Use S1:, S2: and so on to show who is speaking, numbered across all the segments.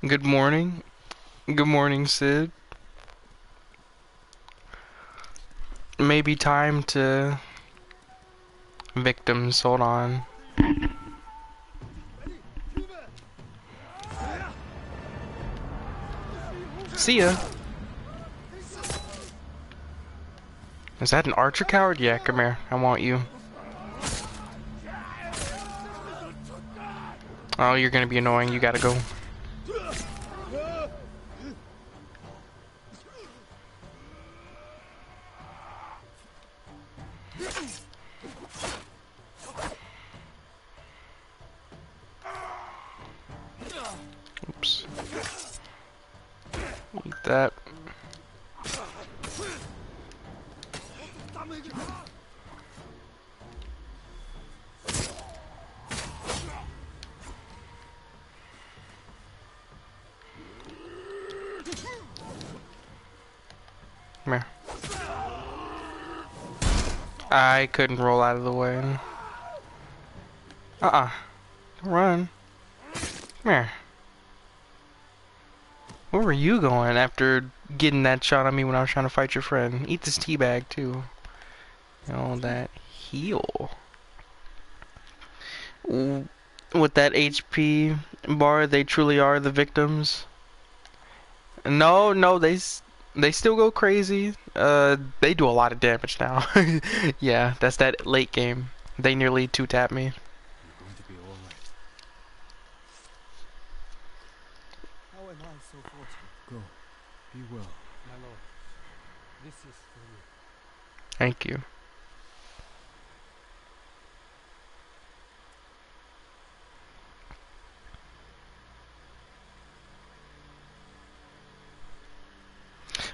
S1: Good morning. Good morning, Sid. Maybe time to victims. Hold on. See ya. Is that an archer coward? Yeah, come here. I want you. Oh, you're gonna be annoying. You gotta go. Oops. Eat that. Come here. I couldn't roll out of the way. Don't run. Come here. Where were you going after getting that shot on me when I was trying to fight your friend? Eat this tea bag too. You know, that heal. With that HP bar, they truly are the victims. No, no, they still go crazy. They do a lot of damage now. Yeah, that's that late game. They nearly two-tap me.
S2: You're going to be all right.
S3: How am I so fortunate?
S2: Go. Be well.
S3: My lord, this is for you.
S1: Thank you.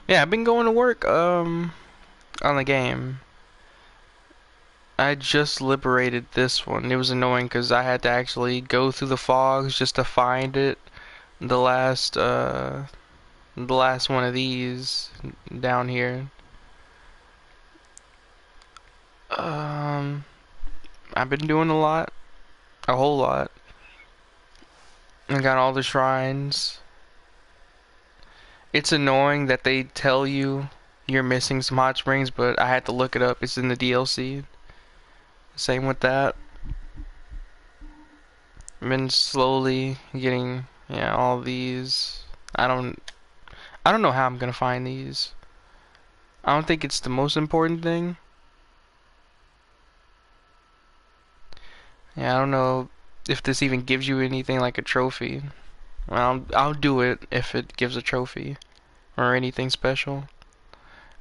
S1: Yeah, I've been going to work, on the game. I just liberated this one. It was annoying because I had to actually go through the fogs just to find it. The last one of these down here. I've been doing a whole lot. I got all the shrines. It's annoying that they tell you you're missing some hot springs, but I had to look it up. It's in the DLC. Same with that. I've been slowly getting, yeah, all these. I don't know how I'm gonna find these. I don't think it's the most important thing. Yeah, I don't know if this even gives you anything like a trophy. Well, I'll do it if it gives a trophy or anything special.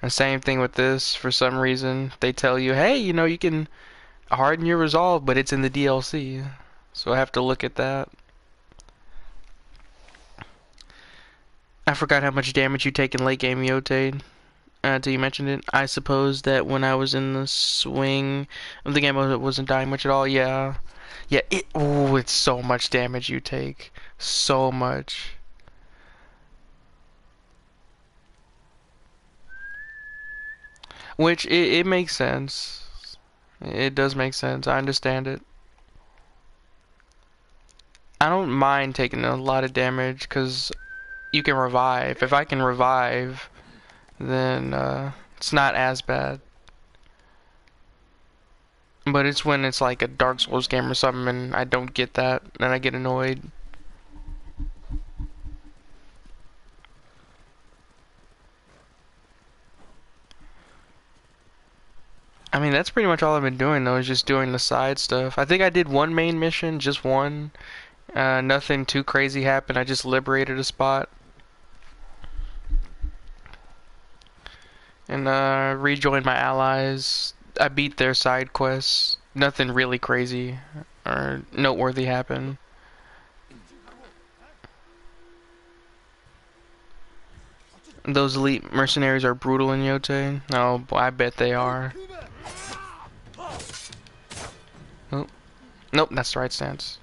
S1: And same thing with this. For some reason, they tell you, hey, you know, you can harden your resolve, but it's in the DLC. So I have to look at that. I forgot how much damage you take in late game, Yotade. Until you mentioned it. I suppose that when I was in the swing of the game, I wasn't dying much at all. Yeah. Yeah, it's so much damage you take. So much. Which, it makes sense. It does make sense. I understand it. I don't mind taking a lot of damage, because you can revive. If I can revive, then it's not as bad. But it's when it's like a Dark Souls game or something and I don't get that, then I get annoyed. I mean, that's pretty much all I've been doing though, is just doing the side stuff. I think I did one main mission, just one. Nothing too crazy happened, I just liberated a spot. And rejoined my allies. I beat their side quests. Nothing really crazy or noteworthy happened. Those elite mercenaries are brutal in Yotei. Oh, boy, I bet they are. Oh. Nope, that's the right stance.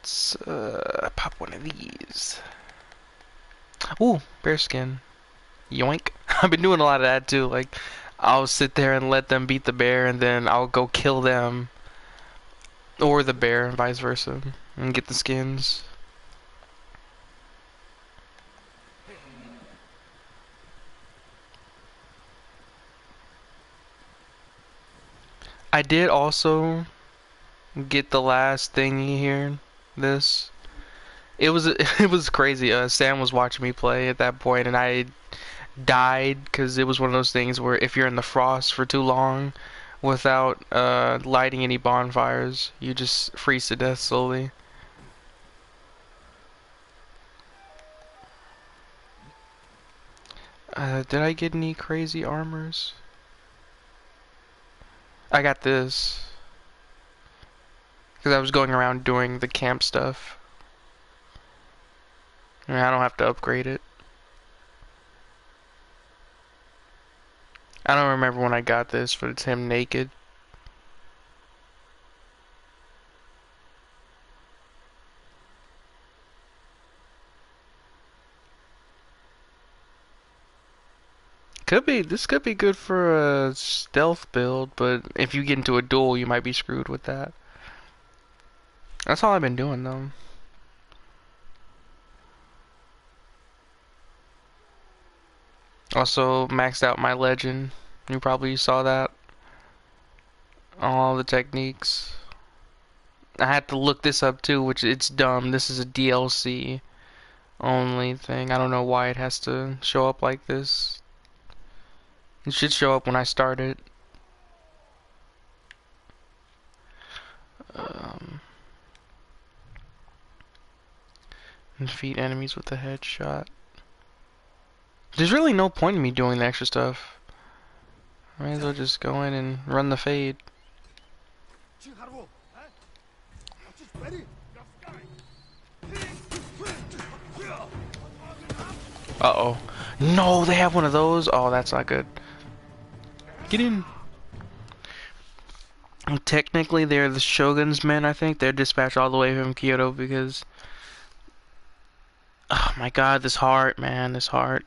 S1: Let's pop one of these. Ooh, bear skin. Yoink. I've been doing a lot of that too. Like, I'll sit there and let them beat the bear, and then I'll go kill them. Or the bear, and vice versa. And get the skins. I did also get the last thingy here. This. It was crazy. Sam was watching me play at that point, and I died because it was one of those things where if you're in the frost for too long without lighting any bonfires, you just freeze to death slowly. Did I get any crazy armors? I got this because I was going around doing the camp stuff. I don't have to upgrade it. I don't remember when I got this, but it's him naked. This could be good for a stealth build, but if you get into a duel, you might be screwed with that. That's all I've been doing, though. Also, maxed out my legend. You probably saw that. All the techniques. I had to look this up too, which it's dumb. This is a DLC only thing. I don't know why it has to show up like this. It should show up when I start it. Defeat enemies with a headshot. There's really no point in me doing the extra stuff. I might as well just go in and run the fade. Uh-oh. No, they have one of those? Oh, that's not good. Get in. Technically, they're the Shogun's men, I think. They're dispatched all the way from Kyoto because... Oh my god, this heart, man, this heart.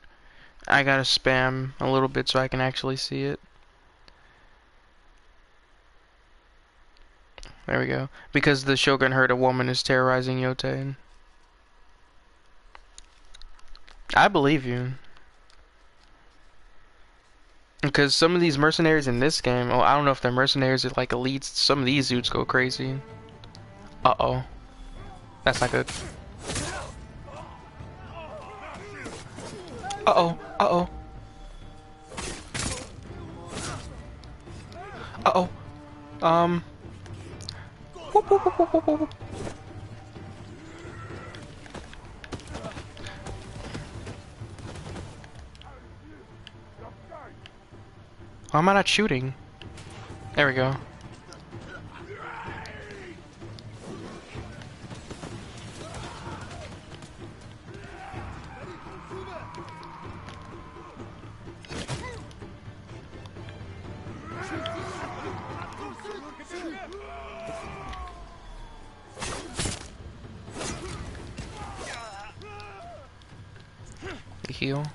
S1: I gotta spam a little bit so I can actually see it. There we go. Because the Shogun heard a woman is terrorizing Yote. I believe you. Because some of these mercenaries in this game, oh, I don't know if they're mercenaries or like elites. Some of these dudes go crazy. Uh-oh. That's not good. Uh-oh. Uh-oh. Uh-oh. Whoop, whoop, whoop, whoop, whoop, whoop. Why am I not shooting? There we go. The heal.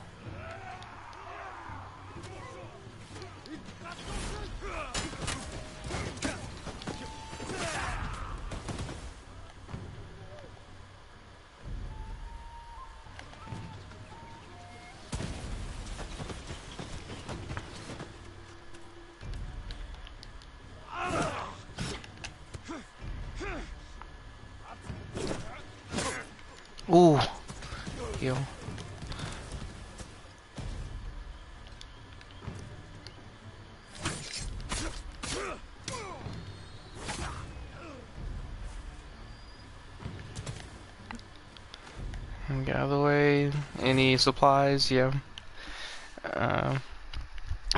S1: Ooh. Heal. Get out of the way. Any supplies? Yeah.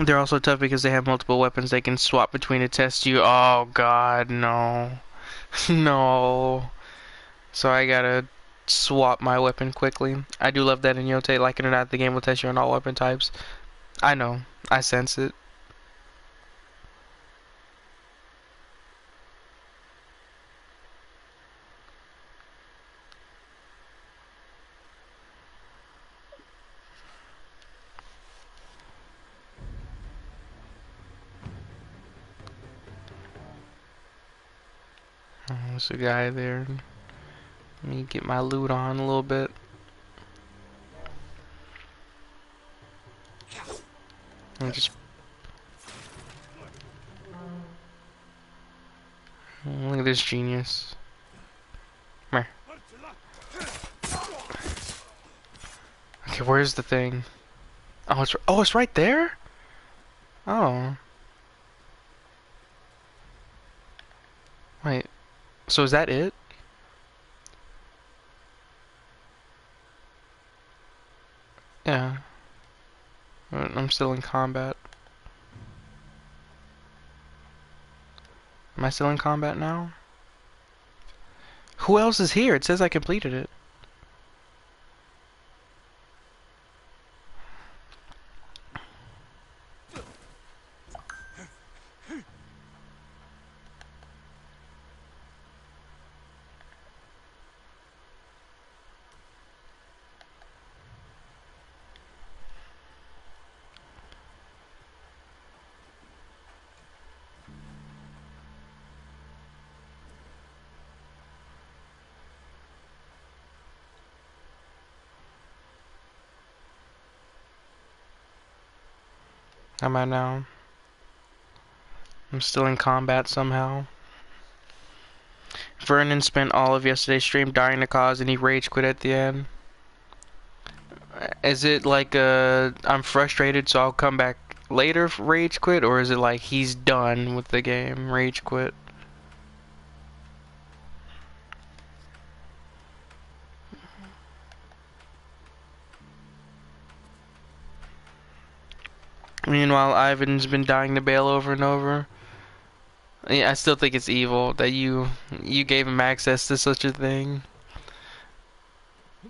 S1: They're also tough because they have multiple weapons they can swap between to test you. Oh god, no. No. So I gotta swap my weapon quickly. I do love that in Yote. Like it or not, the game will test you on all weapon types. I know. I sense it. Oh, there's a guy there. Let me get my loot on a little bit. And just look at this genius. Come here. Okay, where's the thing? Oh, it's right there. Oh, wait. So is that it? Yeah. I'm still in combat. Am I still in combat now? Who else is here? It says I completed it. Am I now? I'm still in combat somehow. Vernon spent all of yesterday's stream dying to cause and he rage quit at the end. Is it like I'm frustrated so I'll come back later rage quit, or is it like he's done with the game rage quit? Meanwhile, Ivan's been dying to bail over and over. Yeah, I still think it's evil that you gave him access to such a thing.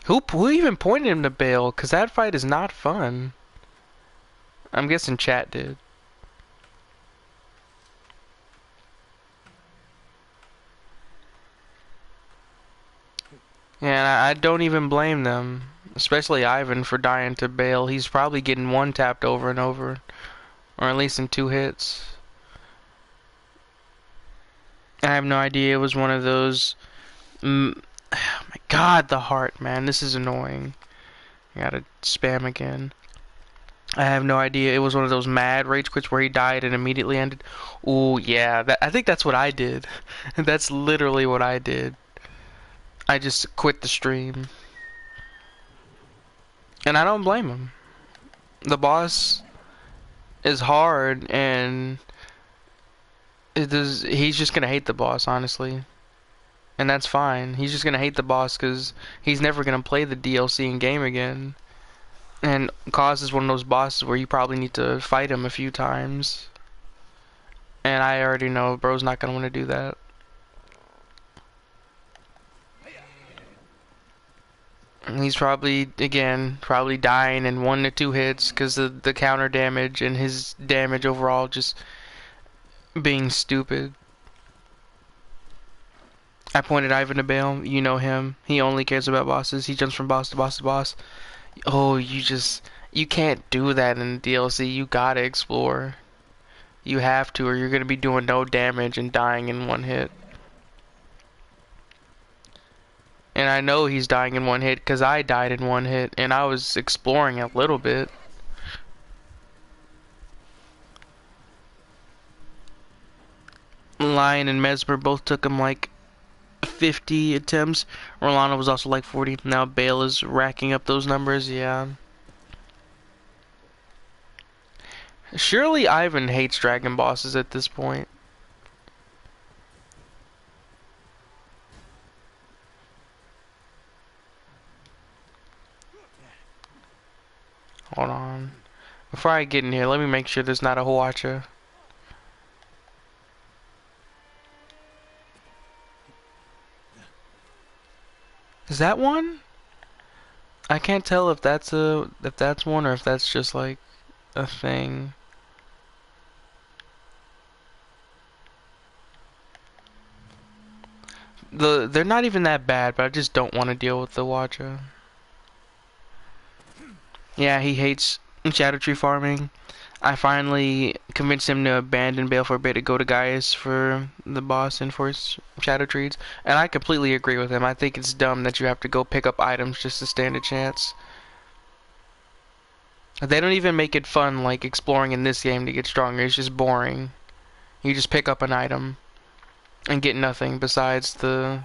S1: Who even pointed him to bail? Cause that fight is not fun. I'm guessing chat did. And I don't even blame them. Especially Ivan for dying to Bale. He's probably getting one tapped over and over. Or at least in 2 hits. I have no idea it was one of those... Oh my god, the heart, man. This is annoying. I gotta spam again. I have no idea. It was one of those mad rage quits where he died and immediately ended. Ooh, yeah. I think that's what I did. That's literally what I did. I just quit the stream. And I don't blame him. The boss is hard, and he's just gonna hate the boss, honestly. And that's fine. He's just gonna hate the boss because he's never gonna play the DLC in game again. And Cause is one of those bosses where you probably need to fight him a few times. And I already know bro's not gonna want to do that. And he's probably, again, dying in 1 to 2 hits because of the counter damage and his damage overall just being stupid. I pointed Ivan to Bale. You know him. He only cares about bosses. He jumps from boss to boss to boss. Oh, you can't do that in the DLC. You gotta explore. You have to, or you're gonna be doing no damage and dying in 1 hit. And I know he's dying in 1 hit because I died in 1 hit, and I was exploring a little bit. Lion and Mesmer both took him like 50 attempts. Rolando was also like 40. Now Bale is racking up those numbers, yeah. Surely Ivan hates dragon bosses at this point. Hold on. Before I get in here, let me make sure there's not a Hwacha. Is that one? I can't tell if that's one or if that's just like a thing. They're not even that bad, but I just don't want to deal with the Hwacha. Yeah, he hates Shadow Tree farming. I finally convinced him to abandon Bale for a bit to go to Gaius for the boss and for his Shadow Trees. And I completely agree with him. I think it's dumb that you have to go pick up items just to stand a chance. They don't even make it fun like exploring in this game to get stronger. It's just boring. You just pick up an item and get nothing besides the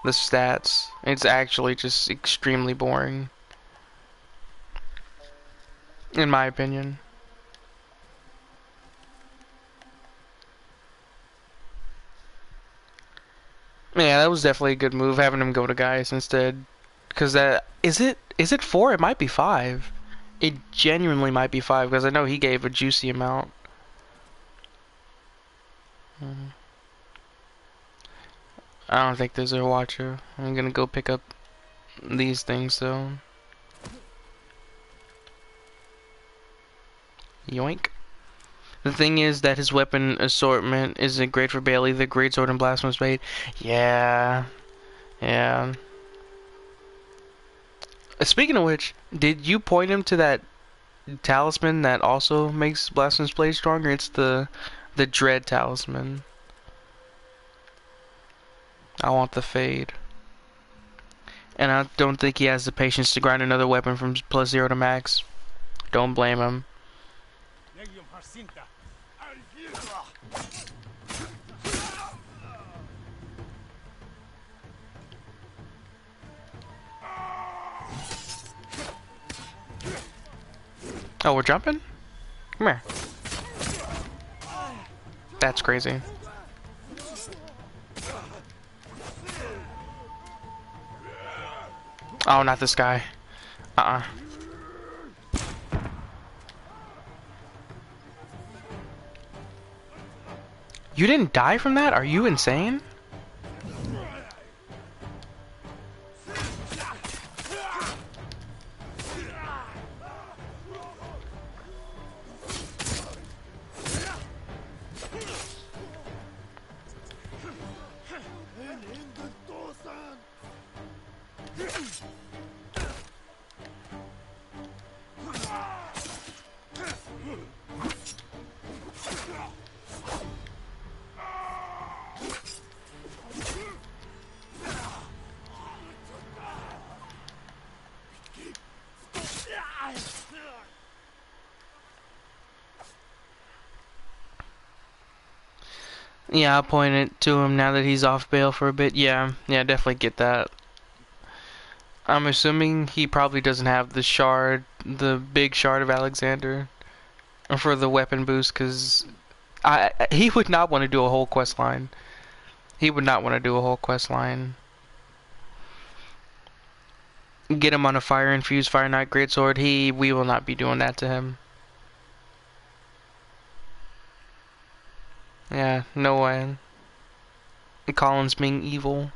S1: stats. It's actually just extremely boring. In my opinion. Yeah, that was definitely a good move, having him go to Gaius instead. Because that... Is it 4? It might be 5. It genuinely might be 5, because I know he gave a juicy amount. I don't think there's a Hwacha. I'm gonna go pick up these things, though. Yoink. The thing is that his weapon assortment isn't great for Bailey. The Greatsword and Blasphemous Blade. Yeah. Yeah. Speaking of which, did you point him to that talisman that also makes Blasphemous Blade stronger? It's the Dread Talisman. I want the Fade. And I don't think he has the patience to grind another weapon from +0 to max. Don't blame him. Oh, we're jumping? Come here. That's crazy. Oh, not this guy. You didn't die from that? Are you insane? Yeah, I'll point it to him now that he's off bail for a bit. Yeah, definitely get that. I'm assuming he probably doesn't have the shard, the big shard of Alexander, for the weapon boost, because he would not want to do a whole quest line. He would not want to do a whole quest line. Get him on a fire infused Fire Knight Greatsword. We will not be doing that to him. Yeah, no way. Colin's being evil.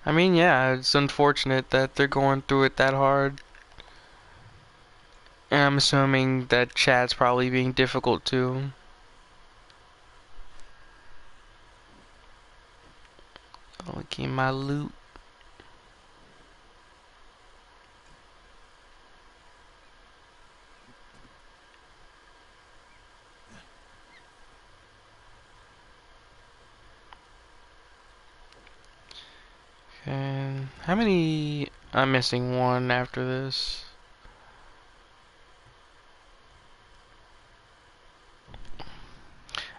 S1: I mean, yeah, it's unfortunate that they're going through it that hard. And I'm assuming that chat's probably being difficult too. Looking at my loot. And how many? I'm missing one after this.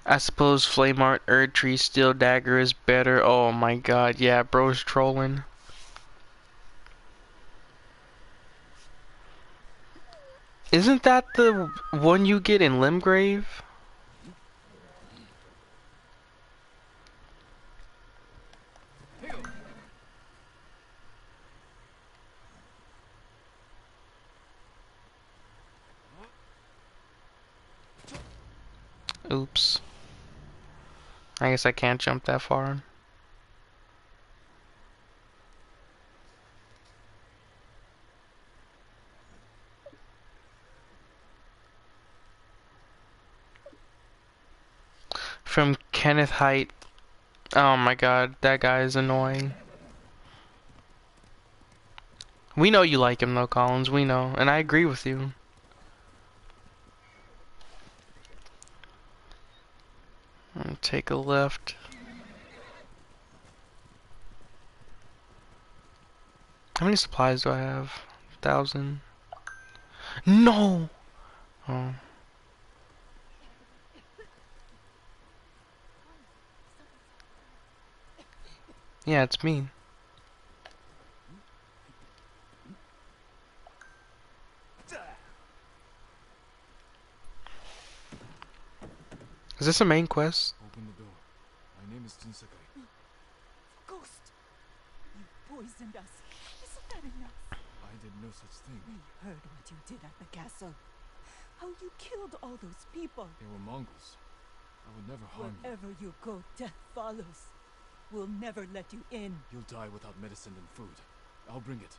S1: I suppose Flame Art, Erdtree, Steel Dagger is better. Oh my god, yeah, bro's trolling. Isn't that the one you get in Limgrave? Oops. I guess I can't jump that far. From Kenneth Height. Oh my god, that guy is annoying. We know you like him though, Collins. We know. And I agree with you. I'll take a left. How many supplies do I have? 1,000. No! Oh. Yeah, it's me. Is this a main quest?
S2: Open the door. My name is Jinsakai.
S4: Ghost! You poisoned us. Isn't that enough?
S2: I did no such thing.
S4: We heard what you did at the castle. How you killed all those people.
S2: They were Mongols. I would never harm you.
S4: Wherever you go, death follows. We'll never let you in.
S2: You'll die without medicine and food. I'll bring it.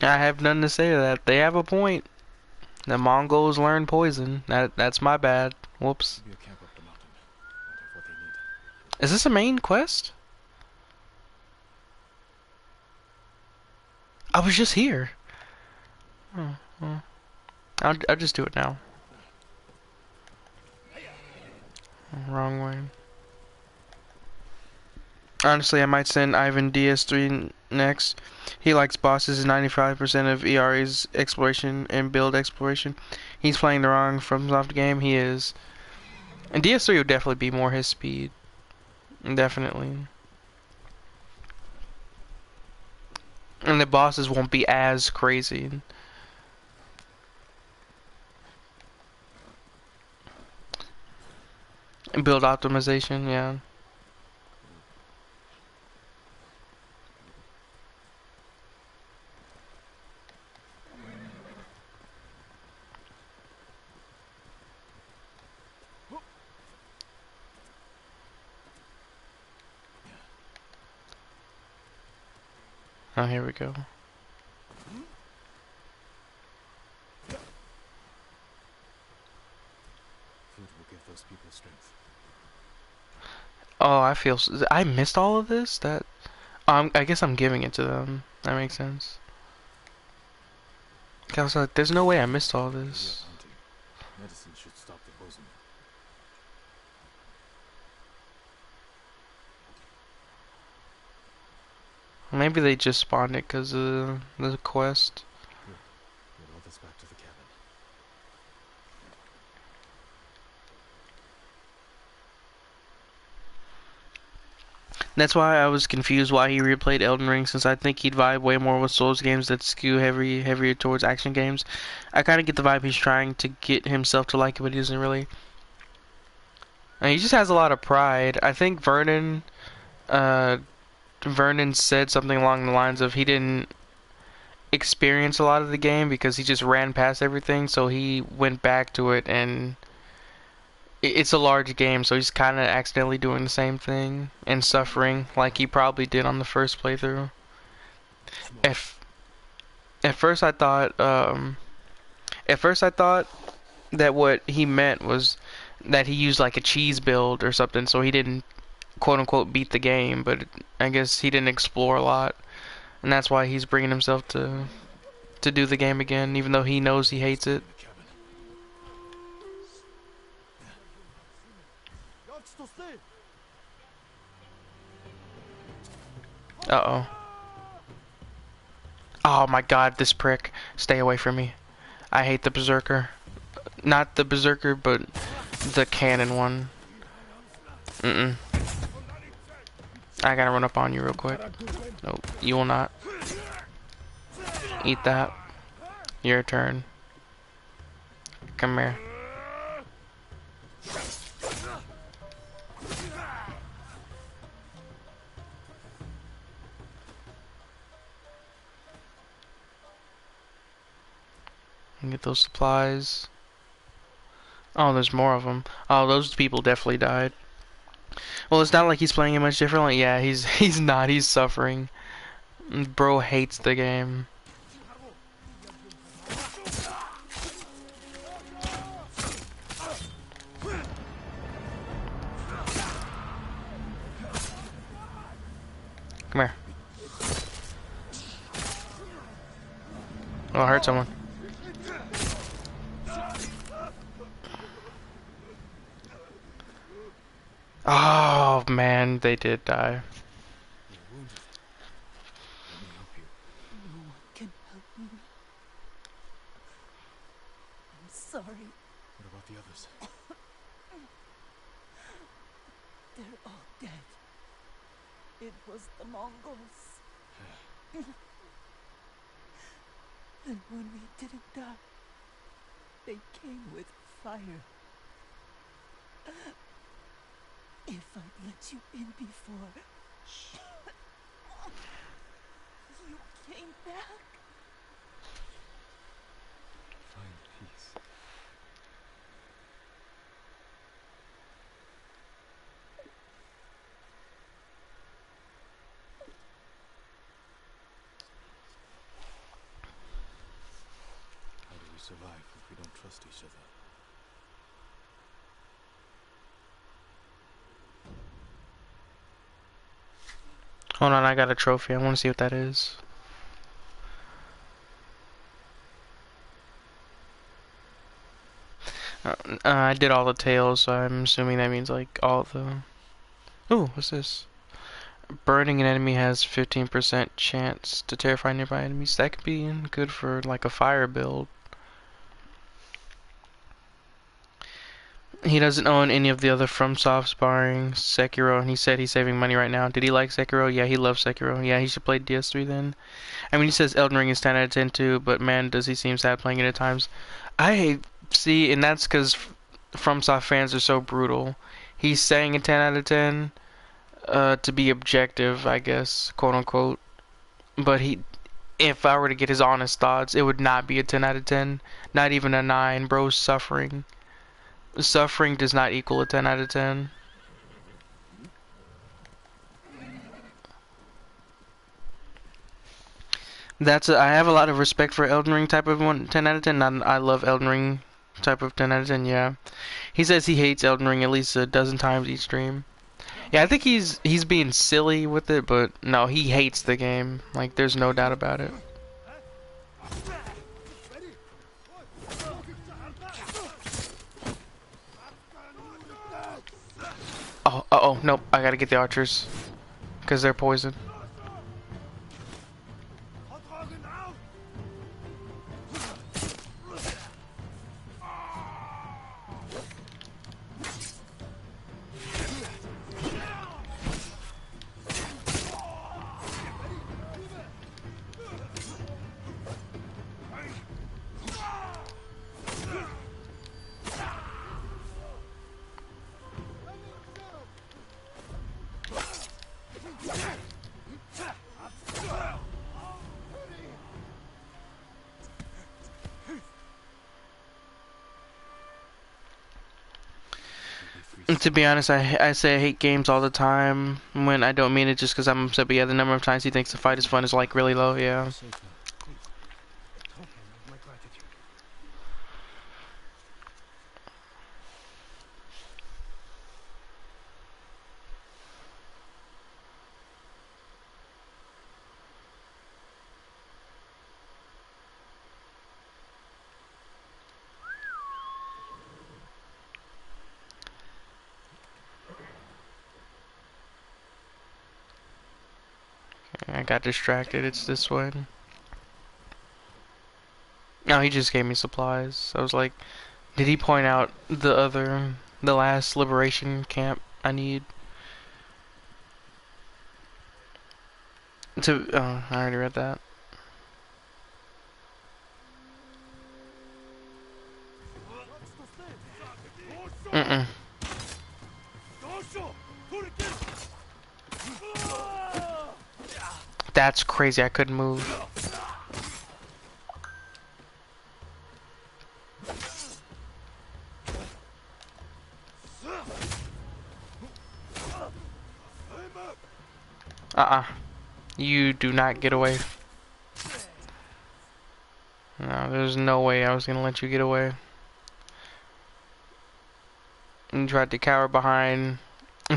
S1: I have nothing to say to that. They have a point. The Mongols learned poison. That's my bad. Whoops.
S2: Be a camp up the mountain. Might have what they need.
S1: Is this a main quest? I was just here. Oh. I'll just do it now. Wrong way. Honestly, I might send Ivan DS3 next. He likes bosses 95% of ERA's exploration and build exploration. He's playing the wrong FromSoft game. He is. And DS3 would definitely be more his speed. Definitely. And the bosses won't be as crazy. Build optimization, yeah. Oh, here we go.
S2: those people's strength.
S1: Oh, I missed all of this? I guess I'm giving it to them. That makes sense. I was like, there's no way I missed all
S2: We
S1: this.
S2: are hunting. Medicine should stop the poison.
S1: Maybe they just spawned it because of the quest.
S2: Get all this back to the cabin.
S1: That's why I was confused why he replayed Elden Ring, since I think he'd vibe way more with Souls games that skew heavier towards action games. I kind of get the vibe he's trying to get himself to like it, but he doesn't really. And he just has a lot of pride. I think Vernon said something along the lines of he didn't experience a lot of the game because he just ran past everything, so he went back to it, and it's a large game, so he's kind of accidentally doing the same thing and suffering like he probably did on the first playthrough. If at first I thought that what he meant was that he used like a cheese build or something, so he didn't quote unquote beat the game, but I guess he didn't explore a lot, and that's why he's bringing himself to do the game again, even though he knows he hates it.
S2: The cabin.
S1: Uh-oh. Oh my god, this prick. Stay away from me. I hate the Berserker. Not the Berserker, but the cannon one. I gotta run up on you real quick. Nope, you will not. Eat that. Your turn. Come here. And get those supplies. Oh, there's more of them. Oh, those people definitely died. Well, it's not like he's playing it much differently. Yeah, he's not. He's suffering. Bro hates the game. Come here. Oh, I hurt someone. Oh man, they did die.
S2: You're wounded. Let me help you.
S4: No one can help me. I'm sorry.
S2: What about the others?
S4: They're all dead. It was the Mongols. And when we didn't die, they came with fire. If I'd let you in before, you came back.
S2: Find peace. How do we survive if we don't trust each other?
S1: Hold on, I got a trophy. I want to see what that is. I did all the tails, so I'm assuming that means like all the... Ooh, what's this? Burning an enemy has 15% chance to terrify nearby enemies. That could be good for like a fire build. He doesn't own any of the other FromSofts barring Sekiro, and he said he's saving money right now. Did he like Sekiro? Yeah, he loves Sekiro. Yeah, he should play DS3 then. I mean, he says Elden Ring is 10 out of 10 too, but man, does he seem sad playing it at times. See, and that's because FromSoft fans are so brutal. He's saying a 10 out of 10 to be objective, I guess, quote unquote. But if I were to get his honest thoughts, it would not be a 10 out of 10. Not even a 9. Bro's suffering. Suffering does not equal a 10 out of 10. I have a lot of respect for Elden Ring type of one, 10 out of 10. I love Elden Ring type of 10 out of 10. Yeah, he says he hates Elden Ring at least a dozen times each stream. Yeah, I think he's being silly with it, but no, he hates the game. Like, there's no doubt about it. Oh, uh-oh, nope, I gotta get the archers. Because they're poisoned. To be honest, I say I hate games all the time when I don't mean it just because I'm upset. But yeah, the number of times he thinks the fight is fun is like really low. Yeah.
S3: Safe now. Please. Token of my gratitude.
S1: I got distracted. It's this way. No, he just gave me supplies. I was like, did he point out the last liberation camp I need? Oh, I already read that. Mm-mm. That's crazy, I couldn't move. You do not get away. No, there's no way I was gonna let you get away. And tried to cower behind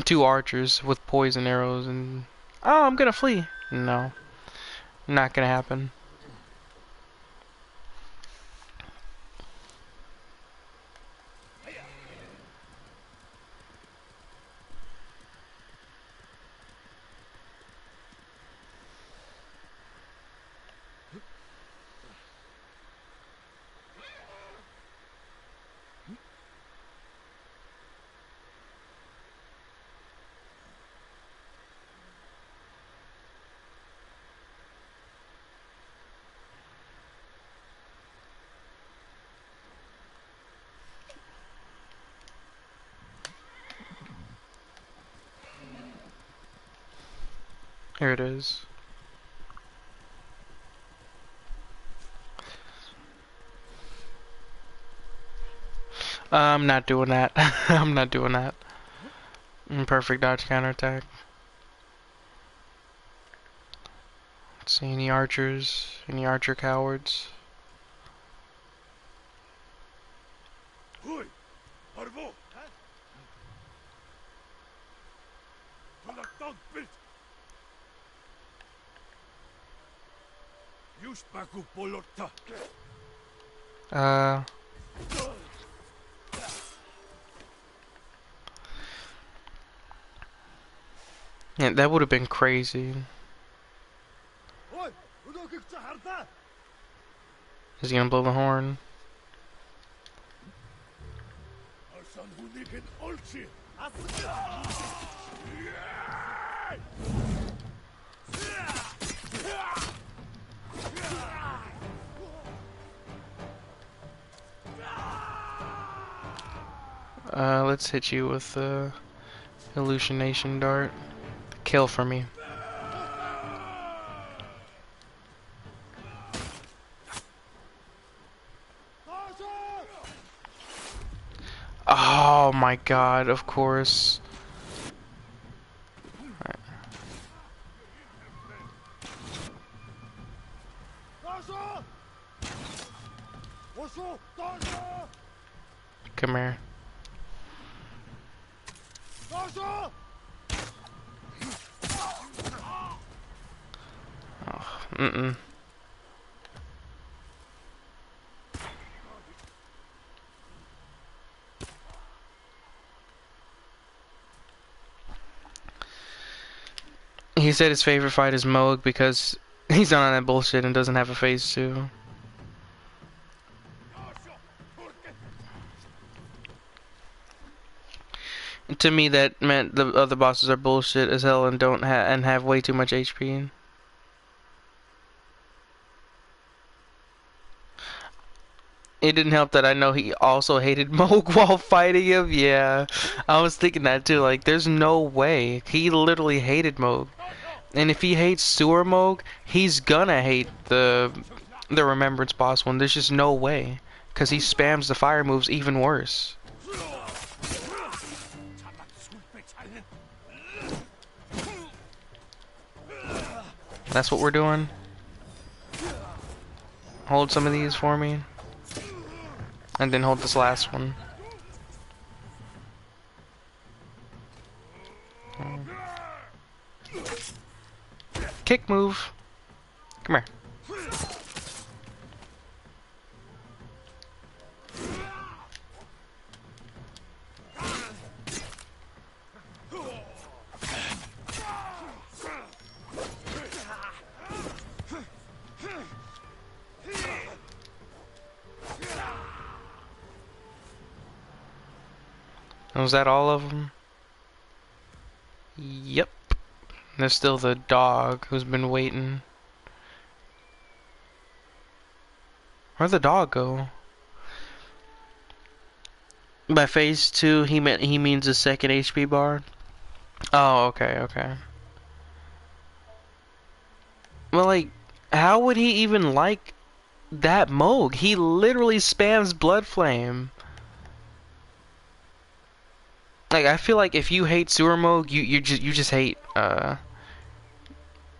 S1: two archers with poison arrows and... Oh, I'm gonna flee. No. Not gonna happen. Here it is. I'm not doing that. I'm not doing that. Perfect dodge counterattack. Let's see any archers, any archer cowards. Yeah, that would have been crazy. Is he gonna blow the horn? Let's hit you with the hallucination dart. Kill for me. Oh my god, of course. Right. Come here. Oh, mm-mm. He said his favorite fight is Moog because he's not on that bullshit and doesn't have a phase 2. To me, that meant the other bosses are bullshit as hell and don't have way too much HP. It didn't help that I know he also hated Moog while fighting him. Yeah, I was thinking that too. Like, there's no way. He literally hated Moog. And if he hates Sewer Moog, he's gonna hate the Remembrance boss one. There's just no way. Because he spams the fire moves even worse. That's what we're doing. Hold some of these for me. And then hold this last one. Kick move. Come here. Was that all of them? Yep. There's still the dog who's been waiting. Where'd the dog go? By phase 2, he means the second HP bar. Oh, okay, okay. Well, like, how would he even like that Moog? He literally spams Blood Flame. Like, I feel like if you hate Sewer Moog, you just hate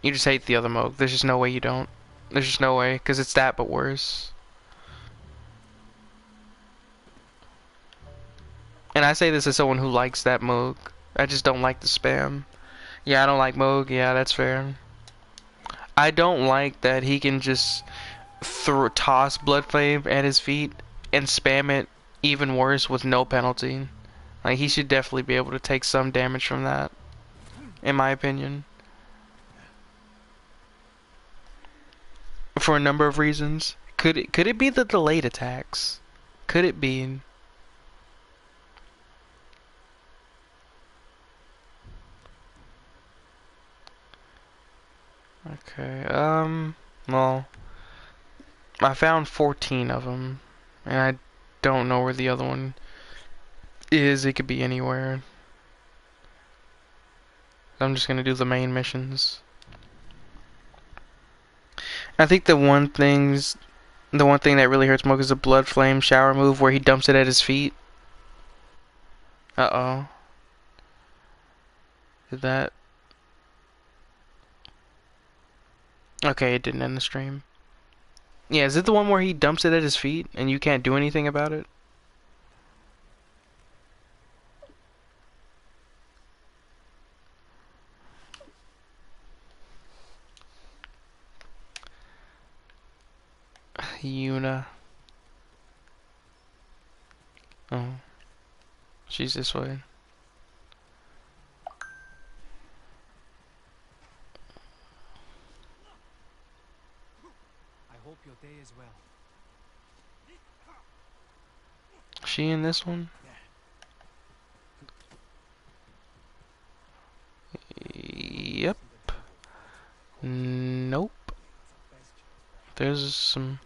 S1: you just hate the other Moog. There's just no way you don't. There's just no way, because it's that but worse. And I say this as someone who likes that Moog. I just don't like the spam. Yeah, I don't like Moog. Yeah, that's fair. I don't like that he can just toss Blood Flame at his feet and spam it even worse with no penalty. Like, he should definitely be able to take some damage from that, in my opinion. For a number of reasons. Could it be the delayed attacks? Could it be? Okay, well, I found 14 of them, and I don't know where the other one is. It could be anywhere. I'm just gonna do the main missions. I think the one thing that really hurts Moog is the Blood Flame shower move where he dumps it at his feet. Uh-oh. Did that... Okay, it didn't end the stream. Yeah, is it the one where he dumps it at his feet and you can't do anything about it? Yuna. Oh. She's this way.
S3: I hope your day is well.
S1: She in this one? Yep. Nope. There's some...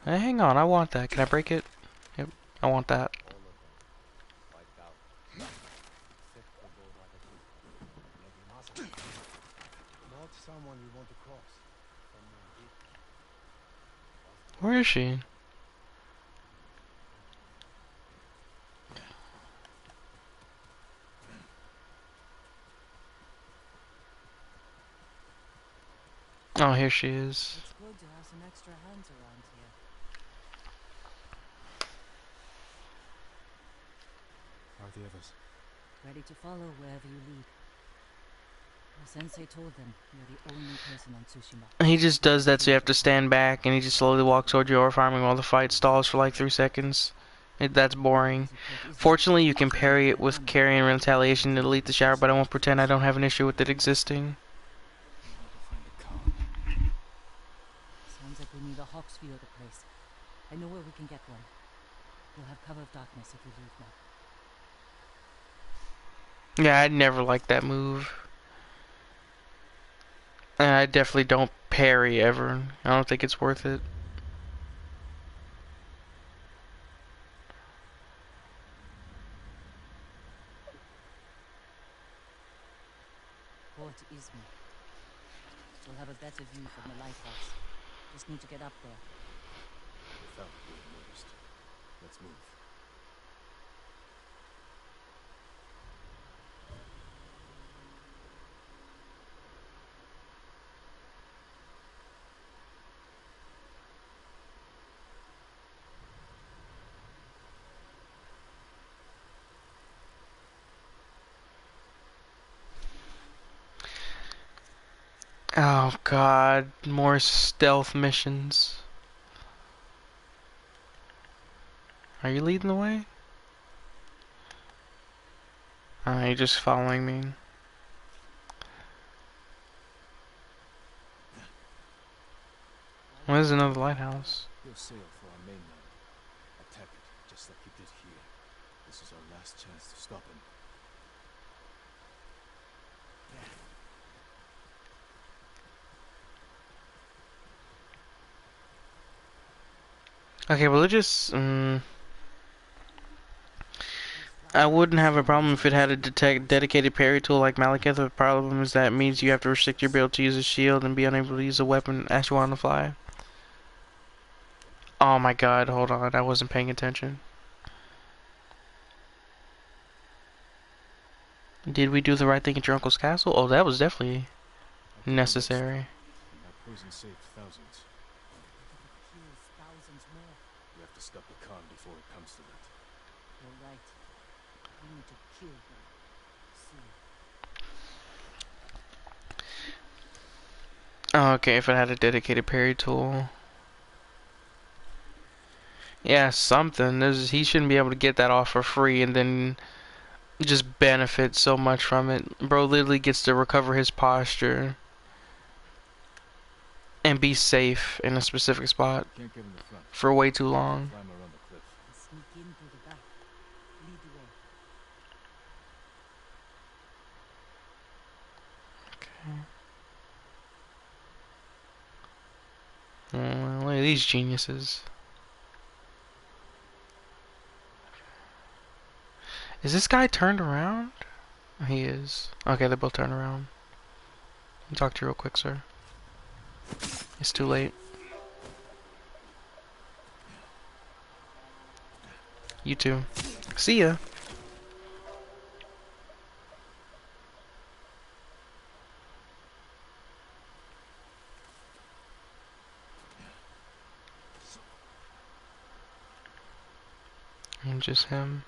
S1: Hey, hang on, I want that. Can I break it? Yep, I want that.
S3: Not someone you want to cross.
S1: Where is she? Oh, here she is.
S4: It's good to have some extra hands around here.
S2: are the others?
S5: Ready to follow wherever you lead. The sensei told them you're the only person on Tsushima.
S1: He just does that so you have to stand back, and he just slowly walks towards your farming while the fight stalls for like 3 seconds. That's boring. Fortunately, you can parry it with carry and retaliation to delete the shower, but I won't pretend I don't have an issue with it existing.
S2: Find a car.
S5: Sounds like we need a hawk's view of the place. I know where we can get one. You'll have cover of darkness if you leave now.
S1: Yeah, I never liked that move. And I definitely don't parry ever. I don't think it's worth it.
S5: Port Izmir. We'll have a better view from the lighthouse. Just need to get up there.
S2: Without being noticed. Let's move.
S1: Oh god, more stealth missions. Are you leading the way? You're just following me. Where's another lighthouse?
S2: We'll sail for our mainland. Attack it, just like you did here. This is our last chance to stop him.
S1: Okay, religious. I wouldn't have a problem if it had a dedicated parry tool like Malekith. The problem is that it means you have to restrict your ability to use a shield and be unable to use a weapon as you want on the fly. Oh my god, hold on. I wasn't paying attention. Did we do the right thing at your uncle's castle? Oh, that was definitely necessary.
S2: And that poison saved thousands.
S5: Kills thousands more.
S2: We have to stop the Khan before it comes to that.
S5: You're right. We need to kill them. Soon.
S1: Oh, okay, if it had a dedicated parry tool. Yeah, something. He shouldn't be able to get that off for free and then just benefit so much from it. Bro literally gets to recover his posture and be safe in a specific spot
S2: Can't get in the front.
S1: for way too long.
S2: Climb around the cliff.
S5: And sneak in through the back. Lead the way.
S1: Look at these geniuses. Is this guy turned around? He is. Okay, they both turned around. I'll talk to you real quick, sir. It's too late. You too. See ya. And just him.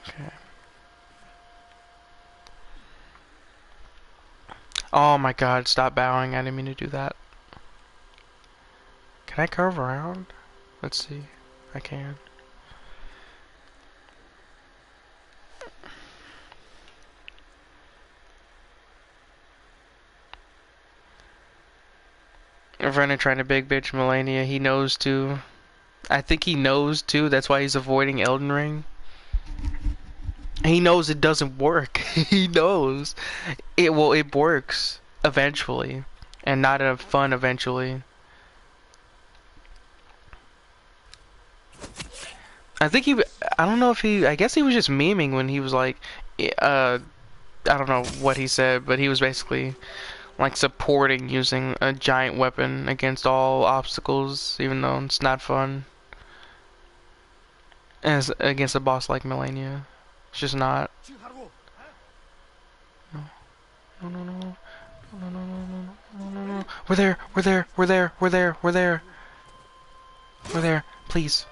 S1: Okay. Oh my god, stop bowing. I didn't mean to do that. Can I curve around? Let's see. I can. Vernon trying to big bitch Melania. He knows too. I think he knows too. That's why he's avoiding Elden Ring. He knows it doesn't work. He knows. It works eventually. And not a fun eventually. I don't know if I guess he was just memeing when he was like, I don't know what he said, but he was basically like supporting using a giant weapon against all obstacles, even though it's not fun. as against a boss like Melania. It's just not. No, no, no, no, no, no, no, no, no, no, no. We're there. We're there. We're there. We're there. We're there. We're there. Please.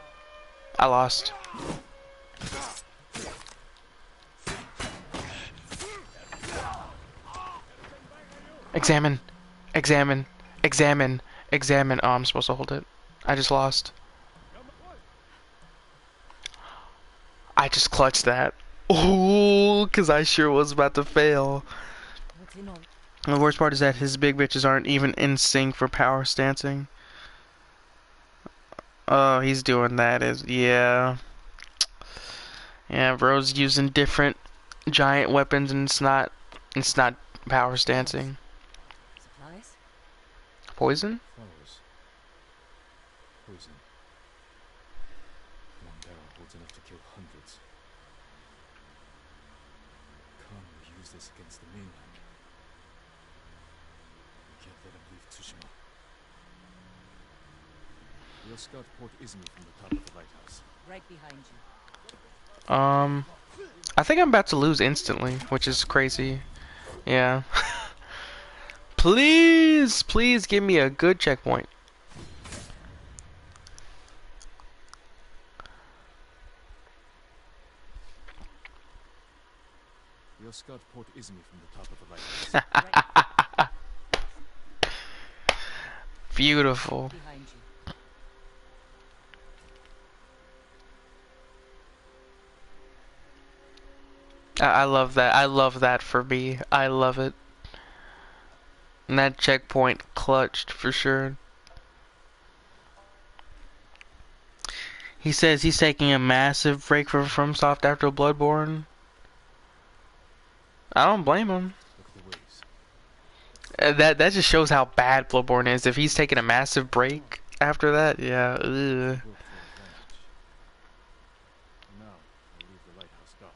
S1: I lost. Examine. Examine. Examine. Examine. Oh, I'm supposed to hold it. I just lost. I just clutched that. Ooh, because I sure was about to fail.
S5: What's in all?
S1: And the worst part is that his big bitches aren't even in sync for power stancing. Oh, he's doing that. Yeah. Yeah, bro's using different giant weapons and it's not power stancing.
S5: Supplies?
S1: Poison?
S2: Flowers. Poison. One barrel holds enough to kill hundreds. Khan will use this against the mainland. We can't let him leave Tsushima. We'll scout Port Izumi from the top of the lighthouse.
S5: Right behind you.
S1: I think I'm about to lose instantly, which is crazy. Yeah. Please, please give me a good checkpoint.
S2: We'll scout Port Izumi from the top of the lighthouse.
S1: Beautiful.
S5: Behind you.
S1: I love that. I love that for me. I love it. And that checkpoint clutched for sure. He says he's taking a massive break from FromSoft after Bloodborne. I don't blame him.
S2: Look at the waves.
S1: That just shows how bad Bloodborne is. If he's taking a massive break after that, yeah. Ugh.
S2: Work to our advantage. Now, I'll leave the lighthouse dock.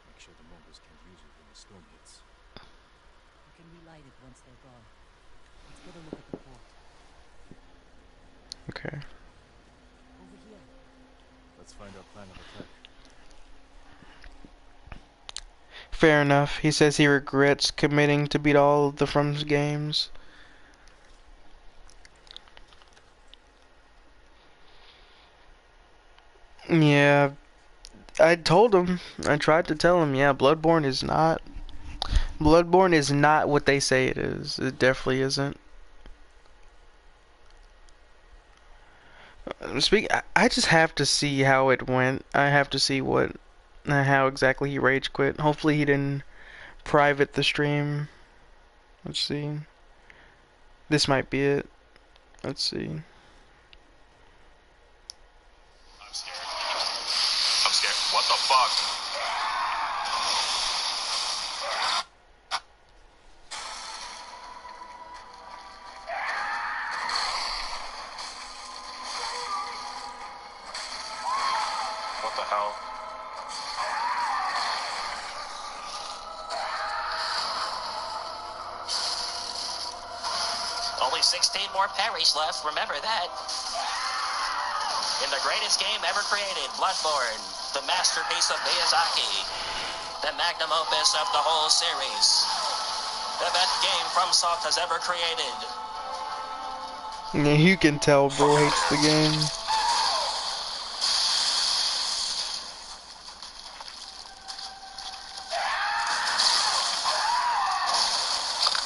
S2: Make sure the Mongols can't use it when the storm hits.
S5: You can relight it once they're gone. Let's get a look at the port.
S1: Okay.
S5: Over here.
S2: Let's find our plan of attack.
S1: Fair enough. He says he regrets committing to beat all of the From's games. Yeah, I told him. I tried to tell him. Yeah, Bloodborne is not. Bloodborne is not what they say it is. It definitely isn't. I just have to see how it went. I have to see how exactly he rage quit. Hopefully he didn't private the stream. Let's see. This might be it. Let's see.
S6: I'm scared. I'm scared. What the fuck? What the hell?
S7: Only 16 more parries left, remember that. In the greatest game ever created, Bloodborne, the masterpiece of Miyazaki, the magnum opus of the whole series, the best game FromSoft has ever created.
S1: Yeah, you can tell bro hates the game.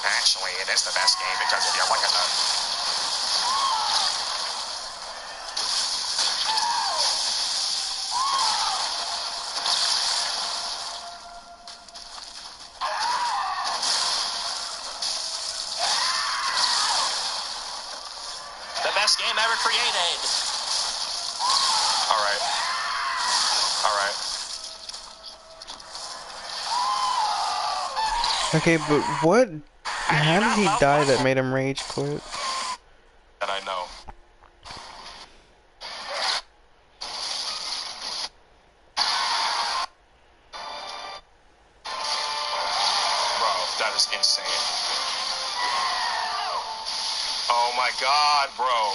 S6: Actually, it is the best game because if you look at the...
S7: The best game ever created.
S6: Alright. Alright.
S1: Okay, but what? How did he die that made him rage quit?
S6: And I know. Bro, that is insane. Oh my god, bro.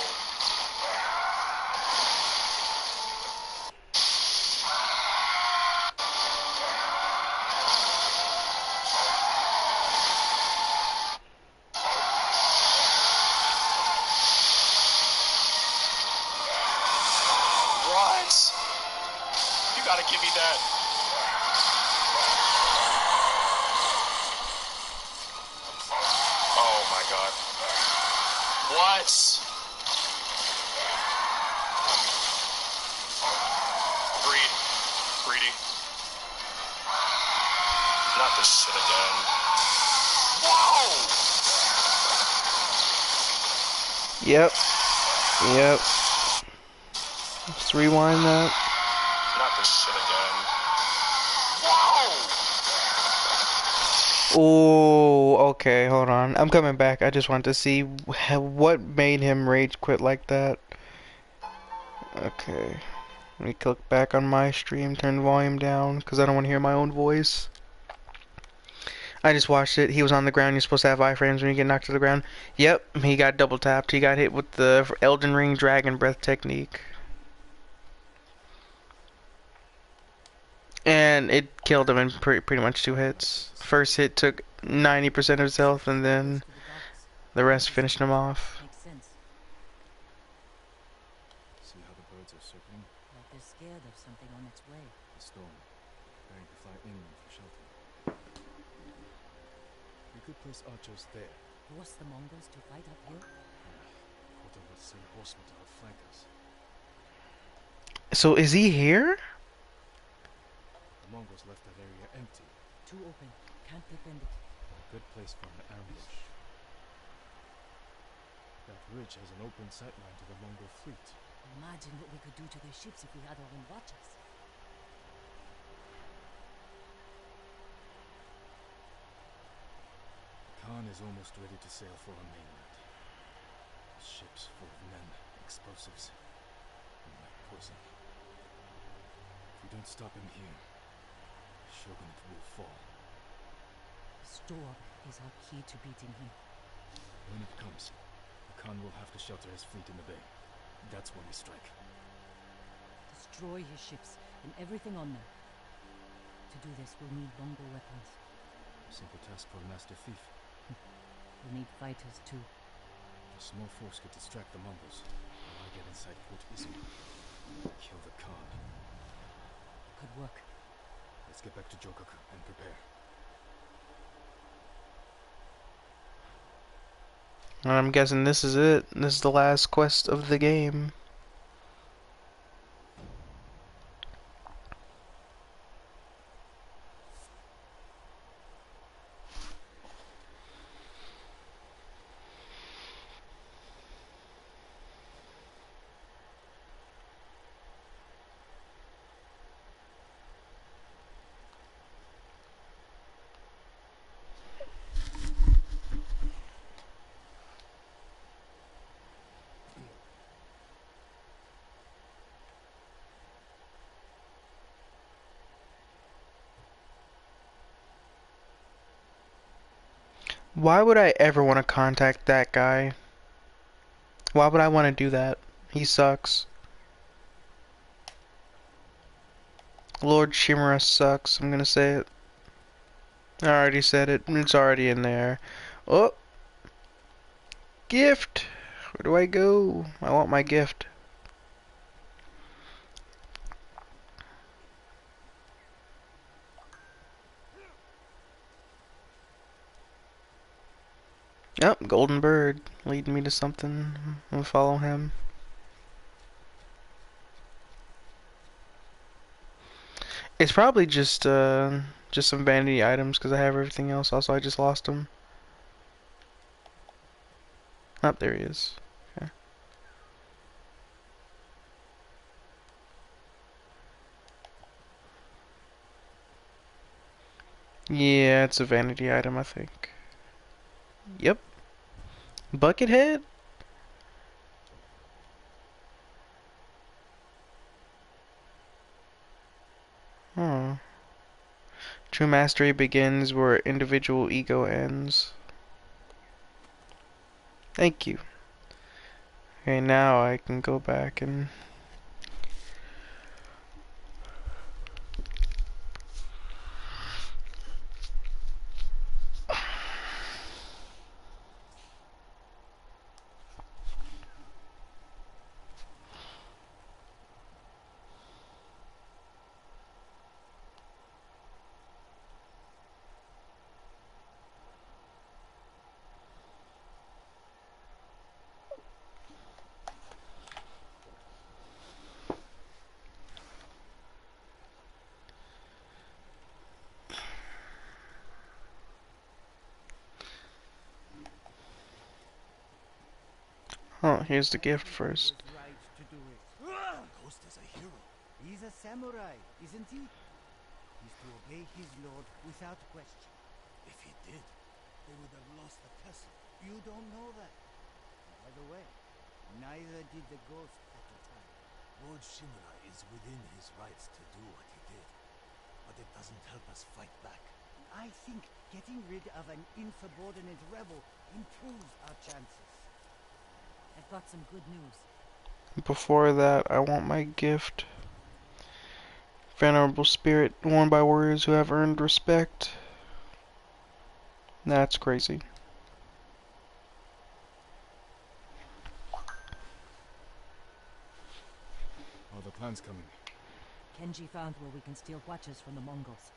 S6: You gotta give me that. Oh my god. What? Greedy. Not this shit again. Whoa!
S1: Yep. Let's rewind that.
S6: Not this shit again. Whoa!
S1: Oh, okay, hold on. I'm coming back. I just wanted to see what made him rage quit like that. Okay. Let me click back on my stream, turn the volume down, because I don't want to hear my own voice. I just watched it. He was on the ground. You're supposed to have iframes when you get knocked to the ground. Yep, he got double tapped. He got hit with the Elden Ring Dragon Breath technique. And it killed him in pretty much 2 hits. First hit took 90% of his health, and then the rest finished him off.
S5: Makes sense.
S2: See how the birds are circling?
S5: Like they're scared of something on its way.
S2: The storm. Preparing to fly inland for shelter. We could place archers there.
S5: Force the Mongols to fight up here?
S2: Put over the same horsemen to outflank us.
S1: So is he here?
S2: The Mongols left that area empty.
S5: Too open. Can't defend it.
S2: A good place for an ambush. That ridge has an open sightline to the Mongol fleet.
S5: Imagine what we could do to their ships if we had our own watchers.
S2: Khan is almost ready to sail for our mainland. Ships full of men, explosives, and like poison. If we don't stop him here, the shogunate will fall.
S5: Storm is our key to beating him.
S2: When it comes, the Khan will have to shelter his fleet in the bay. That's when we strike.
S5: Destroy his ships and everything on them. To do this, we'll need Mongol weapons.
S2: Simple task for a master thief.
S5: We'll need fighters too.
S2: A small force could distract the Mongols while I get inside Fort Izumi. Kill the Khan.
S5: Could work.
S2: Let's get back to Jokaku and prepare.
S1: I'm guessing this is it. This is the last quest of the game. Why would I ever want to contact that guy? Why would I want to do that? He sucks. Lord Shimura sucks. I'm gonna say it. I already said it. It's already in there. Oh! Gift! Where do I go? I want my gift. Yep, golden bird leading me to something. I'll follow him. It's probably just some vanity items because I have everything else. Also, I just lost them. Oh, there he is. Okay. Yeah, it's a vanity item, I think. Yep. Buckethead? Oh. True mastery begins where individual ego ends. Thank you. Okay, now I can go back and... here's the gift first.
S3: Was right to do it.
S2: Ghost is a hero.
S3: He's a samurai, isn't he? He's to obey his lord without question.
S2: If he did, they would have lost the castle.
S3: You don't know that. By the way, neither did the ghost at the time.
S2: Lord Shimura is within his rights to do what he did, but it doesn't help us fight back.
S3: I think getting rid of an insubordinate rebel improves our chances.
S5: I've got some good news.
S1: Before that, I want my gift. Venerable spirit worn by warriors who have earned respect. That's crazy.
S2: Are the plans coming?
S5: Kenji found where we can steal watches from the Mongols.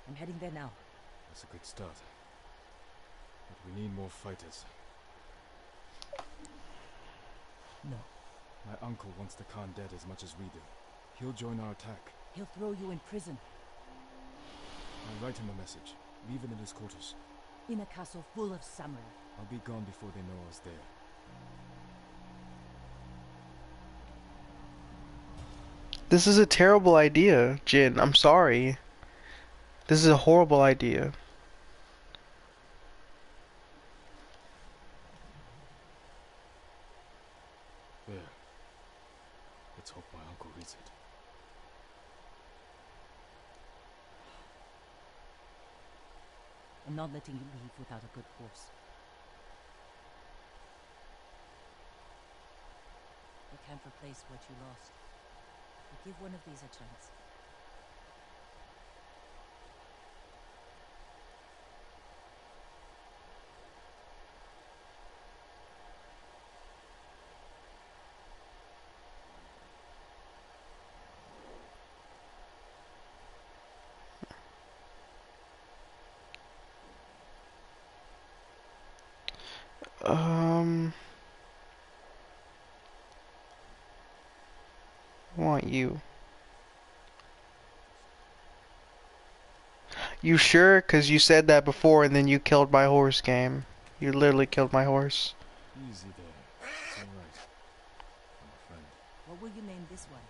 S5: I'm heading there now.
S2: That's a good start. But we need more fighters.
S5: No.
S2: My uncle wants the Khan dead as much as we do. He'll join our attack.
S5: He'll throw you in prison.
S2: I'll write him a message. Leave it in his quarters.
S5: In a castle full of samurai.
S2: I'll be gone before they know I was there.
S1: This is a terrible idea, Jin. I'm sorry. This is a horrible idea.
S2: There. Let's hope my uncle reads it.
S5: I'm not letting you leave without a good course. You can't replace what you lost. But give one of these a chance.
S1: I want you. You sure? 'Cause you said that before and then you killed my horse, game. You literally killed my horse.
S2: Easy there. It's all right. I'm a friend.
S5: What will you name this one?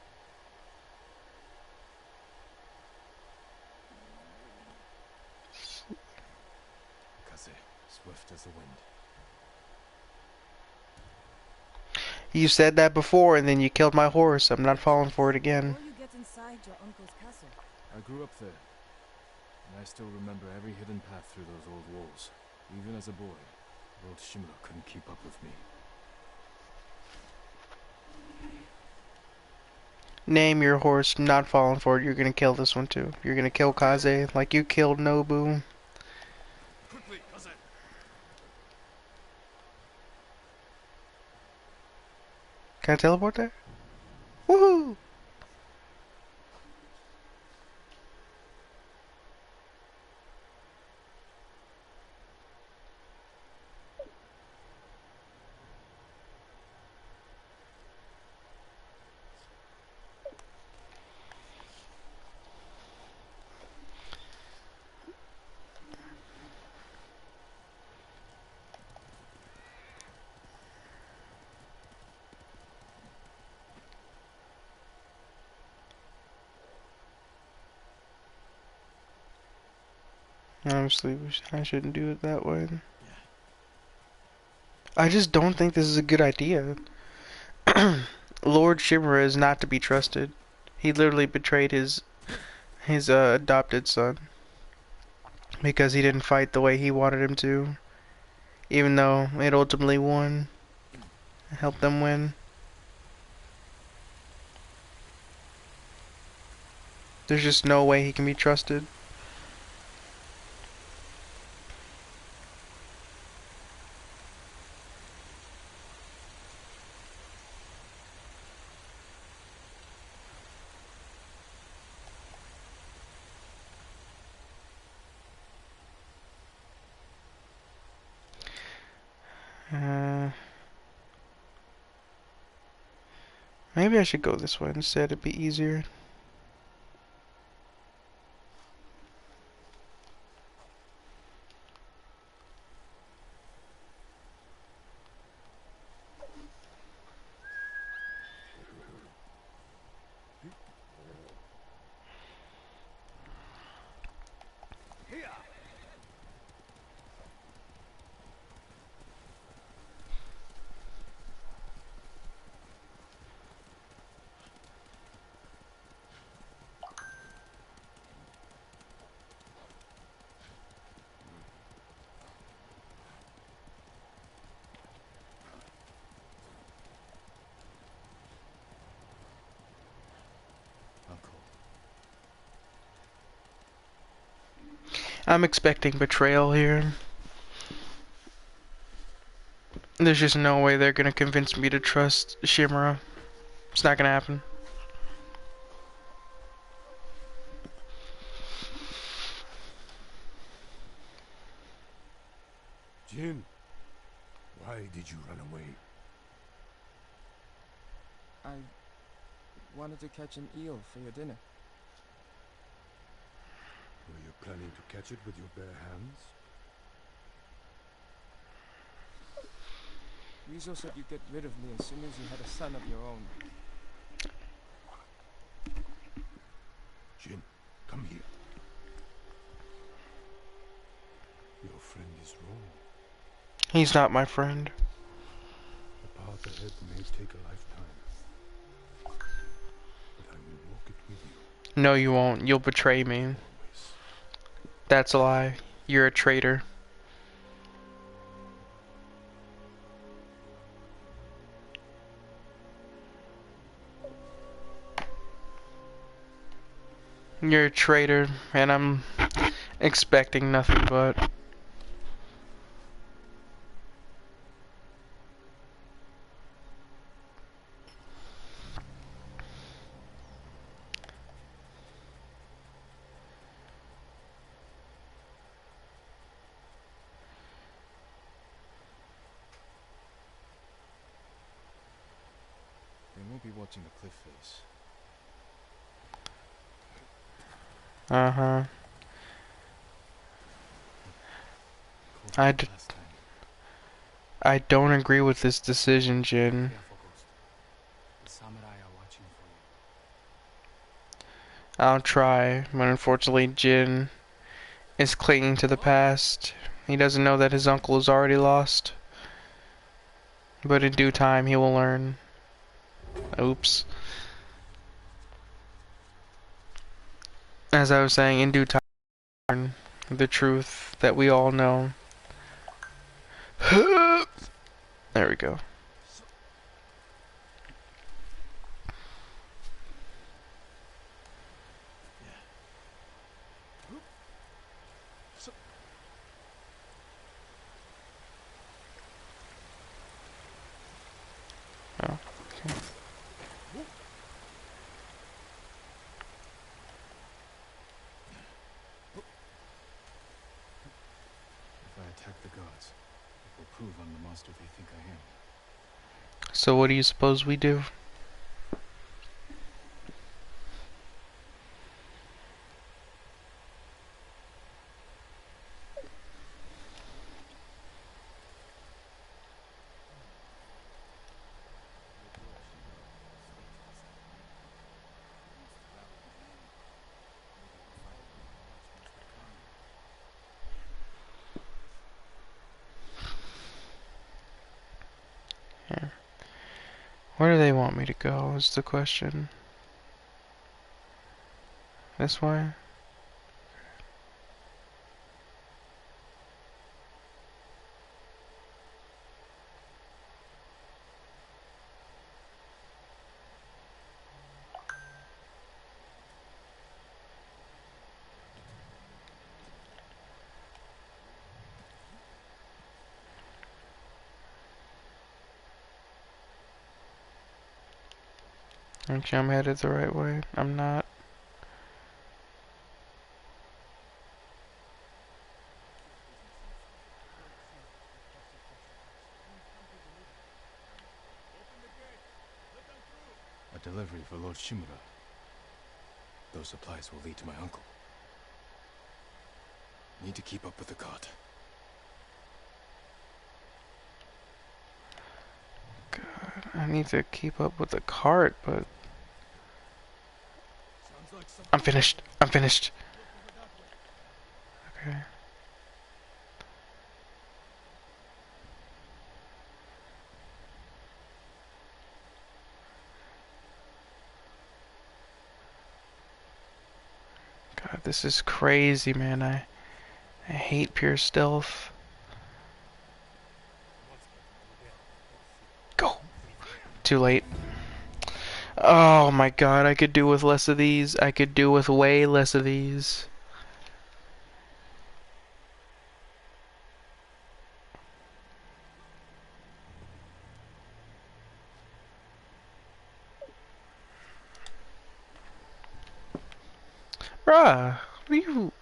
S2: Kaze, swift as the wind.
S5: You said that before and then you killed my horse. I'm not falling for it again.
S8: Before you get inside your uncle's castle,
S2: I grew up there, and I still remember every hidden path through those old walls. Even as a boy, Lord Shimura couldn't keep up with me.
S1: Name your horse. I'm not falling for it. You're gonna kill this one too. You're gonna kill Kaze like you killed Nobu.
S2: Quickly, Kaze!
S1: Can I teleport there? Woohoo! Honestly, I shouldn't do it that way. I just don't think this is a good idea. Lord Shimura is not to be trusted. He literally betrayed his adopted son because he didn't fight the way he wanted him to, even though it ultimately won, helped them win. There's just no way he can be trusted. Maybe I should go this way instead, it'd be easier. I'm expecting betrayal here. There's just no way they're gonna convince me to trust Shimura. It's not gonna happen.
S2: Jin, why did you run away?
S9: I wanted to catch an eel for your dinner.
S2: Were you planning to catch it with your bare hands?
S9: Rizzo said you'd get rid of me as soon as you had a son of your own.
S2: Jin, come here. Your friend is wrong.
S1: He's not my friend.
S2: The path ahead may take a lifetime. But I will walk it with you.
S1: No, you won't. You'll betray me.
S2: Always.
S1: That's a lie. You're a traitor. You're a traitor, and I'm expecting nothing but.
S2: They may be watching the cliff face.
S1: Uh-huh. I don't agree with this decision, Jin.
S2: The samurai are watching for you.
S1: I'll try, but unfortunately Jin is clinging to the past. He doesn't know that his uncle is already lost. But in due time he will learn. Oops. As I was saying, in due time he'll learn the truth that we all know. There we go. Oh, okay.
S2: If I attack the gods, it will prove I'm the monster they think I am.
S1: So what do you suppose we do? Where do they want me to go is the question. This way? Okay, I'm headed the right way. I'm not.
S2: A delivery for Lord Shimura. Those supplies will lead to my uncle. Need to keep up with the god.
S1: God, I need to keep up with the cart, but I'm finished. I'm finished. Okay. God, this is crazy, man. I hate pure stealth. Go. Too late. Oh my god, I could do with less of these. I could do with way less of these. Bruh, what are you?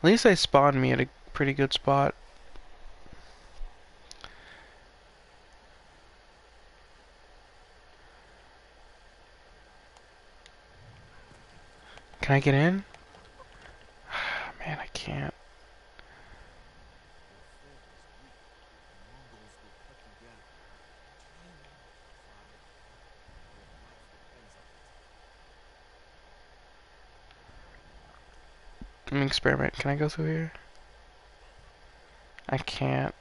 S1: At least they spawned me at a pretty good spot. Can I get in? Man, I can't. Let me experiment. Can I go through here? I can't.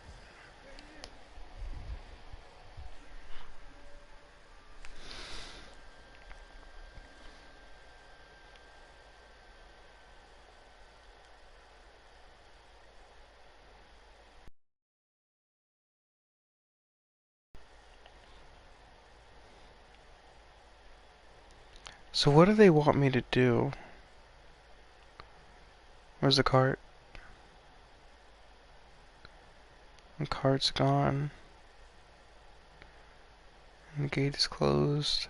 S1: So what do they want me to do? Where's the cart? The cart's gone. And the gate is closed.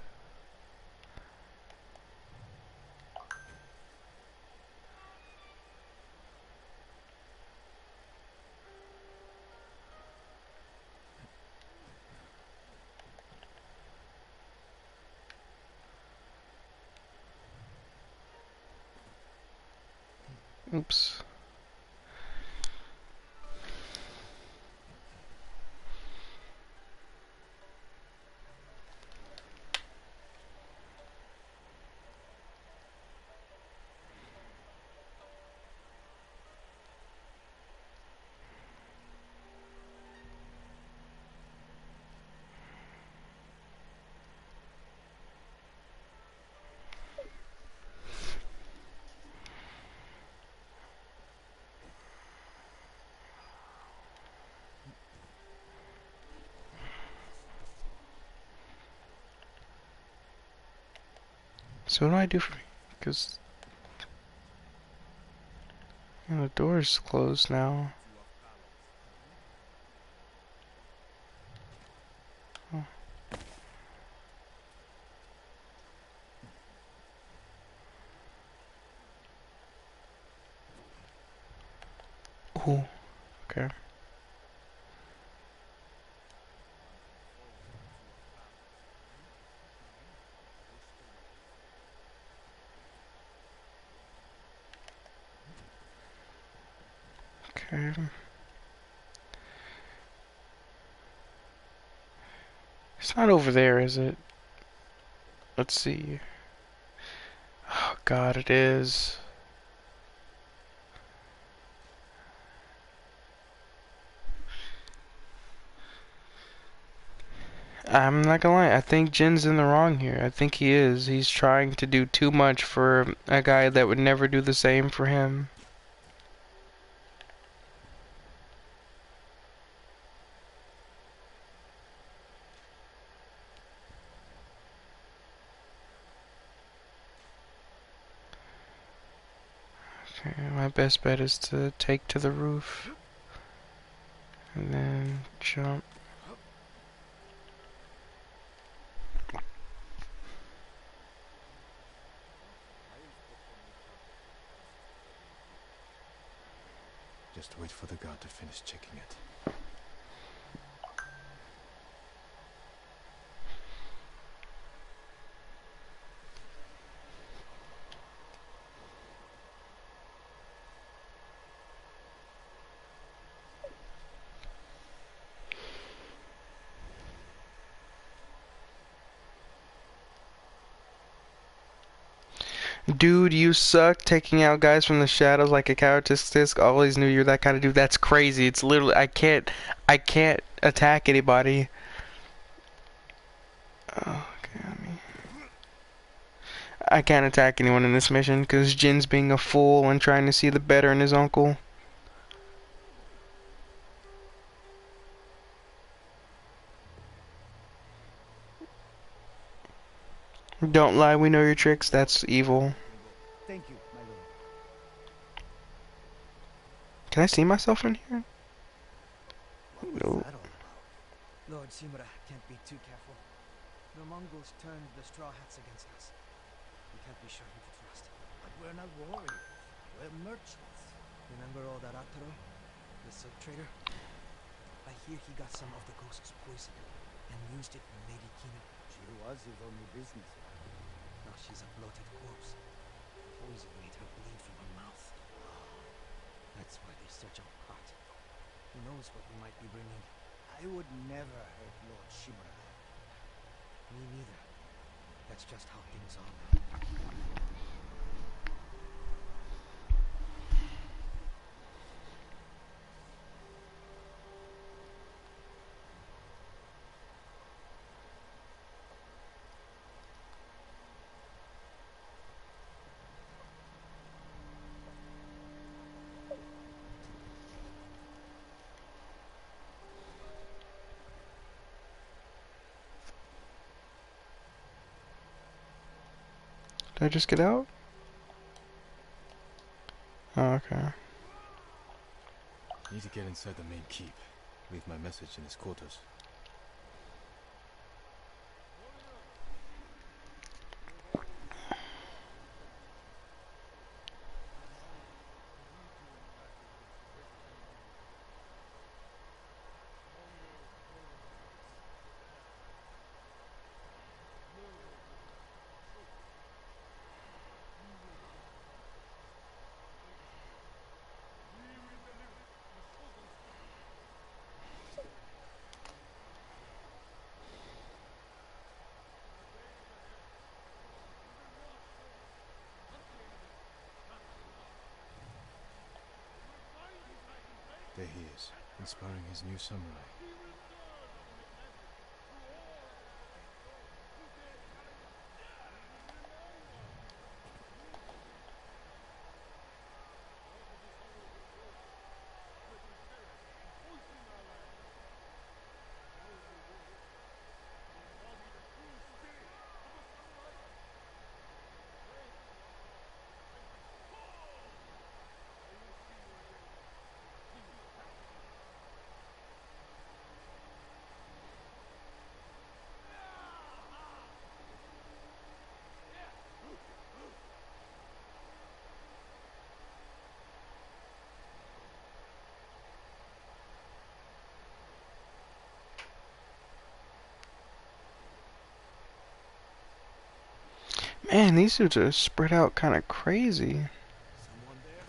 S1: Oops. So what do I do for me? Because the door's closed now. Oh. Ooh. Okay. Okay. It's not over there, is it? Let's see. Oh God, it is. I'm not gonna lie, I think Jin's in the wrong here. I think he is. He's trying to do too much for a guy that would never do the same for him. Okay, my best bet is to take to the roof. And then jump.
S2: Just wait for the guard to finish checking it.
S1: Dude, you suck taking out guys from the shadows like a characteristic. Always knew you're that kind of dude. That's crazy. It's literally I can't attack anybody. Oh, okay, I can't attack anyone in this mission because Jin's being a fool and trying to see the better in his uncle. Don't lie, we know your tricks. That's evil.
S3: Thank you, my lord.
S1: Can I see myself in here?
S3: What was
S1: No.
S3: that all about?
S4: Lord Shimura can't be too careful. The Mongols turned the Straw Hats against us. We
S3: can't be sure who to trust. But we're not warriors. We're merchants.
S9: Remember all that Ataro? The silk trader? I hear he got some of the ghost's poison and used it on Lady Kina.
S3: She was his only business.
S9: Now she's a bloated corpse. The poison made her bleed from her mouth. That's why they search our cot. Who knows what we might be bringing?
S3: I would never hurt Lord Shimura.
S9: Me neither. That's just how things are now.
S1: Did I just get out? Oh, okay.
S2: Need to get inside the main keep. Leave my message in his quarters. There he is, inspiring his new samurai.
S1: Man, these dudes are spread out kind of crazy.
S3: Someone there?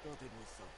S3: I thought it was something.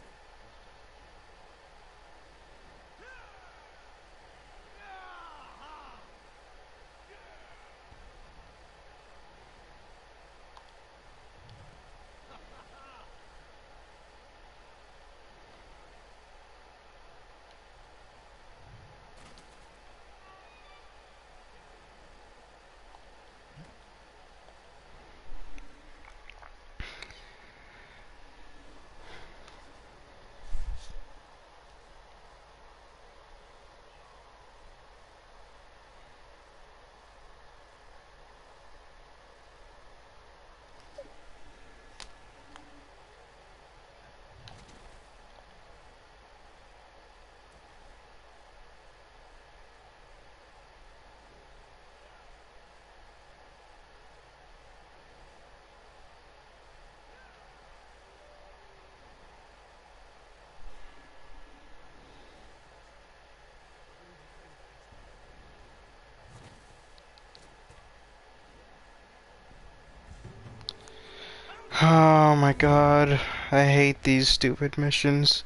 S1: Oh my god, I hate these stupid missions.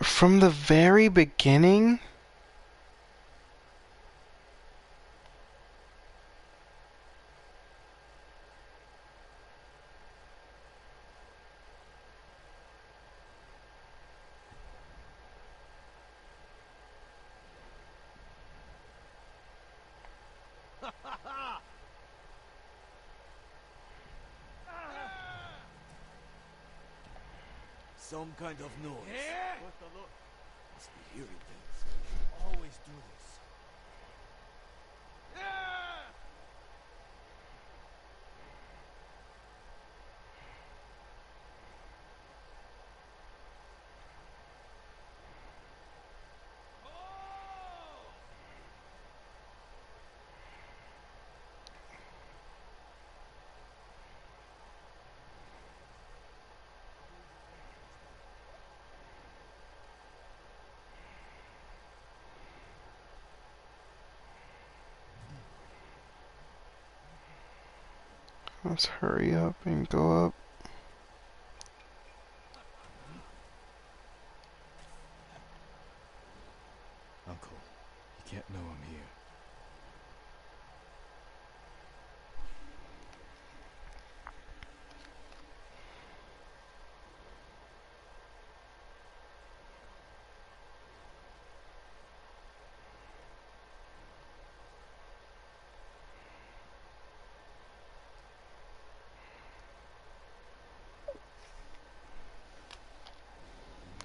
S1: From the very beginning?
S2: some kind of noise.
S3: Yeah?
S2: What the look? Must be hearing things. Always do this.
S1: Let's hurry up and go up.
S2: Uncle, you can't know I'm here.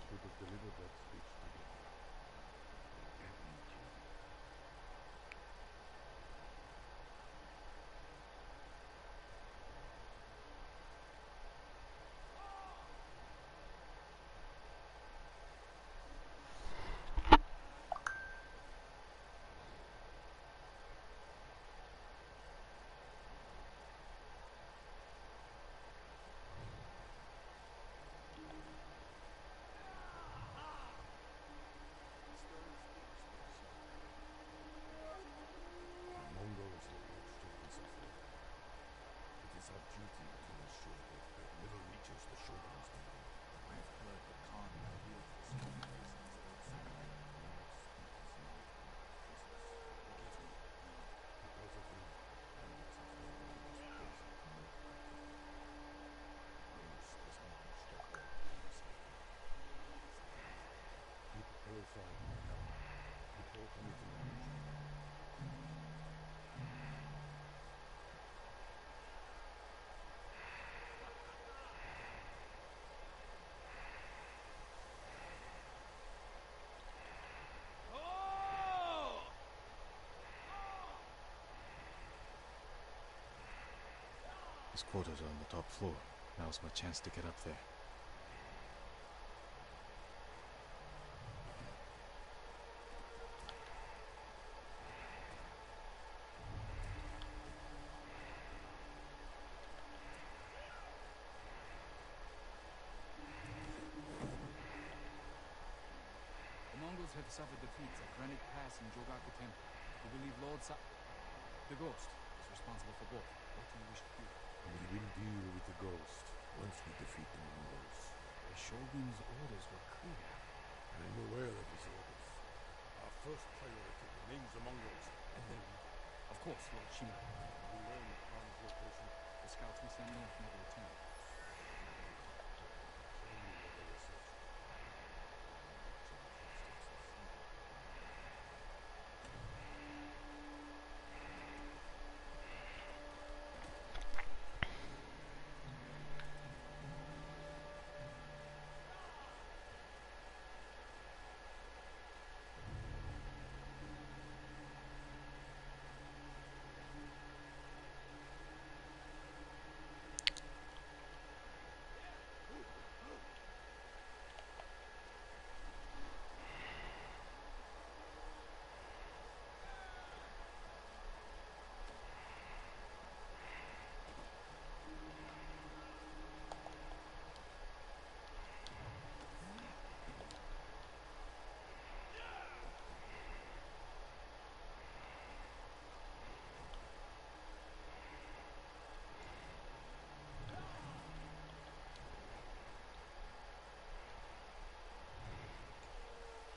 S10: Could have delivered that speech together. Can't meet you. The Mongols have much to answer for. It is our duty to ensure their threat never reaches the Shogun's domain.
S2: I have heard the Khan now wields the sword of Christmas outside.
S10: Do not speak his name before Christmas.
S2: Forgive me, no.
S10: Because of him, hundreds of Mongols poisoned to make victory. News does not reach the court safely. Keep a close eye on the Khan before committing any journey.
S2: His quarters are on the top floor. Now's my chance to get up there.
S11: The Mongols have suffered defeats at Granite Pass and Jogaku Temple. We believe the Ghost is responsible for both. What do you wish to do?
S10: We will deal with the ghost once we defeat the Mongols.
S11: The Shogun's orders were clear.
S10: I am aware of his orders. Our first priority remains the Mongols, and then we...
S11: Of course, Lord Shima.
S10: We learn the Khan's location.
S11: The scouts we sent north never returned.
S10: Tell me what they were searching. So the footsteps of freedom.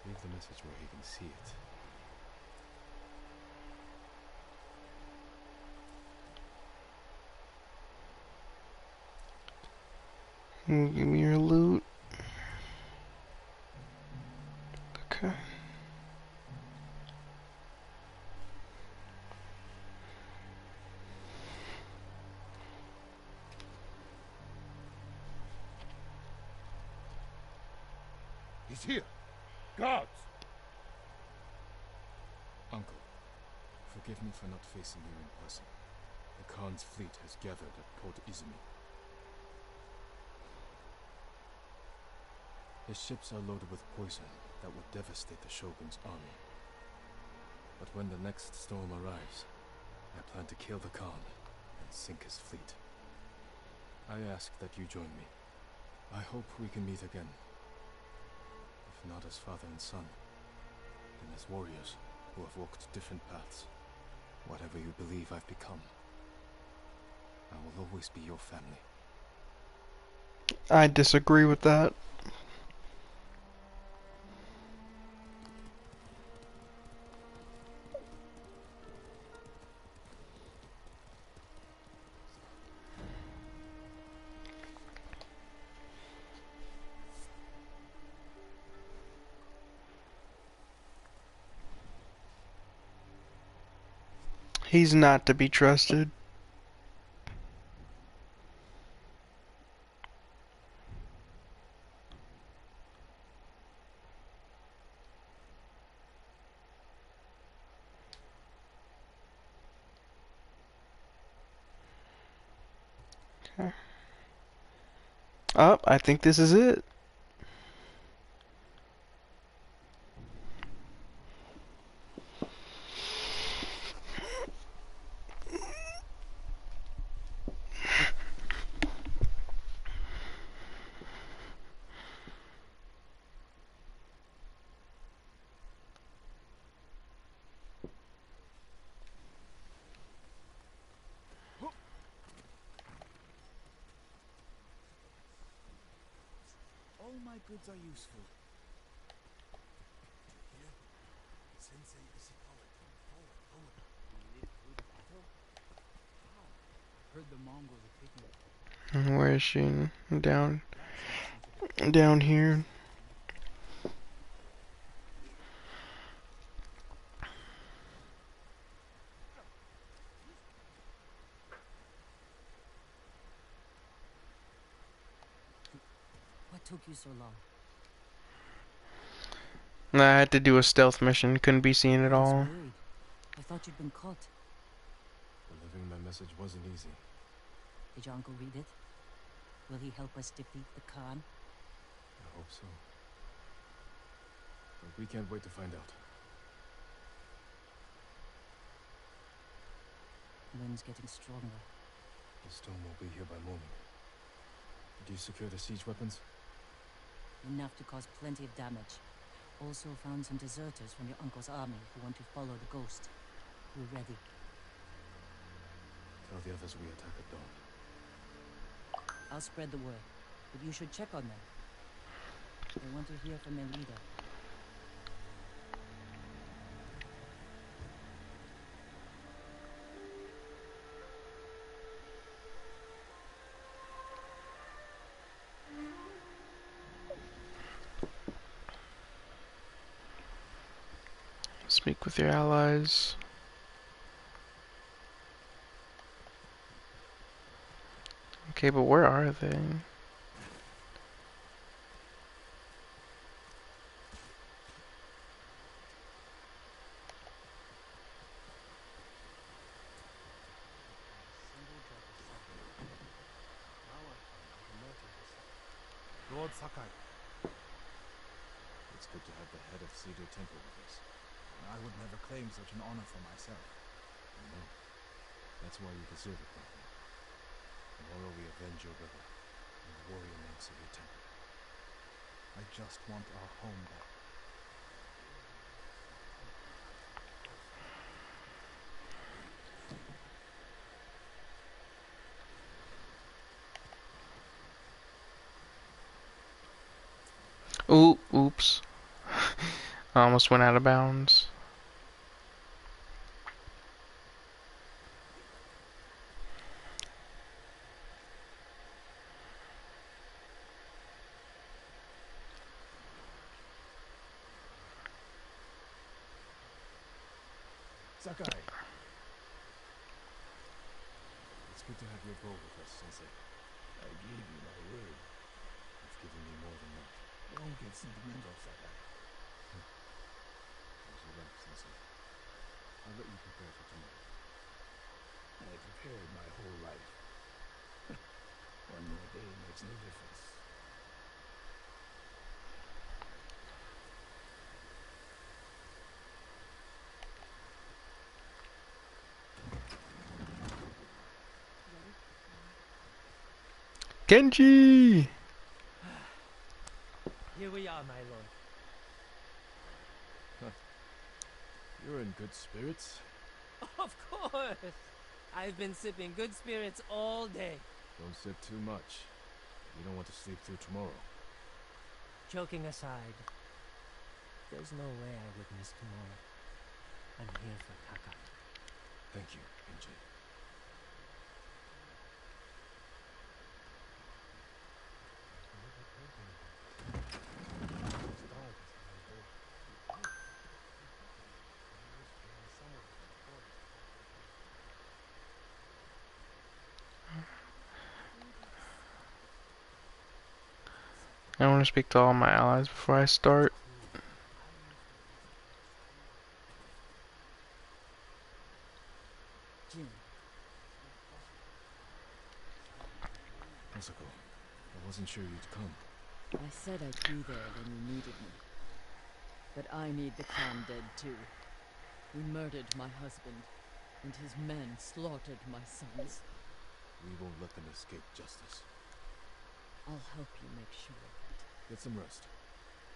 S2: Leave the message where he can see it.
S1: Give me your loot. Okay.
S2: He's here! Guards!
S11: Uncle, forgive me for not facing you in person. The Khan's fleet has gathered at Port Izumi. His ships are loaded with poison that would devastate the Shogun's army. But when the next storm arrives, I plan to kill the Khan and sink his fleet. I ask that you join me. I hope we can meet again. If not as father and son, then as warriors who have walked different paths. Whatever you believe I've become, I will always be your family.
S1: I disagree with that. He's not to be trusted. Okay. Oh, I think this is it.
S2: All my goods are useful. Here, Sensei Ishikawa came forward over. We lived through the battle? How?
S11: Heard the Mongols are taking
S1: Where is she? Down here.
S5: What took you so long?
S1: I had to do a stealth mission. Couldn't be seen at
S5: I was
S1: all.
S5: worried. I thought you'd been caught.
S11: Delivering my message wasn't easy.
S5: Did your uncle read it? Will he help us defeat the Khan?
S11: I hope so. But we can't wait to find out.
S5: The wind's getting stronger.
S11: The storm will be here by morning. Did you secure the siege weapons?
S5: Enough to cause plenty of damage. Also found some deserters from your uncle's army who want to follow the ghost. We're ready.
S11: Tell the others we attack at dawn.
S5: I'll spread the word, but you should check on them. They want to hear from their leader.
S1: Speak with your allies. Okay, but where are they?
S2: Lord Sakai.
S11: It's good to have the head of Cedar Temple with us.
S2: I would never claim such an honor for myself.
S11: I know. That's why you deserve it, Brother. Tomorrow we avenge your brother and the warrior monks of your temple.
S2: I just want our home back.
S1: Ooh, oops. I almost went out of bounds.
S2: Sakai.
S11: It's good to have your bow with us, Sensei.
S10: I gave you my word.
S11: You've given me more than that.
S10: Don't get sentimental, Sakai. As you like, Sensei. I'll let you prepare for tomorrow. I prepared my whole life. One more day makes no difference.
S1: Genji!
S9: Here we are, my lord.
S11: You're in good spirits.
S9: Of course! I've been sipping good spirits all day.
S11: Don't sip too much. You don't want to sleep through tomorrow.
S9: Joking aside, there's no way I would miss tomorrow. I'm here for Taka.
S11: Thank you, Genji.
S1: I want to speak to all my allies before I start.
S5: Jin,
S11: Masako, I wasn't sure you'd come.
S5: I said I'd be there when you needed me. But I need the Khan dead too. He murdered my husband, and his men slaughtered my sons.
S11: We won't let them escape justice.
S5: I'll help you make sure of it.
S11: Get some rest.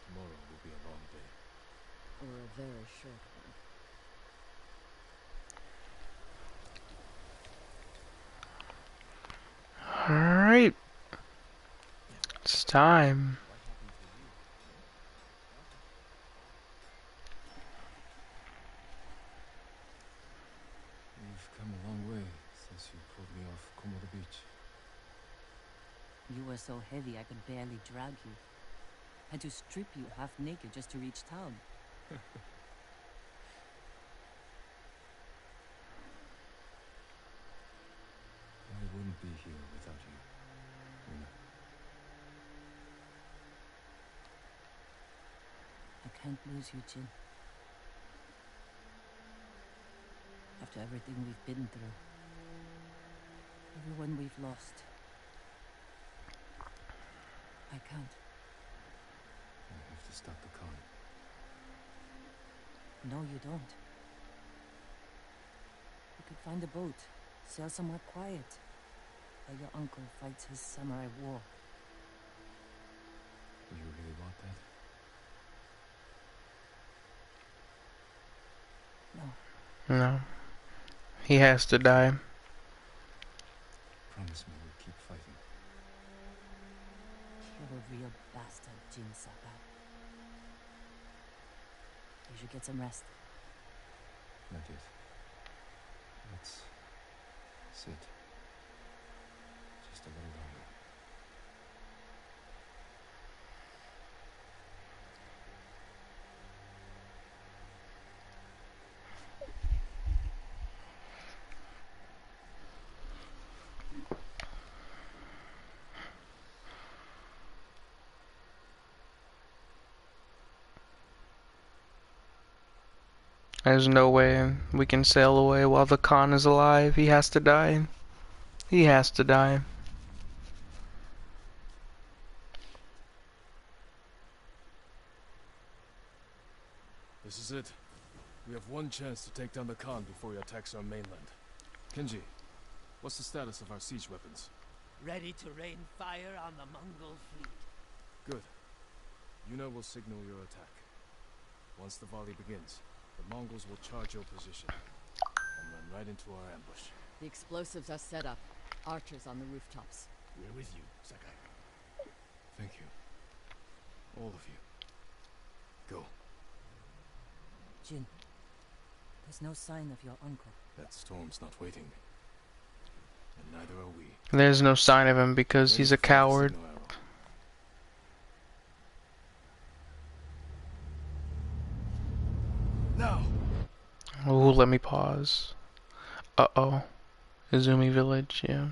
S11: Tomorrow will be a long day.
S5: Or a very short one.
S1: Alright. It's time.
S11: You've come a long way since you pulled me off Komodo Beach.
S5: You were so heavy I could barely drag you. Had to strip you half naked just to reach town.
S11: I wouldn't be here without you, Luna.
S5: I can't lose you, Jin. After everything we've been through. Everyone we've lost. I can't.
S11: I have to stop the Khan.
S5: No, you don't. You could find a boat, sail somewhere quiet, while your uncle fights his samurai war.
S11: You really want that?
S5: No.
S1: No. He has to die.
S11: Promise me you'll keep fighting.
S5: You're a real bastard, Jin Sakai. You should get some rest.
S11: Not yet. Let's sit. Just a little longer.
S1: There's no way we can sail away while the Khan is alive. He has to die. He has to die.
S11: This is it. We have one chance to take down the Khan before he attacks our mainland. Kenji, what's the status of our siege weapons?
S9: Ready to rain fire on the Mongol fleet.
S11: Good. Yuna will signal your attack. Once the volley begins, the Mongols will charge your position and run right into our ambush.
S5: The explosives are set up. Archers on the rooftops.
S10: We're with you, Sakai.
S11: Thank you. All of you. Go.
S5: Jin, there's no sign of your uncle.
S11: That storm's not waiting. And neither are we.
S1: There's no sign of him because he's a coward.
S11: Now!
S1: Oh, let me pause. Uh-oh. Izumi Village, yeah.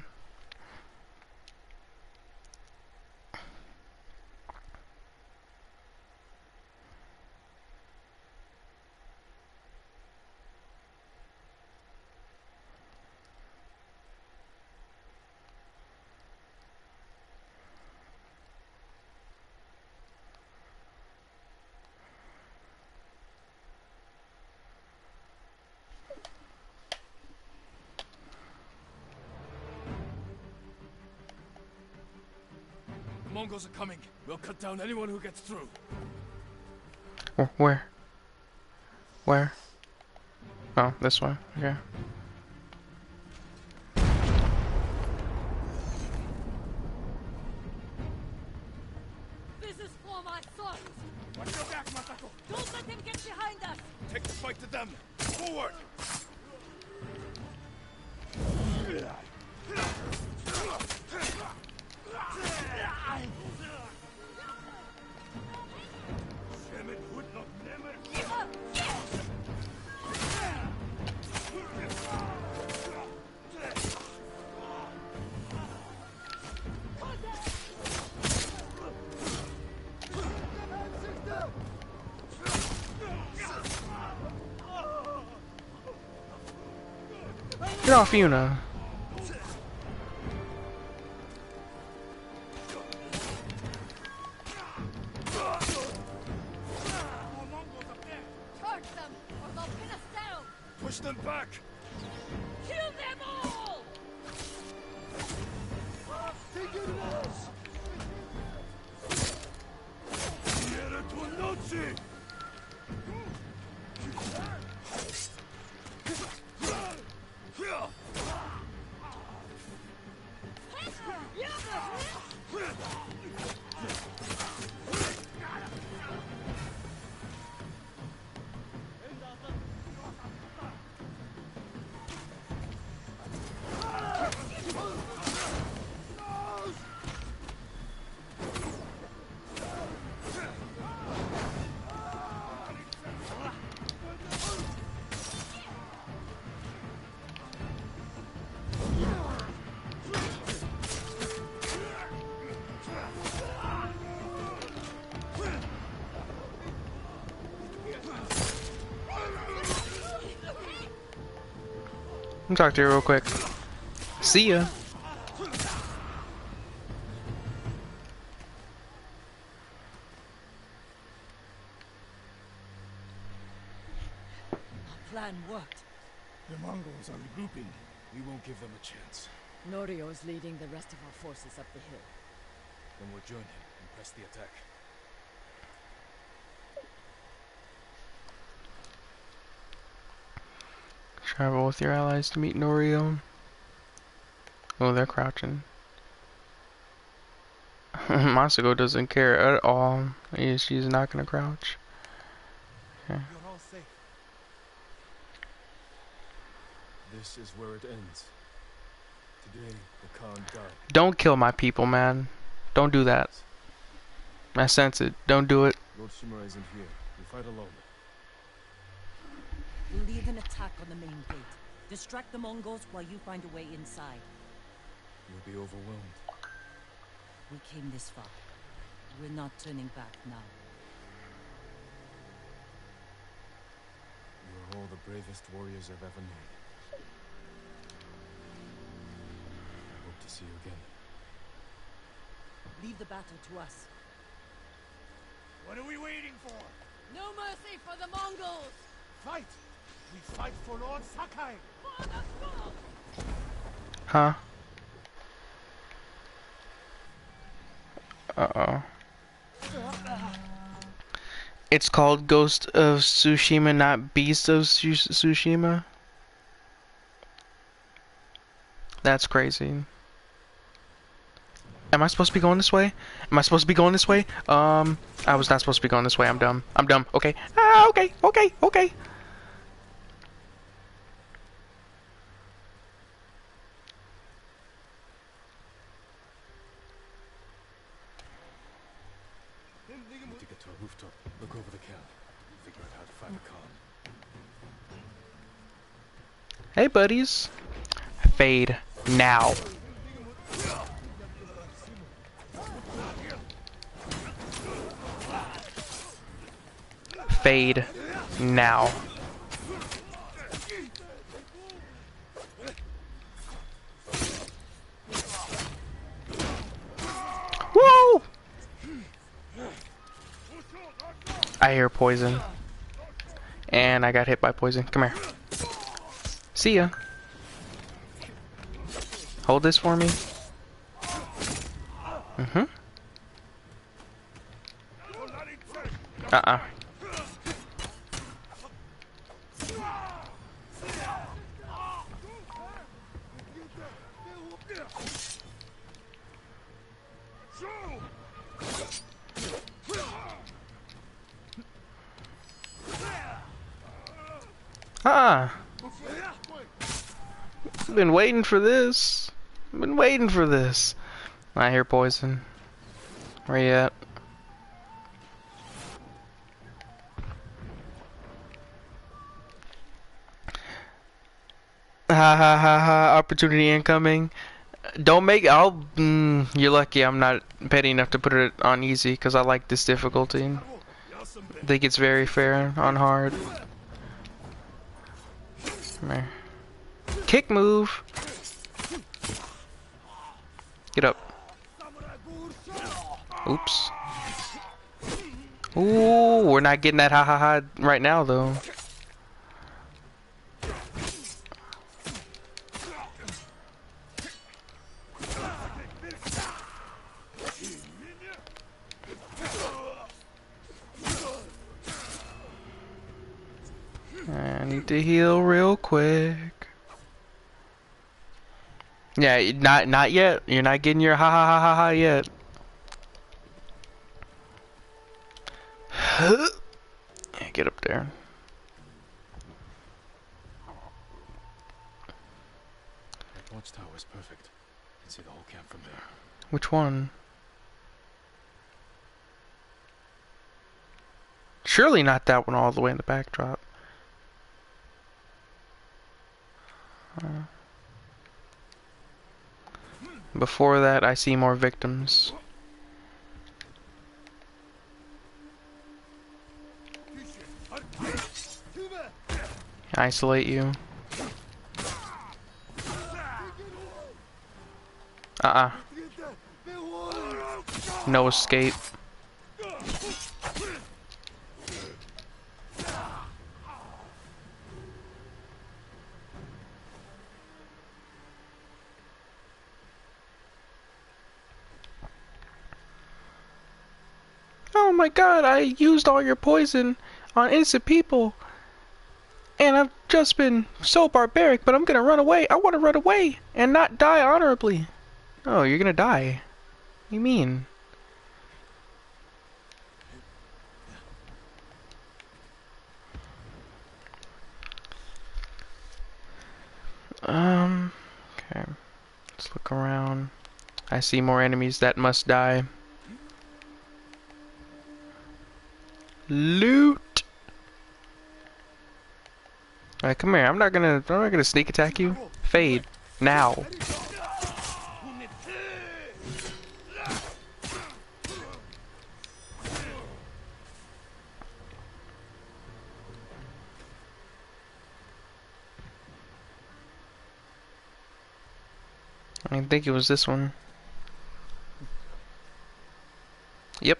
S11: Mongols are coming. We'll cut down anyone who gets through.
S1: Where? Where? Oh, this one. Okay.
S5: This is for my sons!
S11: Watch your back, Masako!
S5: Don't let them get behind us!
S11: Take the fight to them! Forward!
S1: Get off Yuna.
S5: Charge them, or they'll pin us down!
S11: Push them back!
S5: Kill them all!
S1: Let me talk to you real quick. See ya.
S5: Plan worked.
S10: The Mongols are regrouping.
S11: We won't give them a chance.
S5: Norio is leading the rest of our forces up the hill.
S11: Then we'll join him and press the attack.
S1: Travel with your allies to meet Norio. Oh, they're crouching. Masako doesn't care at all. She's not gonna crouch. Okay.
S10: You're all safe.
S11: This is where it ends. Today, the Khan died.
S1: Don't kill my people, man. Don't do that. I sense it. Don't do it.
S11: Lord Shimura isn't here. We fight alone.
S8: We'll lead an attack on the main gate. Distract the Mongols while you find a way inside.
S11: You'll be overwhelmed.
S8: We came this far. We're not turning back now.
S11: You are all the bravest warriors I've ever known. I hope to see you again.
S8: Leave the battle to us.
S10: What are we waiting for?
S5: No mercy for the Mongols!
S10: Fight! We fight for Lord Sakai!
S5: For the skull!
S1: Huh? Uh-oh. It's called Ghost of Tsushima, not Beast of Tsushima? That's crazy. Am I supposed to be going this way? Am I supposed to be going this way? I was not supposed to be going this way. I'm dumb. I'm dumb. Okay. Ah, okay. Okay. Okay.
S11: We need to get to a rooftop. Look over the camp. Figure out how to find the Khan.
S1: Hey, buddies. Fade now. Fade now. Woo! I hear poison. And I got hit by poison. Come here. See ya. Hold this for me. Mm-hmm. Uh-uh. Uh-uh. Been waiting for this. Been waiting for this. I hear poison. Where you at? Ha ha ha ha. Opportunity incoming. Don't make. You're lucky I'm not petty enough to put it on easy because I like this difficulty. I think it's very fair on hard. Come here. Kick move. Get up. Oops. Ooh, we're not getting that ha ha ha right now though. I need to heal real quick. Yeah, not yet. You're not getting your ha ha ha ha ha yet. Yeah, get up there.
S11: That watchtower is perfect. You can see the whole camp from there.
S1: Which one? Surely not that one all the way in the backdrop. Before that, I see more victims. Isolate you. No escape. Oh my god, I used all your poison on innocent people. And I've just been so barbaric, but I'm gonna run away. I want to run away and not die honorably. Oh, you're gonna die. What do you mean? Okay. Let's look around. I see more enemies that must die. Loot! Alright, come here. I'm not gonna sneak attack you. Fade. Now. I think it was this one. Yep.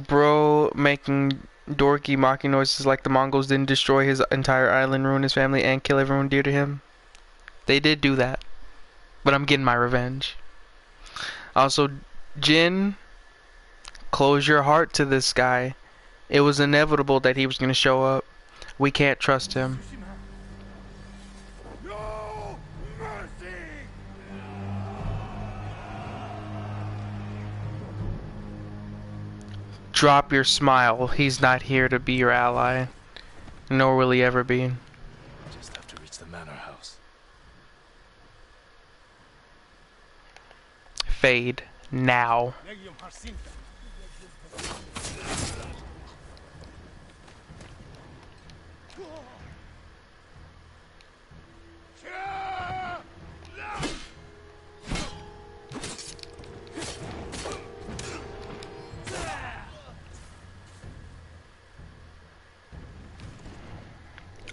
S1: Bro making dorky mocking noises like the Mongols didn't destroy his entire island, ruin his family, and kill everyone dear to him. They did do that. But I'm getting my revenge. Also, Jin, close your heart to this guy. It was inevitable that he was going to show up. We can't trust him.
S2: No mercy!
S1: Drop your smile. He's not here to be your ally. Nor will he ever be.
S11: Just have to reach the manor house.
S1: Fade. Now.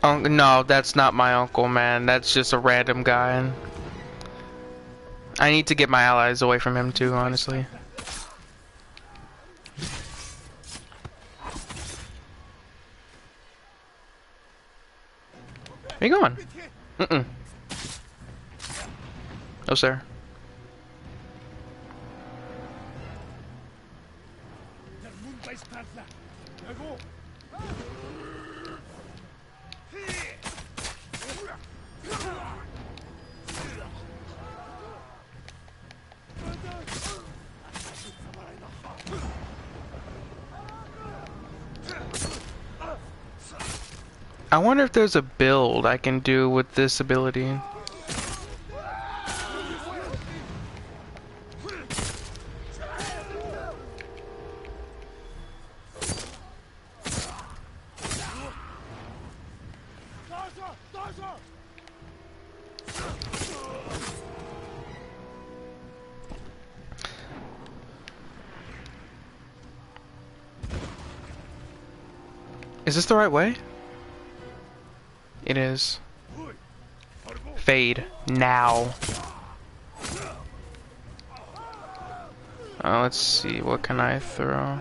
S1: No, that's not my uncle, man. That's just a random guy. I need to get my allies away from him too, honestly. Where you going? Mm-mm. Oh, sir. I wonder if there's a build I can do with this ability. Is this the right way? It is. Fade now. Let's see, what can I throw?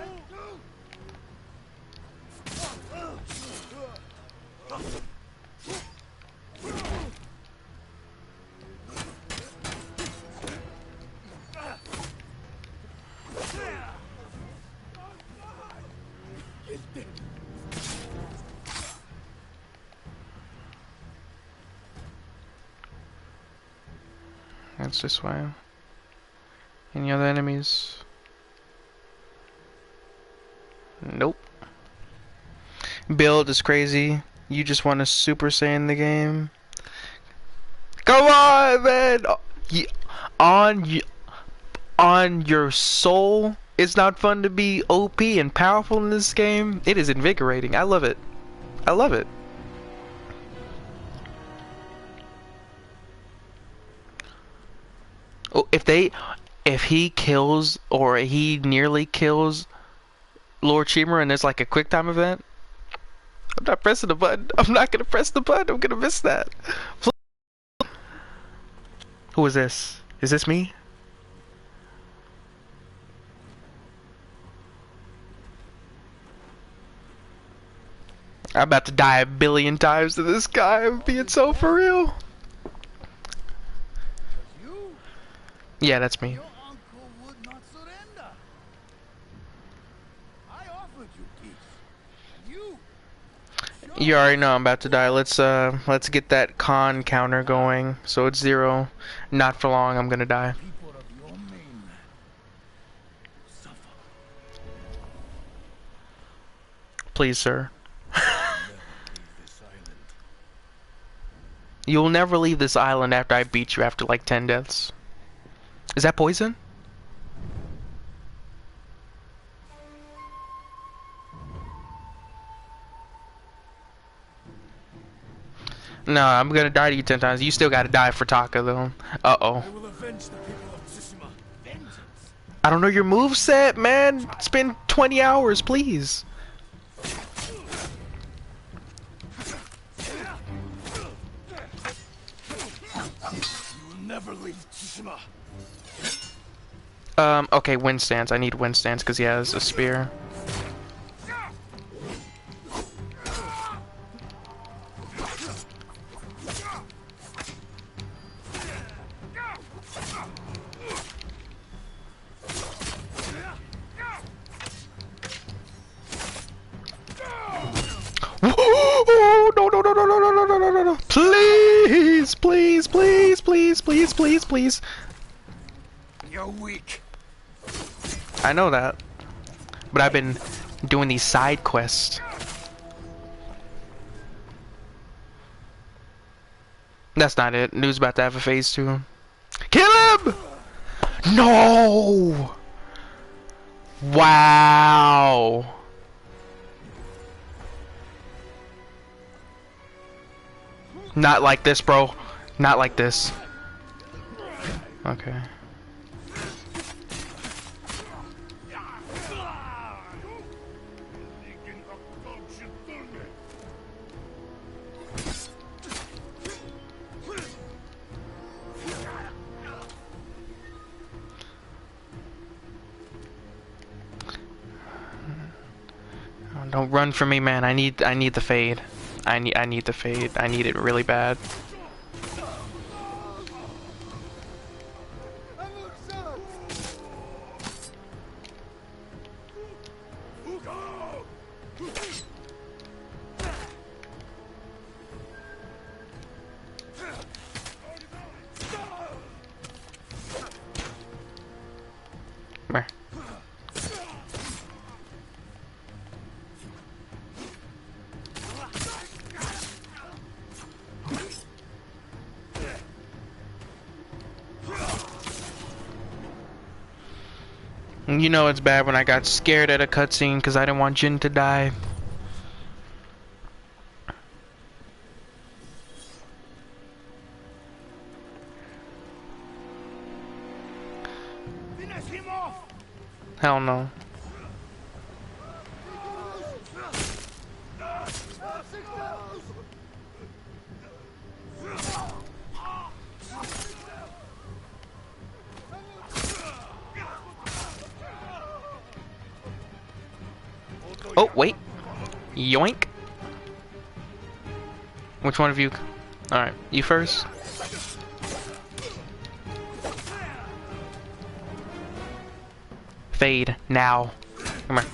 S1: It's this way. Any other enemies? Nope. Build is crazy. You just want to Super Saiyan the game. Come on, man! On your soul, it's not fun to be OP and powerful in this game. It is invigorating. I love it. I love it. Oh, if he kills or he nearly kills Lord Shimura and there's like a quick time event, I'm not pressing the button. I'm not gonna press the button. I'm gonna miss that. Who is this? Is this me? I'm about to die a billion times to this guy. I'm being so for real. Yeah, that's me.
S10: Your uncle would not surrender. I offered you peace.
S1: You already know I'm about to die. Let's get that con counter going. So it's 0. Not for long, I'm gonna die.
S10: People of your mainland suffer.
S1: Please, sir. You'll never leave this island after I beat you after like 10 deaths. Is that poison? No, I'm gonna die to you 10 times. You still gotta die for Taka though. Uh-oh. I don't know your moveset, man. It's been 20 hours, please.
S10: Never leave Tsushima.
S1: Okay, wind stance. I need wind stance because he has a spear. No. Please, please, please, please, please, please, please.
S10: You're weak.
S1: I know that. But I've been doing these side quests. That's not it. News about to have a phase 2. Kill him! No! Wow! Not like this, bro. Not like this. Okay. Don't run from me, man. I need the fade. I need the fade. I need it really bad. Come here. You know it's bad when I got scared at a cutscene because I didn't want Jin to die.
S3: Finish him off!
S1: Hell no. Oh, wait. Yoink. Which one of you? Alright, you first. Fade, now. Come here.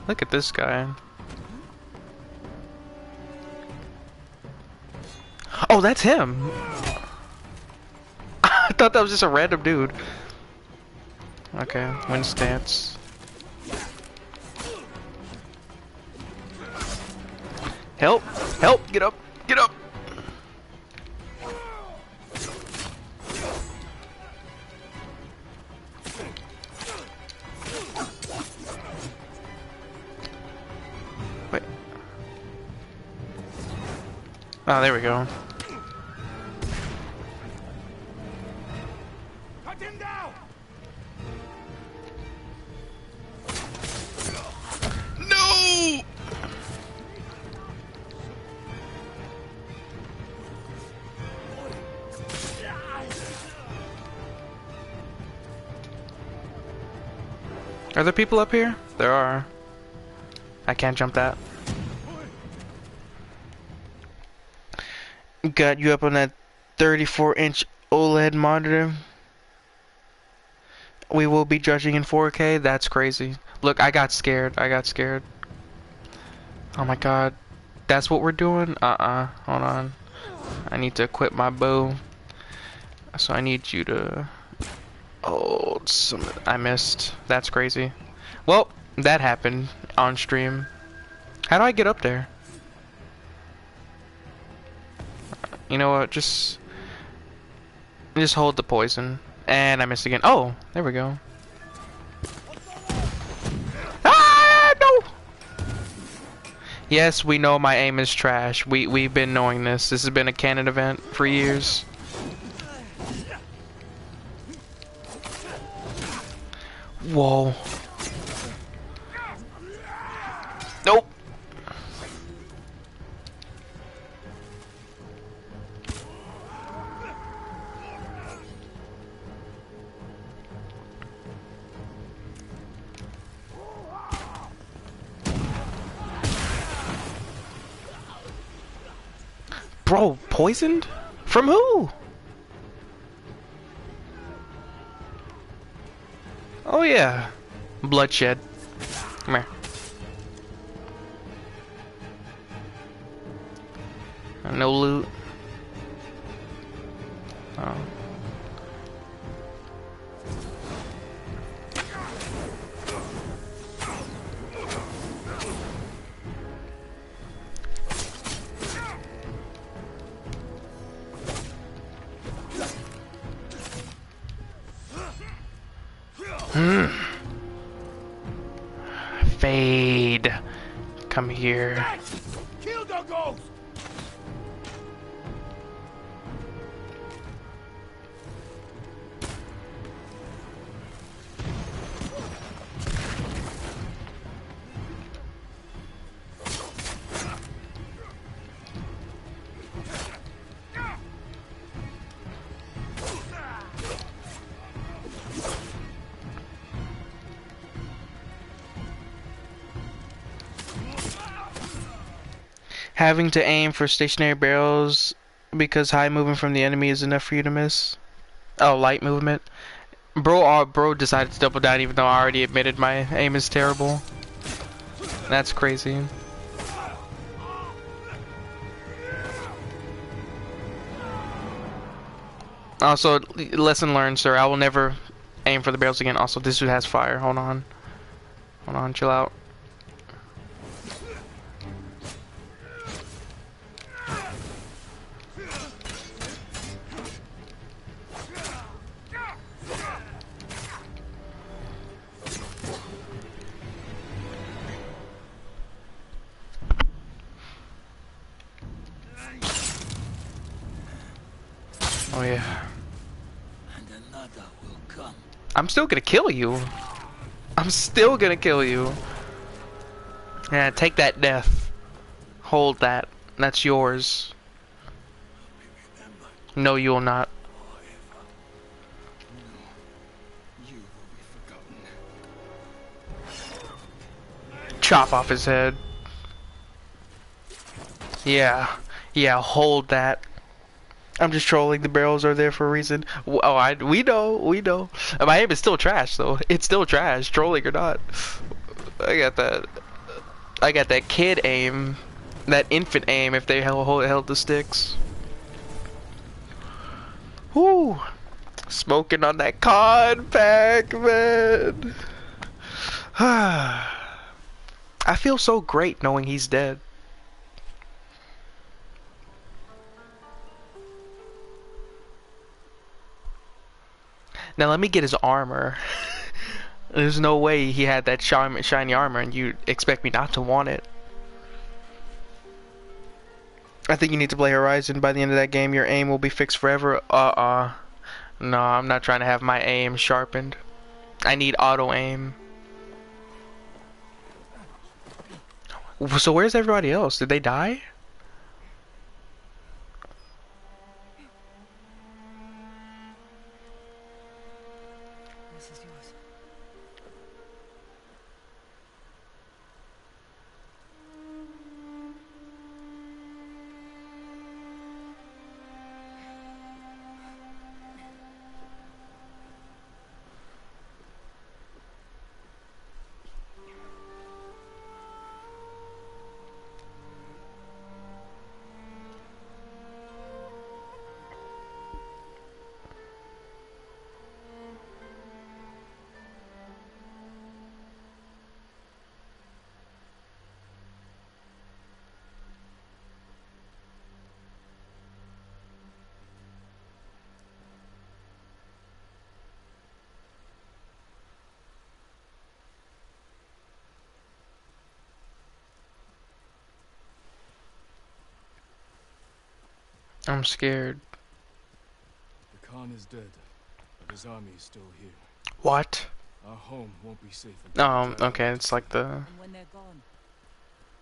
S1: Look at this guy. Oh, that's him! I thought that was just a random dude. Okay, win stance. Help! Help! Get up! Get up! Wait. Oh, there we go.
S3: Cut him down!
S1: No! Are there people up here? There are. I can't jump that. Got you up on that 34-inch OLED monitor. We will be judging in 4K. That's crazy. Look, I got scared. I got scared. Oh my god. That's what we're doing? Hold on. I need to equip my bow. So I need you to... Oh, I missed. That's crazy. Well, that happened on stream. How do I get up there? You know what? Just hold the poison. And I missed again. Oh, there we go. Ah, no! Yes, we know my aim is trash. We've been knowing this. This has been a canon event for years. Whoa. Nope. Bro, poisoned? From who? Oh yeah. Bloodshed. Come here. No loot. Oh. Fade. Come here.
S3: Kill the ghost!
S1: Having to aim for stationary barrels because high movement from the enemy is enough for you to miss. Oh, light movement. Bro decided to double down even though I already admitted my aim is terrible. That's crazy. Also, lesson learned, sir. I will never aim for the barrels again. Also, this dude has fire. Hold on. Hold on, chill out. Oh yeah.
S9: And another will come.
S1: I'm still gonna kill you. I'm still gonna kill you. Yeah, take that death. Hold that. That's yours. No, you will not.
S9: You will be forgotten.
S1: Chop off his head. Yeah. Yeah, hold that. I'm just trolling. The barrels are there for a reason. Oh, we know. My aim is still trash, though. It's still trash, trolling or not. I got that kid aim, that infant aim. If they held the sticks. Whoo! Smoking on that cod pack, man. I feel so great knowing he's dead. Now let me get his armor. There's no way he had that shiny armor and you expect me not to want it. I think you need to play Horizon. By the end of that game, your aim will be fixed forever. No, I'm not trying to have my aim sharpened. I need auto aim. So where's everybody else? Did they die?
S4: This is yours.
S1: I'm scared.
S11: The Khan is dead, but his army is still here.
S1: What?
S11: Our home won't be safe until
S1: Okay, it's like the...
S8: And when they're gone,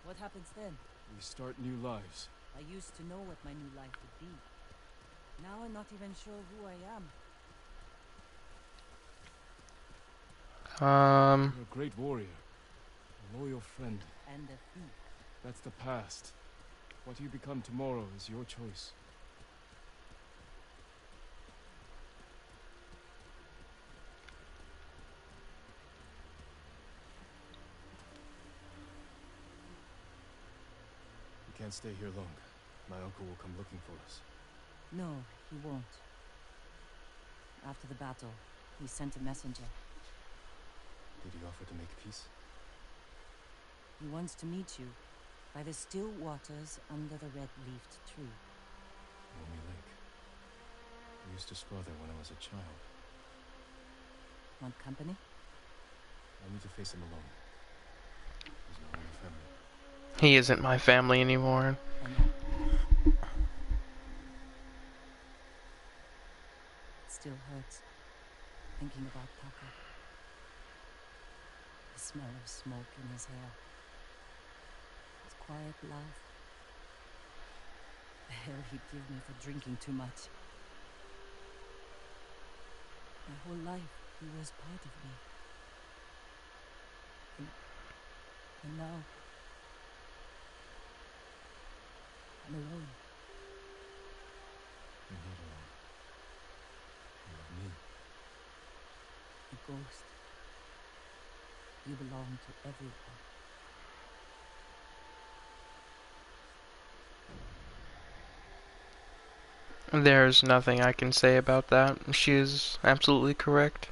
S8: what happens then?
S11: we start new lives.
S8: I used to know what my new life would be. Now I'm not even sure who I am.
S11: You're a great warrior, a loyal friend.
S8: And a thief.
S11: That's the past. What you become tomorrow is your choice. We can't stay here long. My uncle will come looking for us.
S8: No, he won't. After the battle, he sent a messenger.
S11: Did he offer to make peace?
S8: He wants to meet you by the still waters under the red-leafed tree.
S11: Lomi Lake. I used to explore there when I was a child.
S8: Want company?
S11: I need to face him alone. He's no longer family.
S1: He isn't my family anymore.
S8: It still hurts, thinking about Taka. The smell of smoke in his hair. His quiet laugh. The hell he'd give me for drinking too much. My whole life, he was part of me. And now... I'm alone.
S11: You're not alone. You have me.
S8: A ghost. You belong to everyone.
S1: There's nothing I can say about that. She is absolutely correct.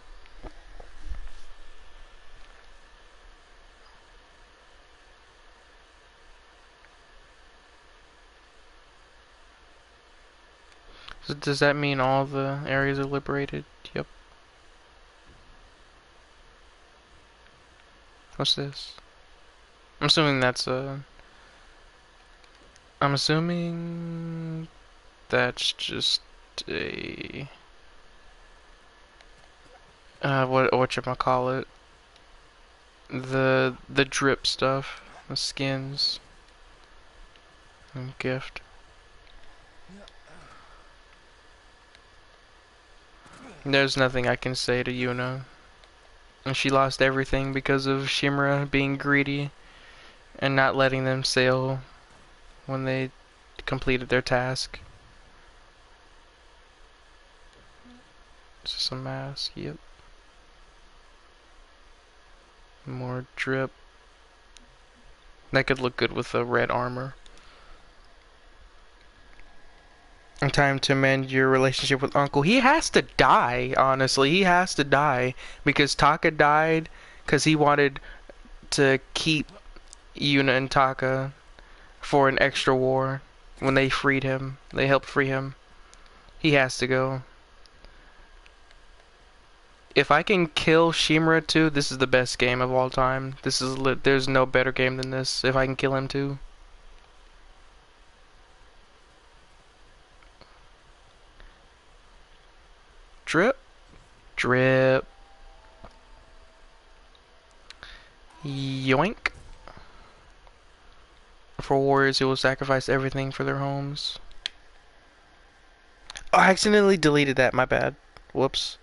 S1: So does that mean all the areas are liberated? Yep. What's this? I'm assuming that's a... I'm assuming that's just a... whatchamacallit? The drip stuff. The skins. And gift. There's nothing I can say to Yuna. And she lost everything because of Shimura being greedy and not letting them sail when they completed their task. Just a mask, yep. More drip. That could look good with the red armor. Time to mend your relationship with Uncle. He has to die, honestly. He has to die. Because Taka died because he wanted to keep Yuna and Taka for an extra war. When they freed him. They helped free him. He has to go. If I can kill Shimura too, this is the best game of all time. This is there's no better game than this. If I can kill him too. Drip. Drip. Yoink. For warriors who will sacrifice everything for their homes. Oh, I accidentally deleted that, my bad. Whoops.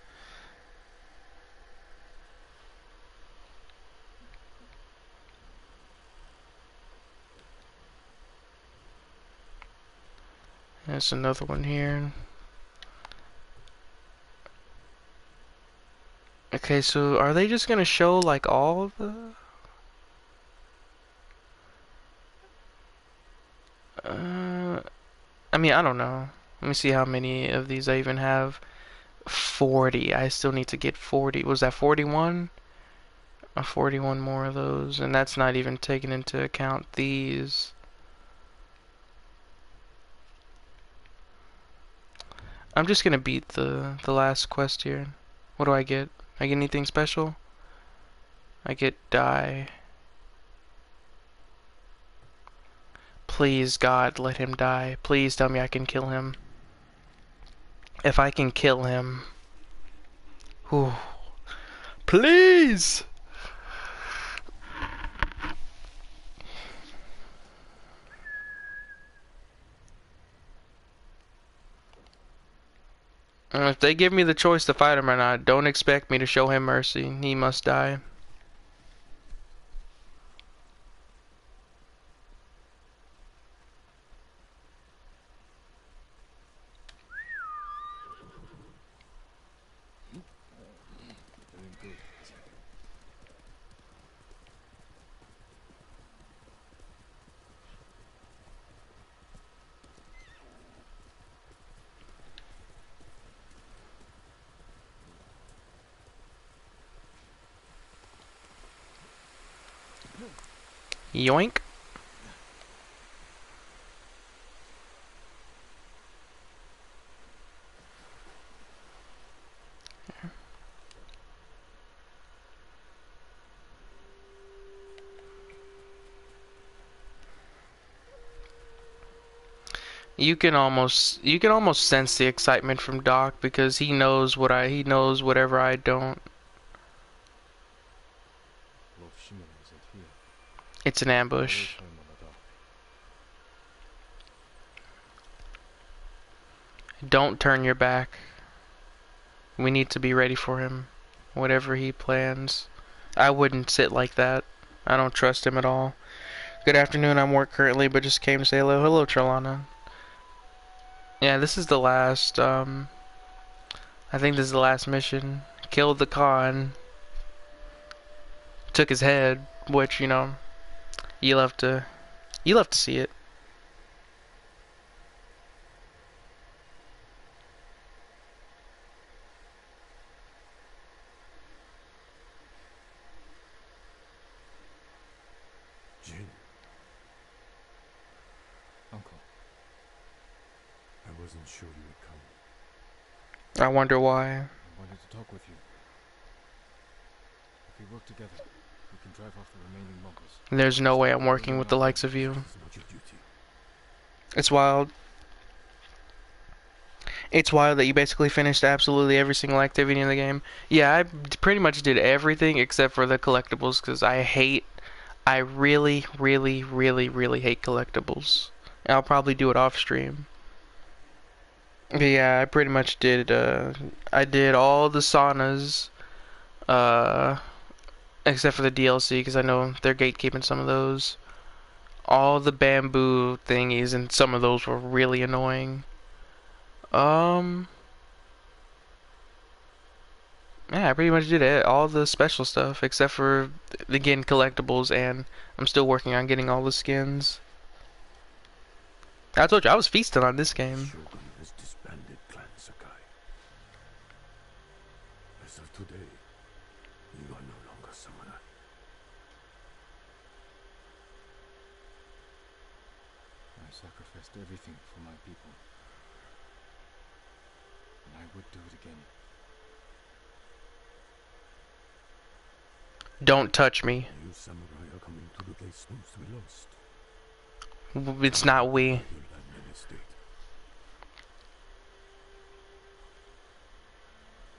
S1: There's another one here. Okay, so are they just gonna show like all of the... I mean, I don't know. Let me see how many of these I even have. 40. I still need to get 40. Was that 41? 41 more of those. And that's not even taking into account these. I'm just gonna beat the last quest here. What do I get? I get anything special? I get die. Please, God, let him die. Please tell me I can kill him. If I can kill him. Whew. Please! If they give me the choice to fight him or not, don't expect me to show him mercy. He must die.
S11: Doing good.
S1: Yoink. You can almost sense the excitement from Doc because he knows he knows whatever I don't.
S11: Lord Shimura isn't here.
S1: It's an ambush.
S11: Wait for him on the dock.
S1: Don't turn your back. We need to be ready for him. Whatever he plans. I wouldn't sit like that. I don't trust him at all. Good afternoon. I'm work currently, but just came to say hello. Hello, Trelana. Yeah, this is the last. I think this is the last mission. Killed the Khan. Took his head, which you'll have to see it.
S11: Jin.
S2: Uncle.
S11: I wasn't sure you would come.
S1: I wonder why.
S11: I wanted to talk with you. If we work together, we can drive off the remaining Mongols.
S1: There's no way I'm working with the likes of you.
S11: It's not your duty.
S1: It's wild. It's wild that you basically finished absolutely every single activity in the game. Yeah, I pretty much did everything except for the collectibles because I really, really, really, really hate collectibles. And I'll probably do it off stream. But yeah, I pretty much did, I did all the saunas, except for the DLC because I know they're gatekeeping some of those. All the bamboo thingies and some of those were really annoying. Yeah, I pretty much did it. All the special stuff, except for, again, collectibles, and I'm still working on getting all the skins. I told you, I was feasting on this game.
S11: Shogun has disbanded Clan Sakai. As of today, you are no longer samurai. I sacrificed everything for my people. And I would do it again.
S1: Don't touch me.
S11: You samurai are coming to replace those we lost.
S1: It's not we.
S11: Your land and estate.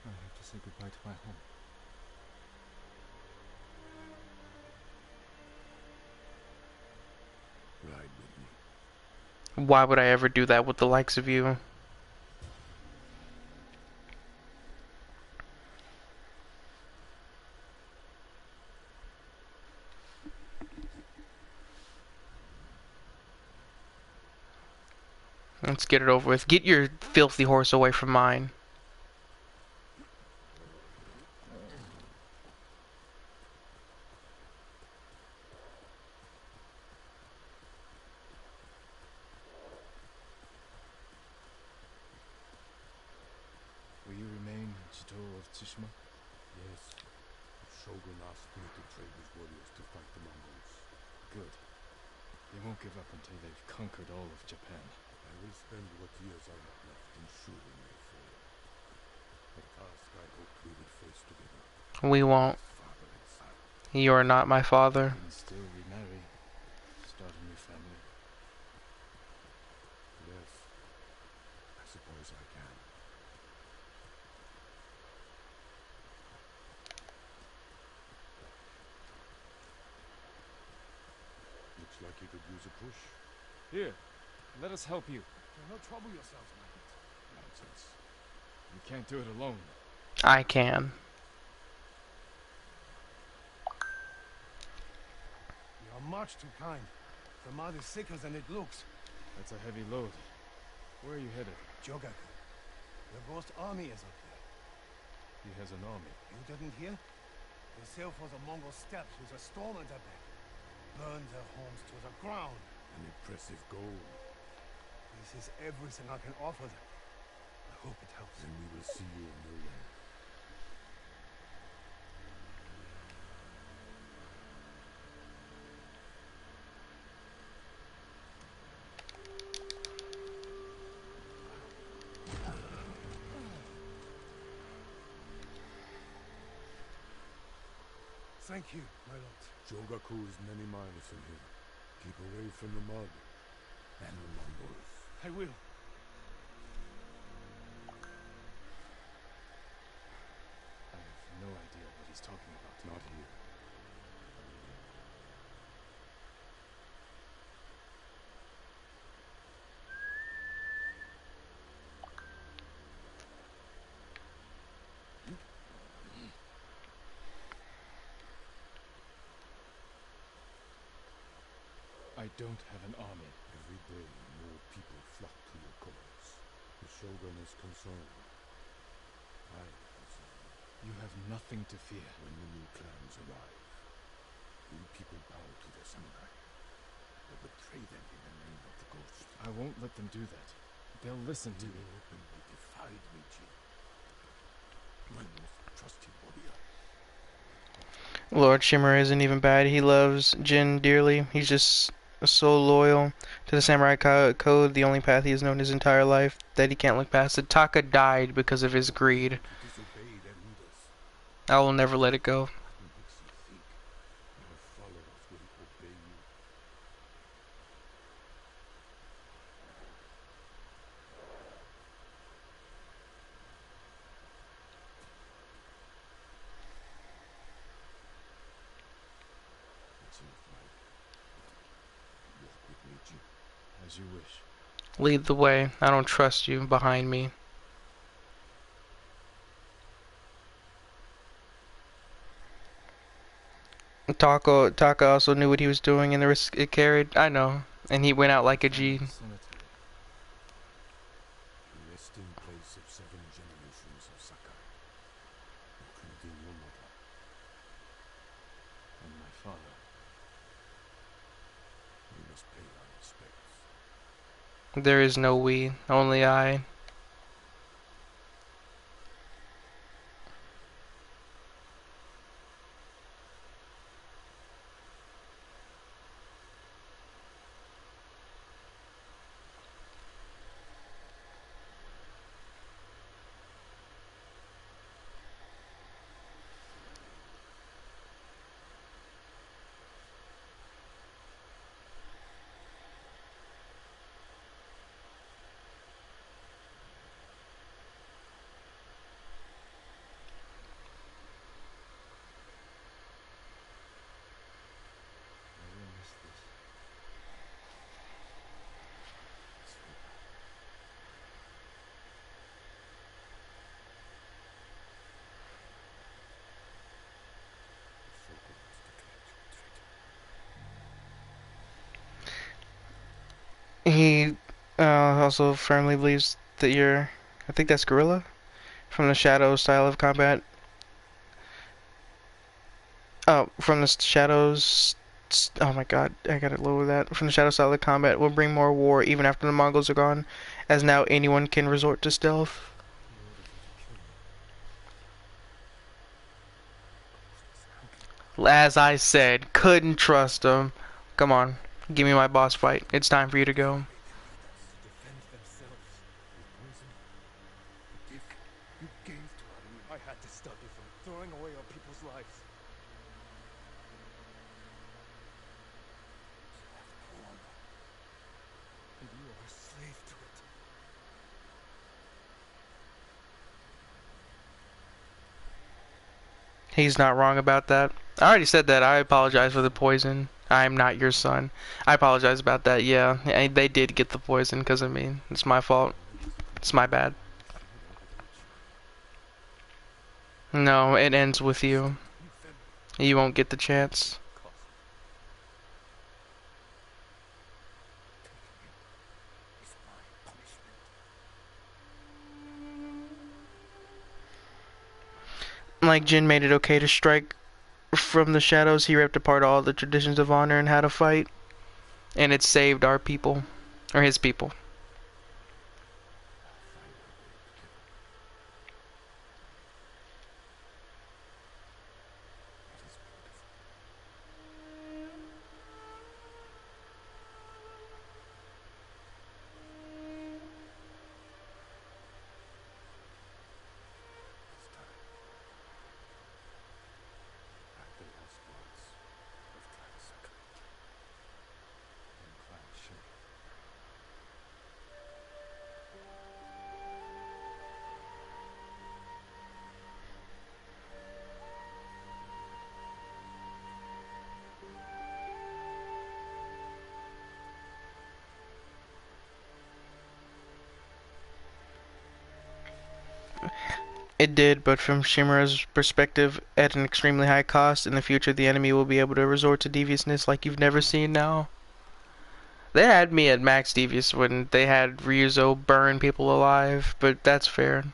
S11: I have to say goodbye to my home. Ride with me.
S1: Why would I ever do that with the likes of you? Let's get it over with. Get your filthy horse away from mine.
S11: Will you remain Chito of Tsushima? Yes. The Shogun asked me to trade with warriors to fight the Mongols. Good. They won't give up until they've conquered all of Japan. I will spend what years I have left ensuring they fall. A task I hoped we would face together.
S1: We won't.
S11: Father and son.
S1: You are not my father.
S11: And still remarry. Start a new family. Yes. I suppose I can. Looks like you could use a push.
S2: Here, let us help you.
S11: Do not trouble yourselves, Knight. Nonsense. You can't do it alone.
S1: I can.
S10: You are much too kind. The mud is thicker than it looks.
S11: That's a heavy load. Where are you headed?
S10: Jogaku. The ghost army is up there.
S11: He has an army.
S10: You didn't hear? They sail for the Mongol steppes with a storm at their back. Burn their homes to the ground.
S11: An impressive goal.
S10: This is everything I can offer them. I hope it helps.
S11: Then we will see you in your land.
S10: Thank you, my lord.
S11: Jogaku is many miles from here. Keep away from the mud and the Mongols.
S10: I will.
S11: I have no idea what he's talking about. Not here.
S2: don't have an army. Every day, more people flock to your cause. The Shogun is concerned. I am concerned. You have nothing to fear. When the new clans arrive, will people bow to the samurai? Or betray them in the name of the ghost? I won't let them do that. They'll listen to me.
S10: You openly defied me, Jin. My most trusted warrior.
S1: Lord Shimmer isn't even bad. He loves Jin dearly. He's just so loyal to the samurai code, the only path he has known his entire life, that he can't look past it. Taka died because of his greed.
S10: To disobey their leaders.
S1: I will never let it go.
S10: What makes you think your followers will obey you? It's enough, Mike. Walk with me, Jin.
S2: As you wish.
S1: Lead the way. I don't trust you behind me. Taka also knew what he was doing and the risk it carried. I know. And he went out like a G.
S2: Cemetery. The resting place of 7 generations of Sakai, including your mother and my father. We must pay our respects.
S1: There is no we, only I.
S2: I will miss this. The Shogun has declared you a traitor.
S1: He also firmly believes that you're, I think that's Gorilla, from the Shadow style of combat. Oh, from the Shadows. Oh my god, I gotta lower that. From the Shadow style of combat will bring more war even after the Mongols are gone, as now anyone can resort to stealth. As I said, couldn't trust him. Come on, give me my boss fight. It's time for you to go.
S2: Defend themselves with poison. The gift you gave to Armin. I had to stop you from throwing away our people's lives. You have power, and you are a slave to it.
S1: He's not wrong about that. I already said that. I apologize for the poison. I'm not your son. I apologize about that. Yeah, they did get the poison because of me. It's my fault. It's my bad. No, it ends with you. You won't get the chance.
S2: Is my punishment.
S1: Like Jin made it okay to strike from the shadows, he ripped apart all the traditions of honor and how to fight. And it saved our people. Or his people. It did, but from Shimura's perspective, at an extremely high cost. In the future, the enemy will be able to resort to deviousness like you've never seen now. They had me at max devious when they had Ryuzo burn people alive, but that's fair.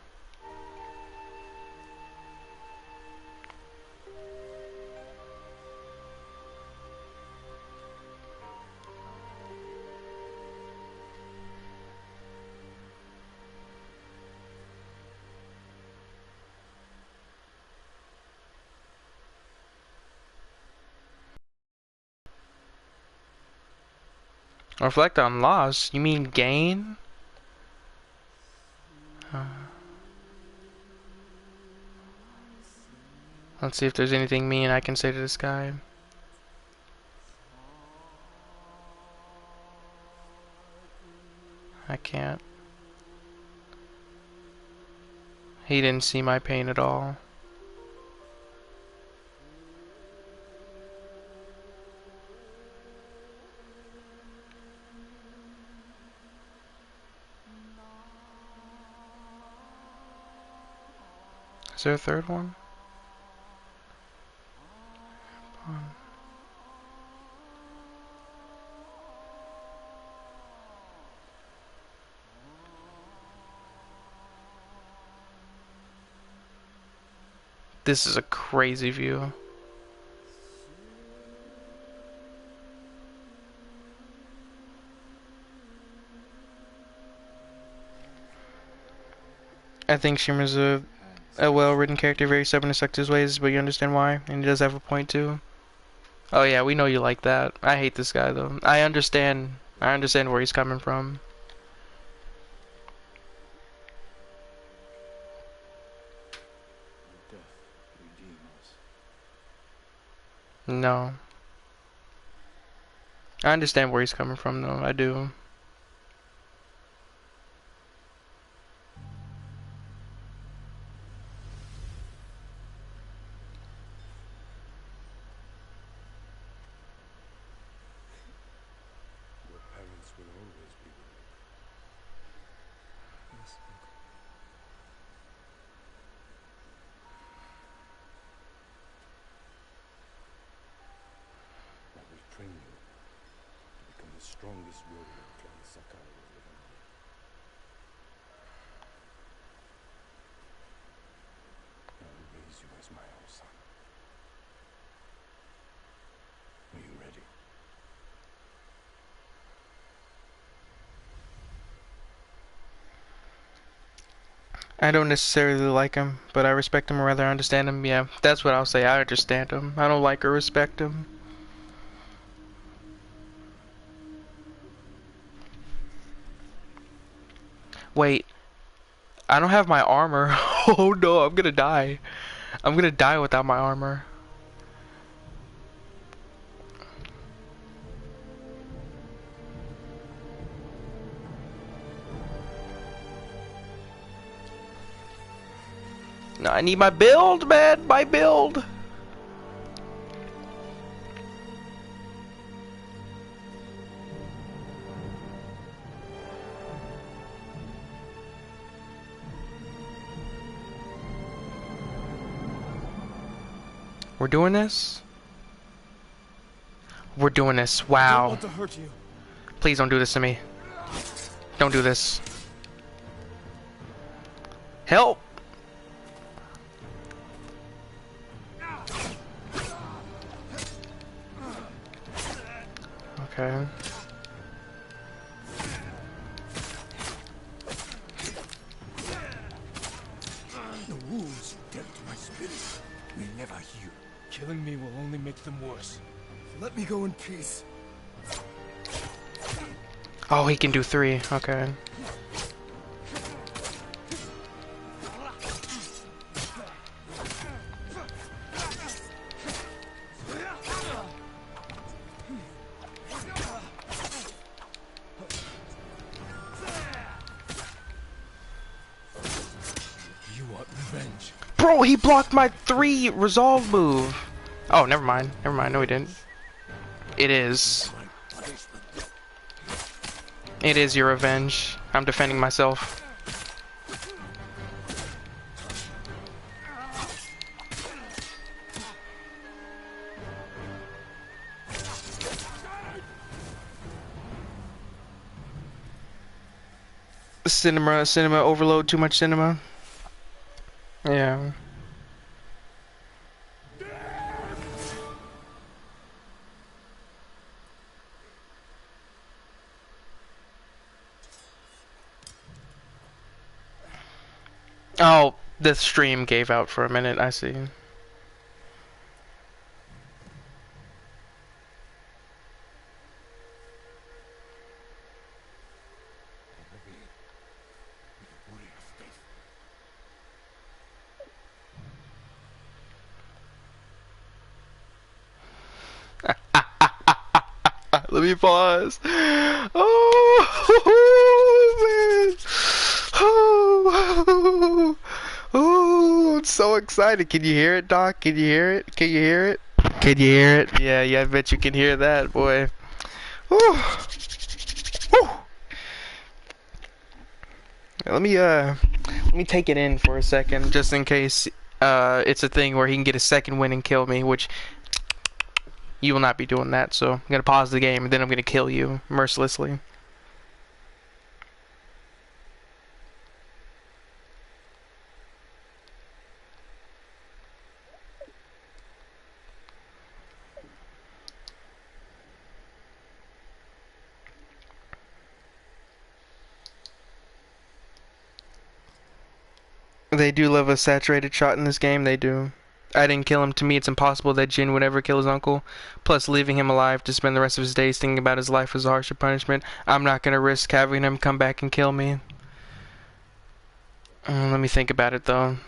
S1: Reflect on loss? You mean gain? Let's see if there's anything mean I can say to this guy. I can't. He didn't see my pain at all. Is there a third one? This is a crazy view. I think Shimmer's a well-written character, very stubborn and stuck to his ways, but you understand why, and he does have a point too. Oh yeah, we know you like that. I hate this guy though. I understand where he's coming from. No. I understand where he's coming from though, I do.
S2: Your parents will always be with you.
S9: Yes, Uncle.
S2: I will train you to become the strongest warrior Clan Sakai will ever know. I will raise you as my own son. Are you ready?
S1: I don't necessarily like him, but I respect him or rather understand him. Yeah, that's what I'll say. I understand him. I don't like or respect him. Wait, I don't have my armor. Oh no, I'm gonna die. I'm gonna die without my armor. No, I need my build, man. My build. We're doing this? We're doing this. Wow.
S2: I don't want to hurt you.
S1: Please don't do this to me. Don't do this. Help! Okay.
S2: The wounds you dealt to my spirit will never heal. Killing me will only make them worse. Let me go in peace.
S1: Oh, he can do 3. Okay.
S2: You want revenge?
S1: Bro, he blocked my 3 resolve move. Oh, never mind. Never mind. No, he didn't. It is. It is your revenge. I'm defending myself. Cinema overload, too much cinema. Yeah. Oh, the stream gave out for a minute, I see. Let me pause. Oh, man. Oh, oh, I'm so excited. Can you hear it, Doc? Can you hear it? Can you hear it? Can you hear it? Yeah, I bet you can hear that, boy. Whew. Whew. Let me take it in for a second, just in case it's a thing where he can get a second win and kill me, which you will not be doing that. So I'm gonna pause the game and then I'm gonna kill you mercilessly. They do love a saturated shot in this game, they do. I didn't kill him. To me, it's impossible that Jin would ever kill his uncle. Plus, leaving him alive to spend the rest of his days thinking about his life was a harsher punishment. I'm not gonna risk having him come back and kill me. Let me think about it, though.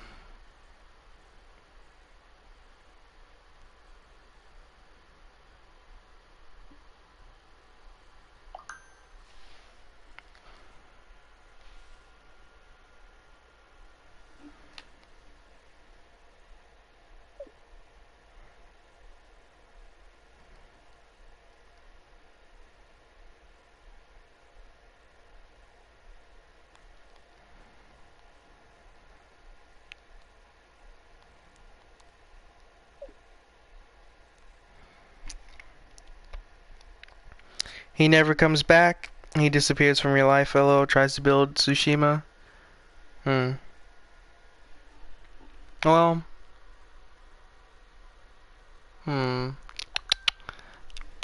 S1: He never comes back. He disappears from your life, fellow. Tries to build Tsushima. Well.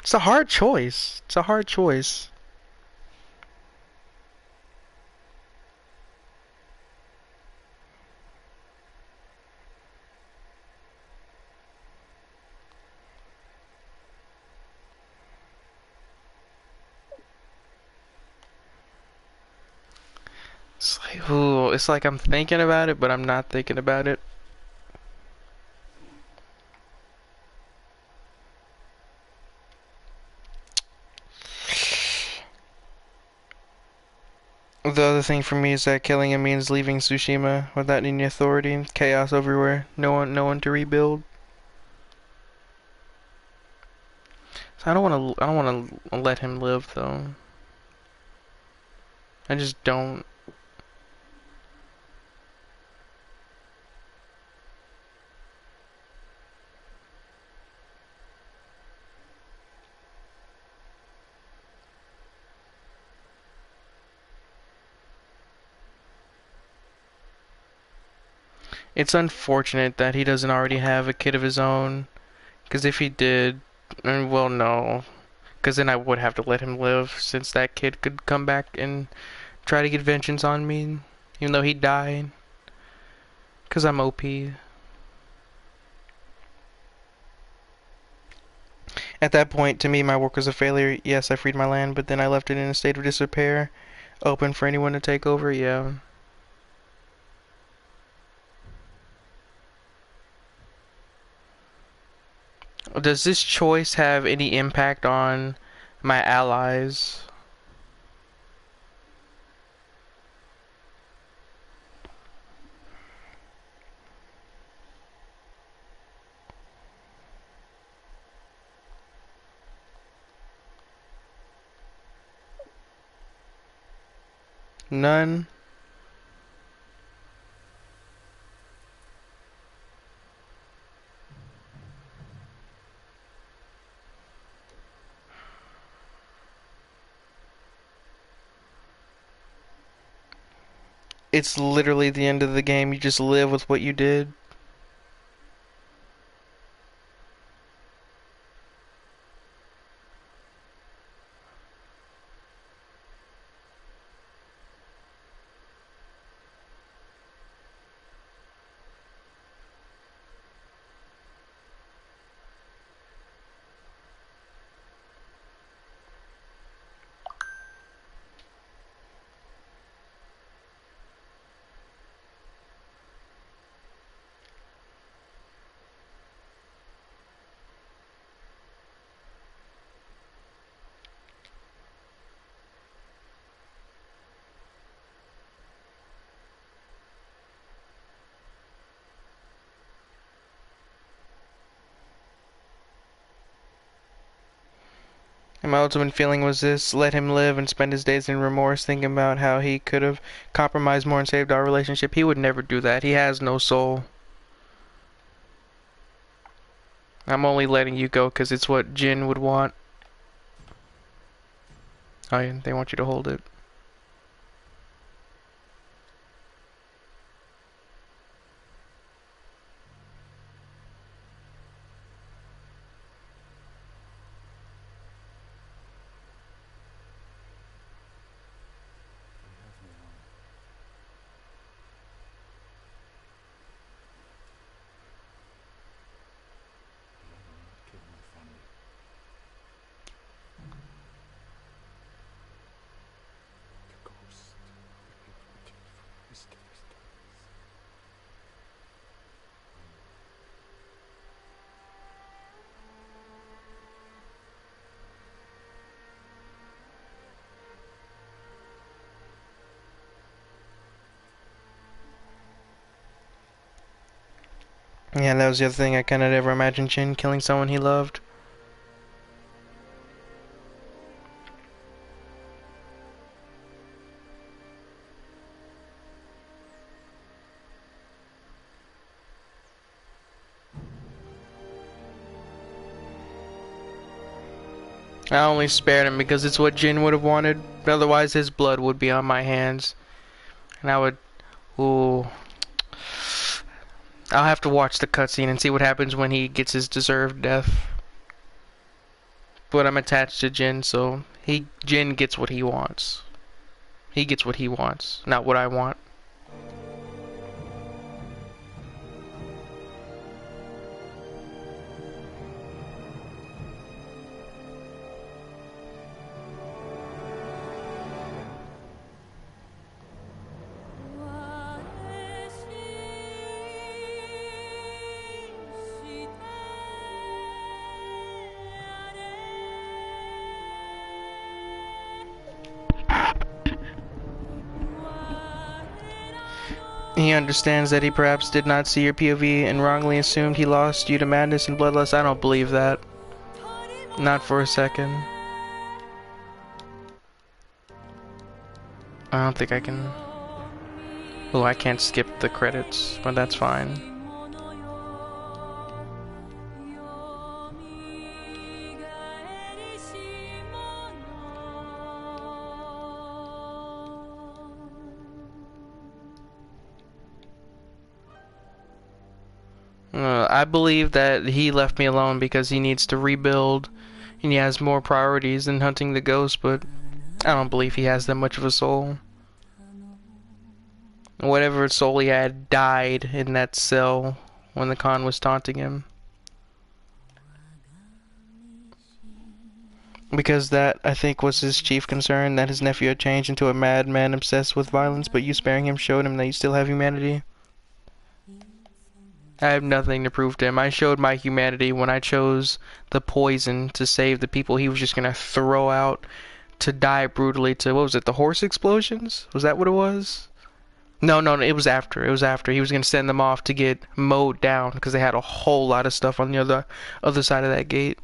S1: It's a hard choice. It's a hard choice. It's like, ooh, it's like I'm thinking about it, but I'm not thinking about it. The other thing for me is that killing him means leaving Tsushima without any authority, chaos everywhere, no one to rebuild. So I don't want to let him live though. I just don't. It's unfortunate that he doesn't already have a kid of his own. Because if he did, well, no. Because then I would have to let him live, since that kid could come back and try to get vengeance on me, even though he died. Because I'm OP. At that point, to me, my work was a failure. Yes, I freed my land, but then I left it in a state of disrepair, open for anyone to take over, yeah. Does this choice have any impact on my allies? None. it's literally the end of the game. You just live with what you did. And my ultimate feeling was this: let him live and spend his days in remorse, thinking about how he could have compromised more and saved our relationship. He would never do that. He has no soul. I'm only letting you go because it's what Jin would want. Oh yeah, they want you to hold it. Yeah, that was the other thing. I kind of never imagined Jin killing someone he loved. I only spared him because it's what Jin would have wanted. Otherwise, his blood would be on my hands. And I would... Ooh... I'll have to watch the cutscene and see what happens when he gets his deserved death. But I'm attached to Jin, so Jin gets what he wants. He gets what he wants, not what I want. He understands that he perhaps did not see your POV and wrongly assumed he lost you to madness and bloodlust. I don't believe that. Not for a second. I don't think I can... Oh, I can't skip the credits, but that's fine. I believe that he left me alone because he needs to rebuild and he has more priorities than hunting the ghost, but I don't believe he has that much of a soul. Whatever soul he had died in that cell when the Khan was taunting him. Because that, I think, was his chief concern, that his nephew had changed into a madman obsessed with violence, but you sparing him showed him that you still have humanity. I have nothing to prove to him. I showed my humanity when I chose the poison to save the people he was just gonna throw out to die brutally to, what was it, the horse explosions? Was that what it was? No, it was after. It was after. He was gonna send them off to get mowed down because they had a whole lot of stuff on the other side of that gate.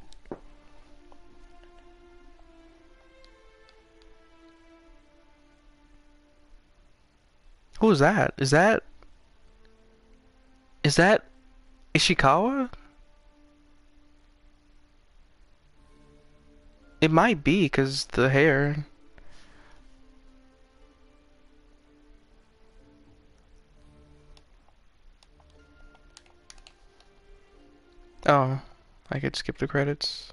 S1: Who is that? Is that Ishikawa? It might be, because the hair. Oh, I could skip the credits.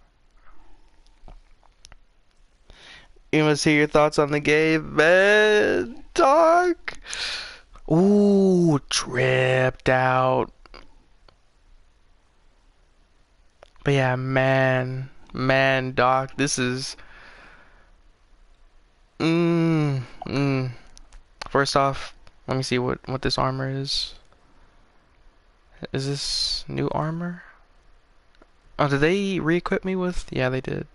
S1: You must hear your thoughts on the game, man. Talk. Ooh, tripped out. But yeah, man, Doc, this is. Mm, mm. First off, let me see what this armor is. Is this new armor? Oh, did they re-equip me with? Yeah, they did.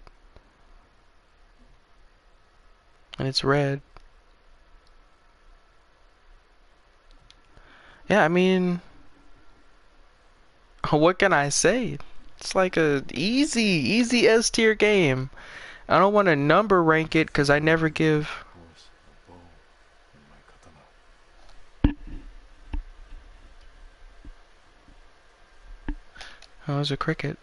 S1: And it's red. Yeah, I mean, what can I say? It's like a easy S tier game. I don't want to number rank it because I never give.
S11: Course, a bow and my katana.
S1: Oh, there's a cricket.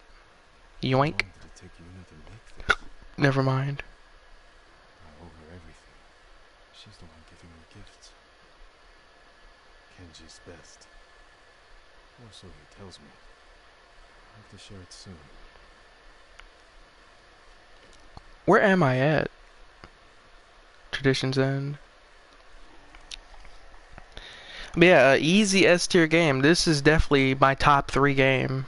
S11: How long
S1: Yoink.
S11: did it take Yuna to make this?
S1: Never mind.
S11: I owe her everything. She's the one giving me gifts. Kenji's best. Or so he tells me. I'll have to share it soon.
S1: Where am I at? Tradition's End. But yeah, easy S tier game. This is definitely my top 3 game.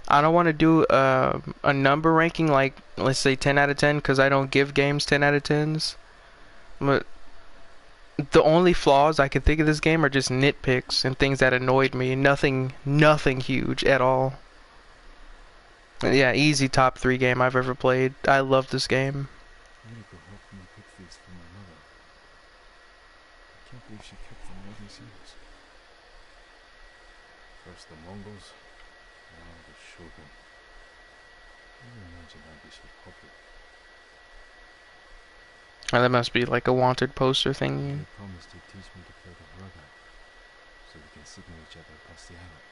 S1: I don't want to do a number ranking like, let's say 10 out of 10 because I don't give games 10 out of 10s. But the only flaws I can think of this game are just nitpicks and things that annoyed me. Nothing huge at all. Yeah, easy top 3 game I've ever played. I love this game.
S11: Yuriko helped me pick these for my mother. I can't believe she kept them all these years. First the Mongols, now the Shogun. Never imagined I'd be so popular.
S1: Oh, that must be like a wanted poster thing.
S11: He promised he'd teach me to play the huragan, so we can signal each other across the island.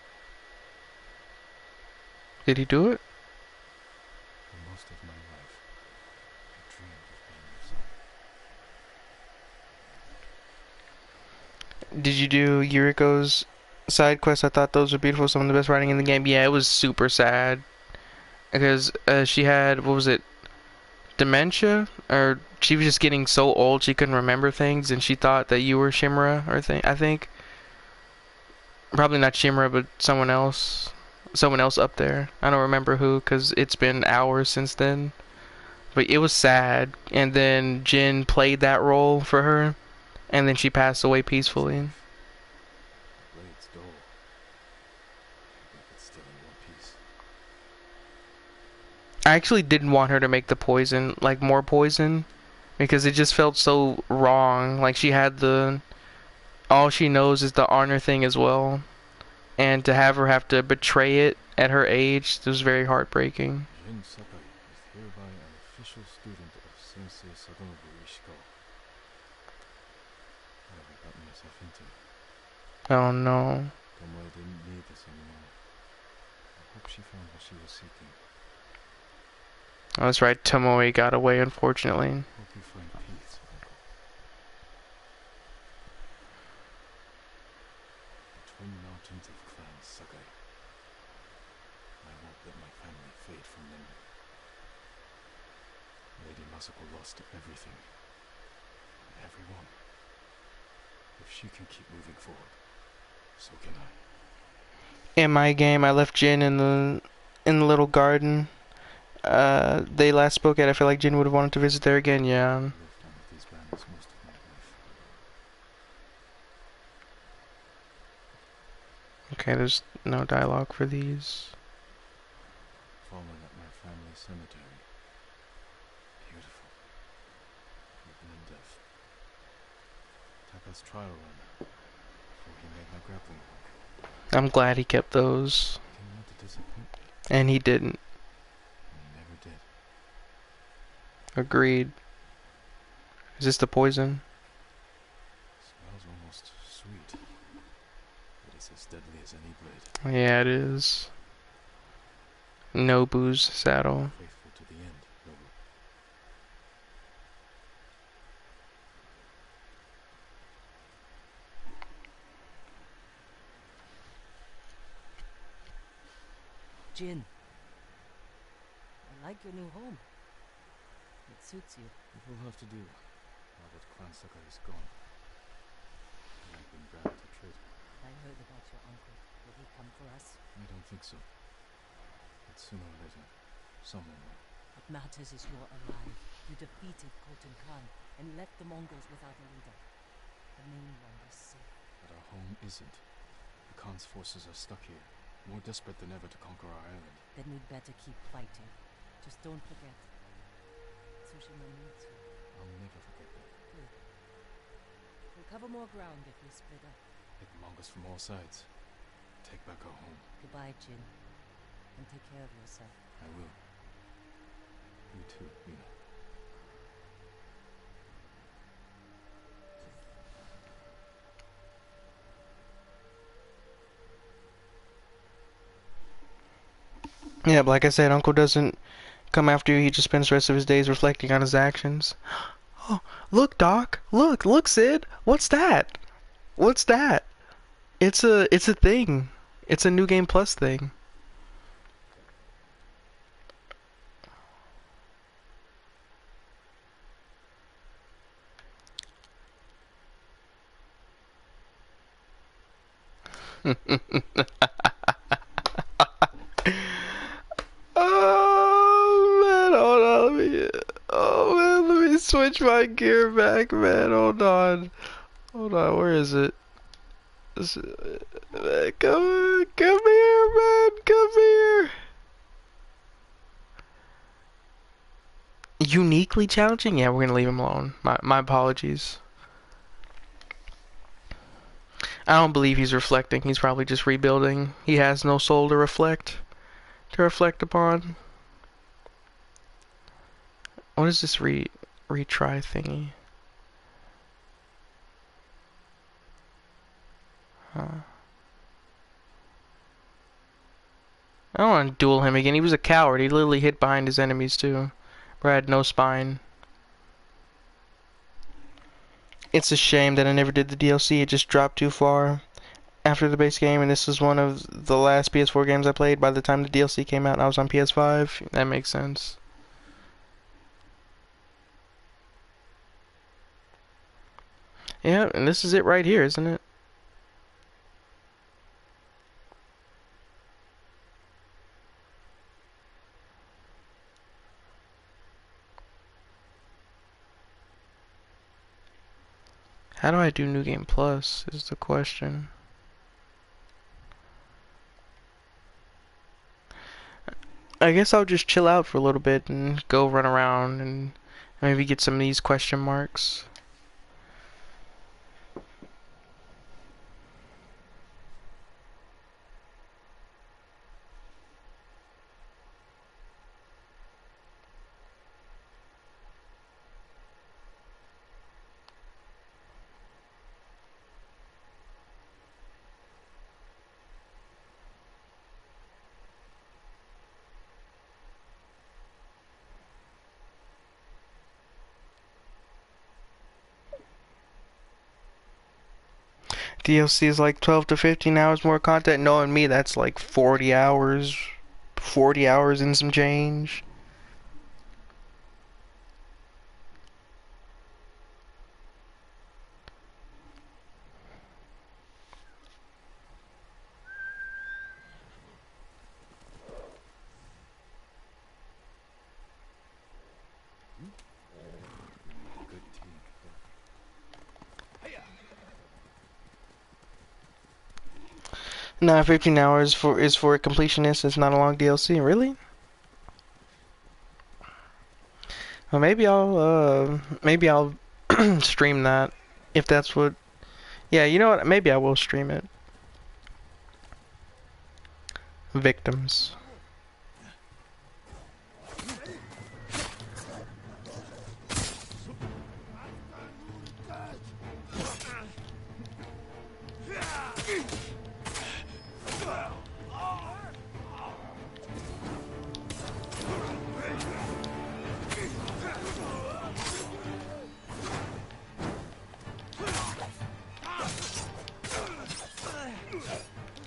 S1: Did he do it?
S11: For most of my life, I dreamed of being your son.
S1: Did you do Yuriko's side quests? I thought those were beautiful. Some of the best writing in the game. Yeah, it was super sad. Because she had, what was it? Dementia? Or she was just getting so old she couldn't remember things and she thought that you were Shimura, or I think. Probably not Shimura, but someone else. Someone else up there. I don't remember who because it's been hours since then. But it was sad. And then Jin played that role for her. And then she passed away peacefully.
S11: The blade's dull. Like it's still in one piece.
S1: I actually didn't want her to make the poison, like more poison. Because it just felt so wrong. Like she had the... All she knows is the honor thing as well. And to have her have to betray it at her age was very heartbreaking.
S11: Jin Sakai is hereby an official student of Sensei Sadanobu Ishikawa. What have I gotten myself into?
S1: Oh no.
S11: Tomoe didn't need this anymore. I hope she found what she was seeking.
S1: Oh, that's right, Tomoe got away, unfortunately.
S11: Hope you find peace, uncle. The twin mountains of Clan Sakai. I won't let my family fade from memory. Lady Masako lost everything. Everyone. If she can keep moving forward, so can I.
S1: In my game, I left Jin in the little garden. They last spoke at. I feel like Jin would have wanted to visit there again. Yeah.
S11: I lived under these banners most of my life.
S1: Okay, there's no dialogue for these.
S11: Fallen at my family cemetery. Beautiful. Even in death. Taka's trial run. Before he made my grappling hook.
S1: I'm glad he kept those.
S11: Didn't want to disappoint me.
S1: And he didn't.
S11: And he never did.
S1: Agreed. Is this the poison?
S11: Smells almost sweet. But it's as deadly as any blade.
S1: Yeah, it is. Nobu's saddle.
S11: Faithful to the end, Nobu.
S8: Jin, like your new home. It suits you.
S11: It will have to do, now that Clan Sakai is gone. I have been branded a traitor.
S8: I heard about your uncle. Will he come for us?
S11: I don't think so. But sooner or later, someone will.
S8: What matters is you're alive. You defeated Khotun Khan and left the Mongols without a leader. The mainland is safe.
S11: But our home isn't. The Khan's forces are stuck here, more desperate than ever to conquer our island.
S8: Then we'd better keep fighting. Just don't forget. Tsushima needs you.
S11: I'll never forget that.
S8: Good. We'll cover more ground if we split up.
S11: Hit Mongols from all sides. Take back our home.
S8: Goodbye, Jin. And take care of yourself.
S11: I will. You too, Mina.
S1: Yeah, but like I said, Uncle doesn't come after you. He just spends the rest of his days reflecting on his actions. Oh, look, Doc. Look, Sid. What's that? What's that? It's a thing. It's a New Game Plus thing. Oh man, hold on, let me switch my gear back, man. Hold on, where is it? Man, come here, man, come here. Uniquely challenging? Yeah, we're gonna leave him alone. My apologies. I don't believe he's reflecting. He's probably just rebuilding. He has no soul to reflect upon. What is this retry thingy? Huh. I don't want to duel him again. He was a coward. He literally hid behind his enemies too. Brad, no spine. It's a shame that I never did the DLC. It just dropped too far after the base game, and this was one of the last PS4 games I played by the time the DLC came out and I was on PS5. That makes sense. Yeah, and this is it right here, isn't it? How do I do New Game Plus is the question. I guess I'll just chill out for a little bit and go run around and maybe get some of these question marks. DLC is like 12 to 15 hours more content. Knowing me, that's like 40 hours. 40 hours and some change. No, 15 hours is for a completionist. It's not a long DLC. Really? Well, maybe I'll stream that if that's what. Yeah, you know what? Maybe I will stream it. Victims.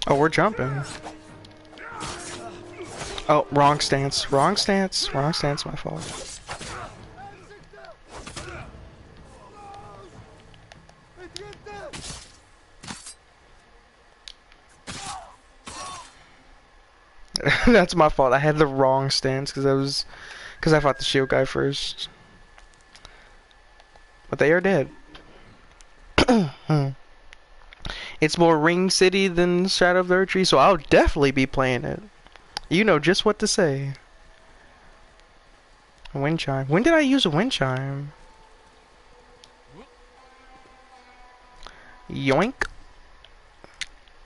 S1: Oh, we're jumping. Oh, wrong stance. Wrong stance. Wrong stance. My fault. That's my fault. I had the wrong stance because I fought the shield guy first. But they are dead. It's more Ring City than Shadow of the Erdtree, so I'll definitely be playing it. You know just what to say. A wind chime. When did I use a wind chime? Yoink.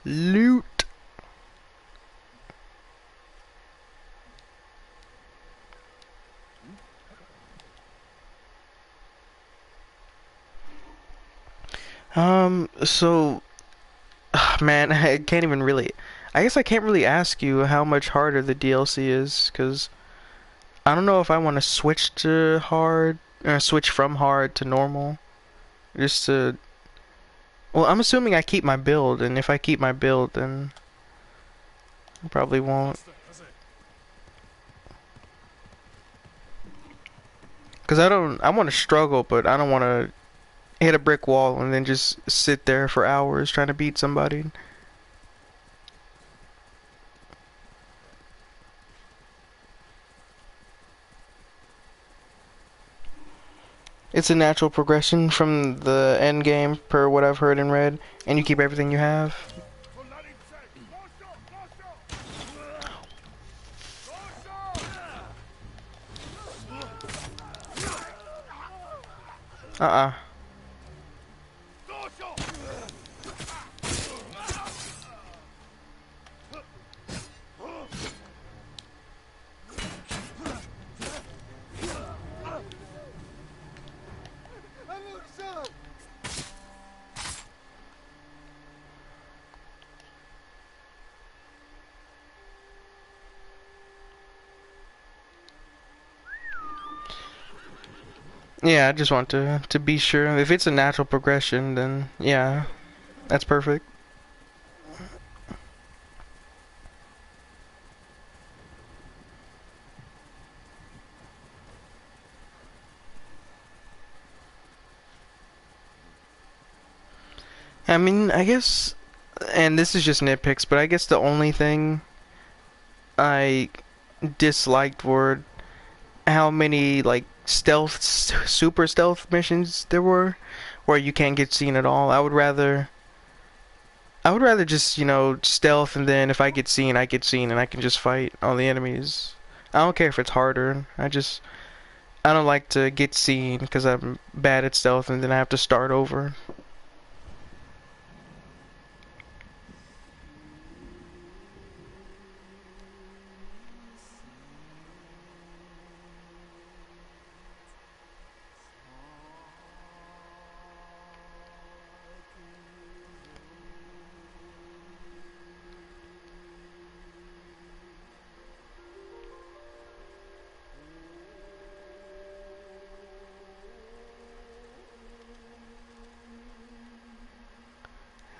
S1: Loot. So, man, I can't even really, I guess I can't really ask you how much harder the DLC is, because I don't know if I want to switch to hard, or switch from hard to normal, just to, well, I'm assuming I keep my build, and if I keep my build, then I probably won't. Because I want to struggle, but I don't want to hit a brick wall and then just sit there for hours trying to beat somebody. It's a natural progression from the end game per what I've heard and read, and you keep everything you have. Uh-uh. Yeah, I just want to be sure. If it's a natural progression, then yeah, that's perfect. I mean, I guess, and this is just nitpicks, but I guess the only thing I disliked were how many like stealth, super stealth missions there were, where you can't get seen at all. I would rather just, you know, stealth, and then if I get seen, I get seen, and I can just fight all the enemies. I don't care if it's harder. I don't like to get seen because I'm bad at stealth, and then I have to start over.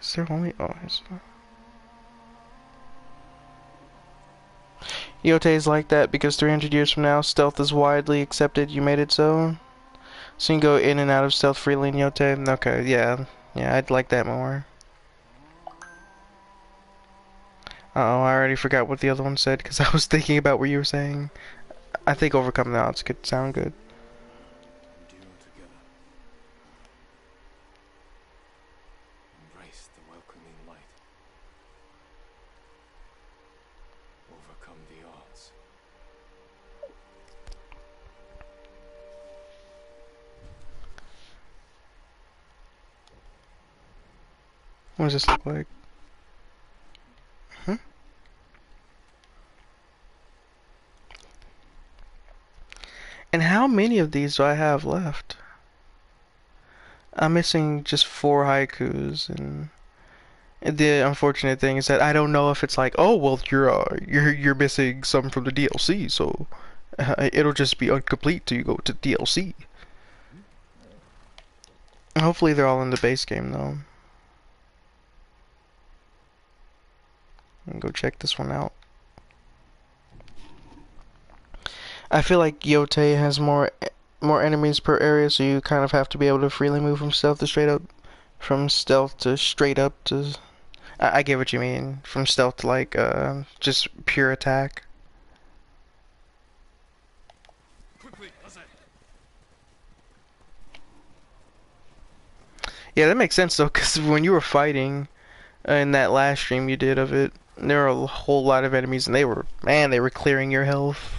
S1: Is there only... Oh, Yote's like that because 300 years from now, stealth is widely accepted. You made it so. So you can go in and out of stealth freely in Yote. Okay, yeah. Yeah, I'd like that more. Uh-oh, I already forgot what the other one said because I was thinking about what you were saying. I think overcome the odds could sound good.
S11: Embrace the welcoming light. Overcome the odds.
S1: What does this look like? And how many of these do I have left? I'm missing just 4 haikus, and the unfortunate thing is that I don't know if it's like, oh well, you're missing some from the DLC, so it'll just be incomplete till you go to DLC. Hopefully they're all in the base game though. Go check this one out. I feel like Yote has more enemies per area, so you kind of have to be able to freely move from stealth to straight up, from stealth to straight up to. I get what you mean. From stealth to like just pure attack. Yeah, that makes sense though, because when you were fighting in that last stream you did of it, there were a whole lot of enemies, and they were clearing your health.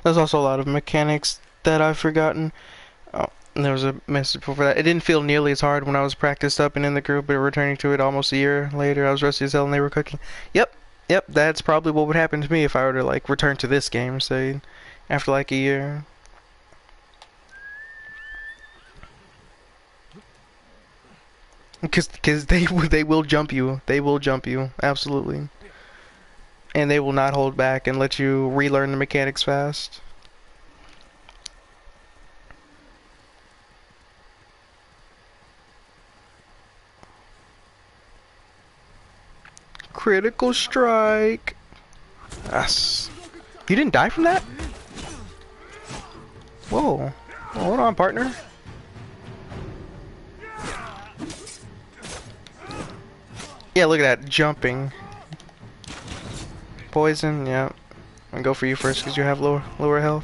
S1: There's also a lot of mechanics that I've forgotten. Oh, there was a message before that. It didn't feel nearly as hard when I was practiced up and in the group, but returning to it almost a year later, I was rusty as hell and they were cooking. Yep, that's probably what would happen to me if I were to like return to this game, say, after like a year. Because they will jump you. They will jump you, absolutely. And they will not hold back and let you relearn the mechanics fast. Critical strike. Yes. You didn't die from that? Whoa. Hold on, partner. Yeah, look at that. Jumping. Poison, yeah. I'll go for you first because you have lower health.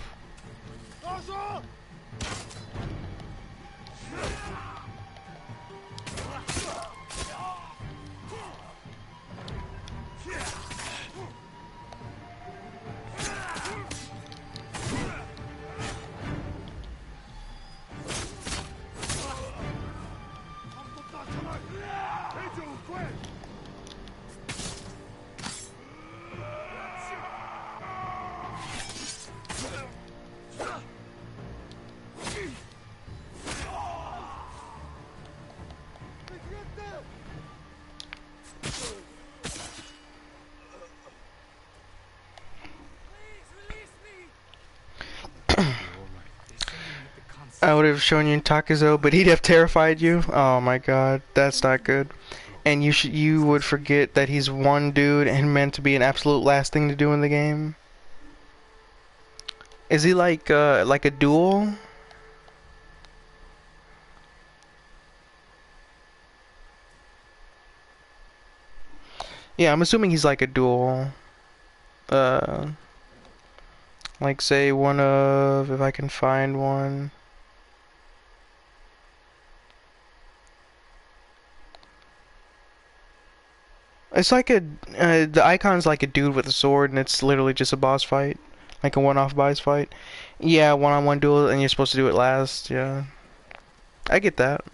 S1: I would have shown you Takuzo, but he'd have terrified you. Oh my god, that's not good. And you would forget that he's one dude and meant to be an absolute last thing to do in the game. Is he like a duel? Yeah, I'm assuming he's like a duel. Like say one of, if I can find one. It's like the icon's like a dude with a sword, and it's literally just a boss fight, like a one-off boss fight. Yeah, one-on-one duel, and you're supposed to do it last. Yeah, I get that.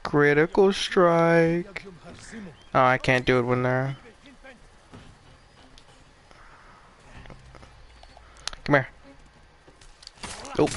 S1: Critical strike. Oh, I can't do it when they're. Come here. Oh.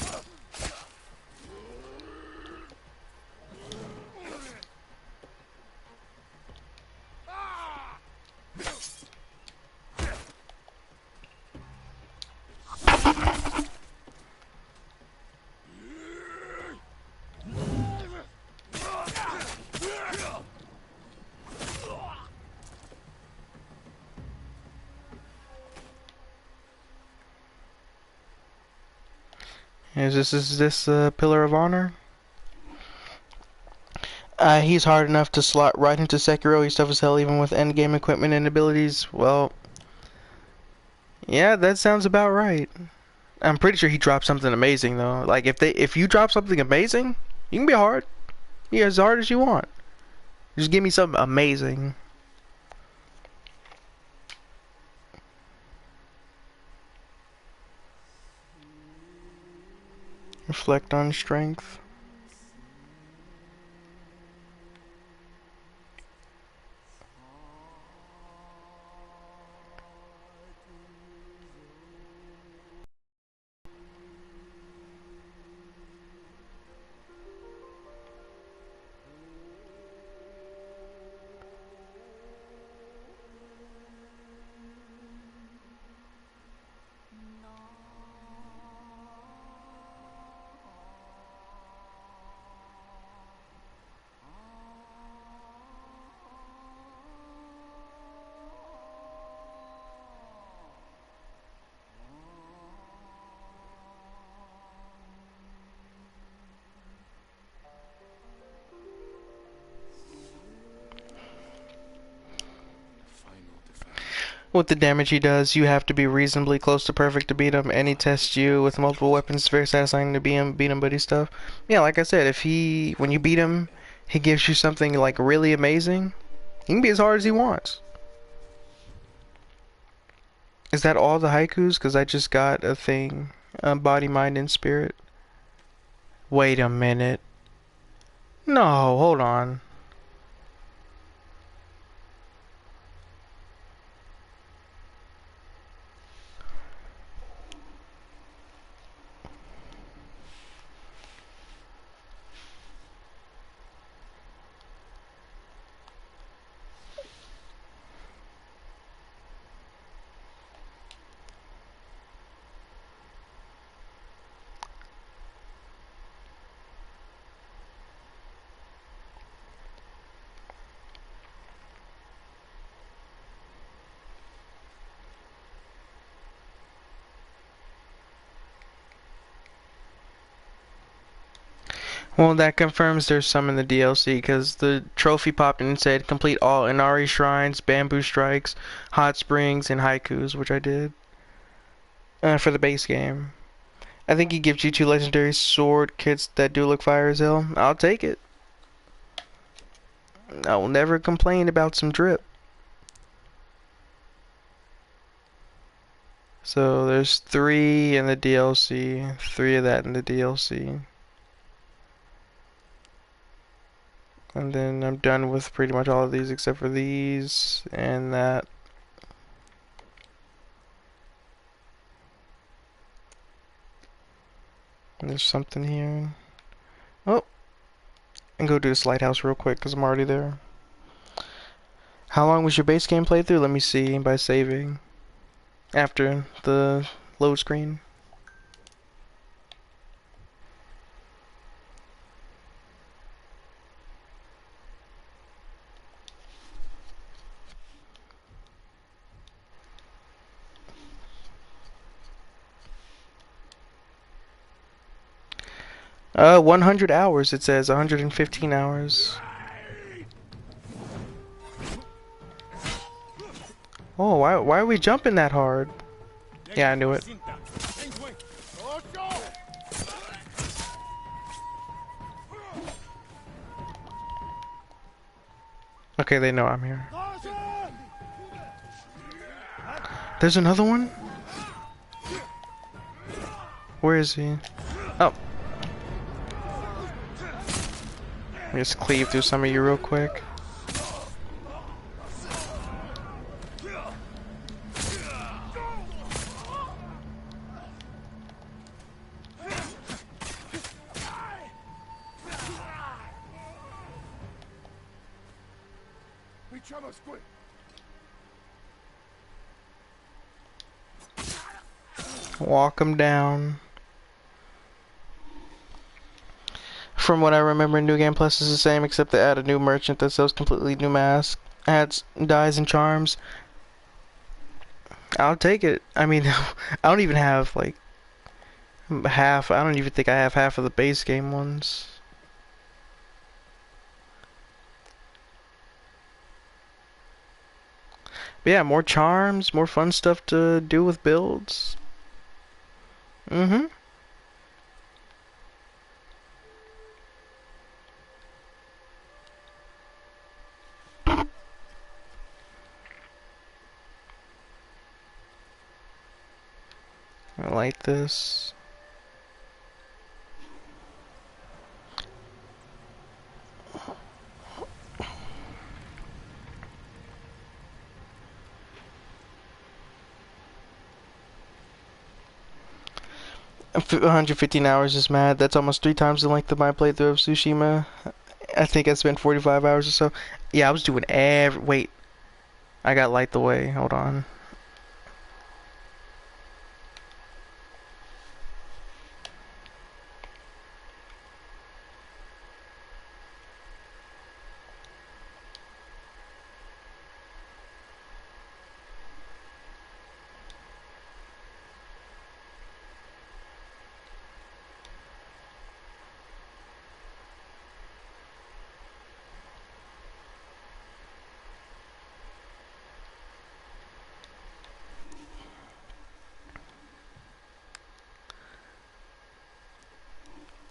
S1: Is this Pillar of Honor? He's hard enough to slot right into Sekiro. He's tough as hell even with endgame equipment and abilities. Well, yeah, that sounds about right. I'm pretty sure he dropped something amazing though. Like if you drop something amazing, you can be hard. Be as hard as you want. Just give me something amazing. Reflect on strength. With the damage he does, you have to be reasonably close to perfect to beat him, and he tests you with multiple weapons. It's very satisfying to beat him buddy stuff. Yeah, like I said, when you beat him, he gives you something like really amazing. He can be as hard as he wants. Is that all the haikus? Because I just got a thing. Body, mind, and spirit. Wait a minute. No, hold on. Well, that confirms there's some in the DLC, because the trophy popped in and said complete all Inari shrines, bamboo strikes, hot springs, and haikus, which I did. For the base game. I think he gives you 2 legendary sword kits that do look fire as hell. I'll take it. I will never complain about some drip. So there's 3 in the DLC, 3 of that in the DLC. And then I'm done with pretty much all of these except for these and that. And there's something here. Oh! And go do this lighthouse real quick because I'm already there. How long was your base game playthrough? Let me see by saving. After the load screen. Uh, 100 hours it says, 115 hours. Oh, why are we jumping that hard? Yeah, I knew it. Okay, they know I'm here. There's another one? Where is he? Oh. Let me just cleave through some of you real quick. Walk him down. From what I remember, New Game Plus is the same, except they add a new merchant that sells completely new masks, adds dyes and charms. I'll take it. I mean, I don't even have like half. I don't even think I have half of the base game ones. But yeah, more charms, more fun stuff to do with builds. Mm-hmm. I like this. F 115 hours is mad. That's almost 3 times the length of my playthrough of Tsushima. I think I spent 45 hours or so. Yeah, I was doing every... Wait. I got Light the Way. Hold on.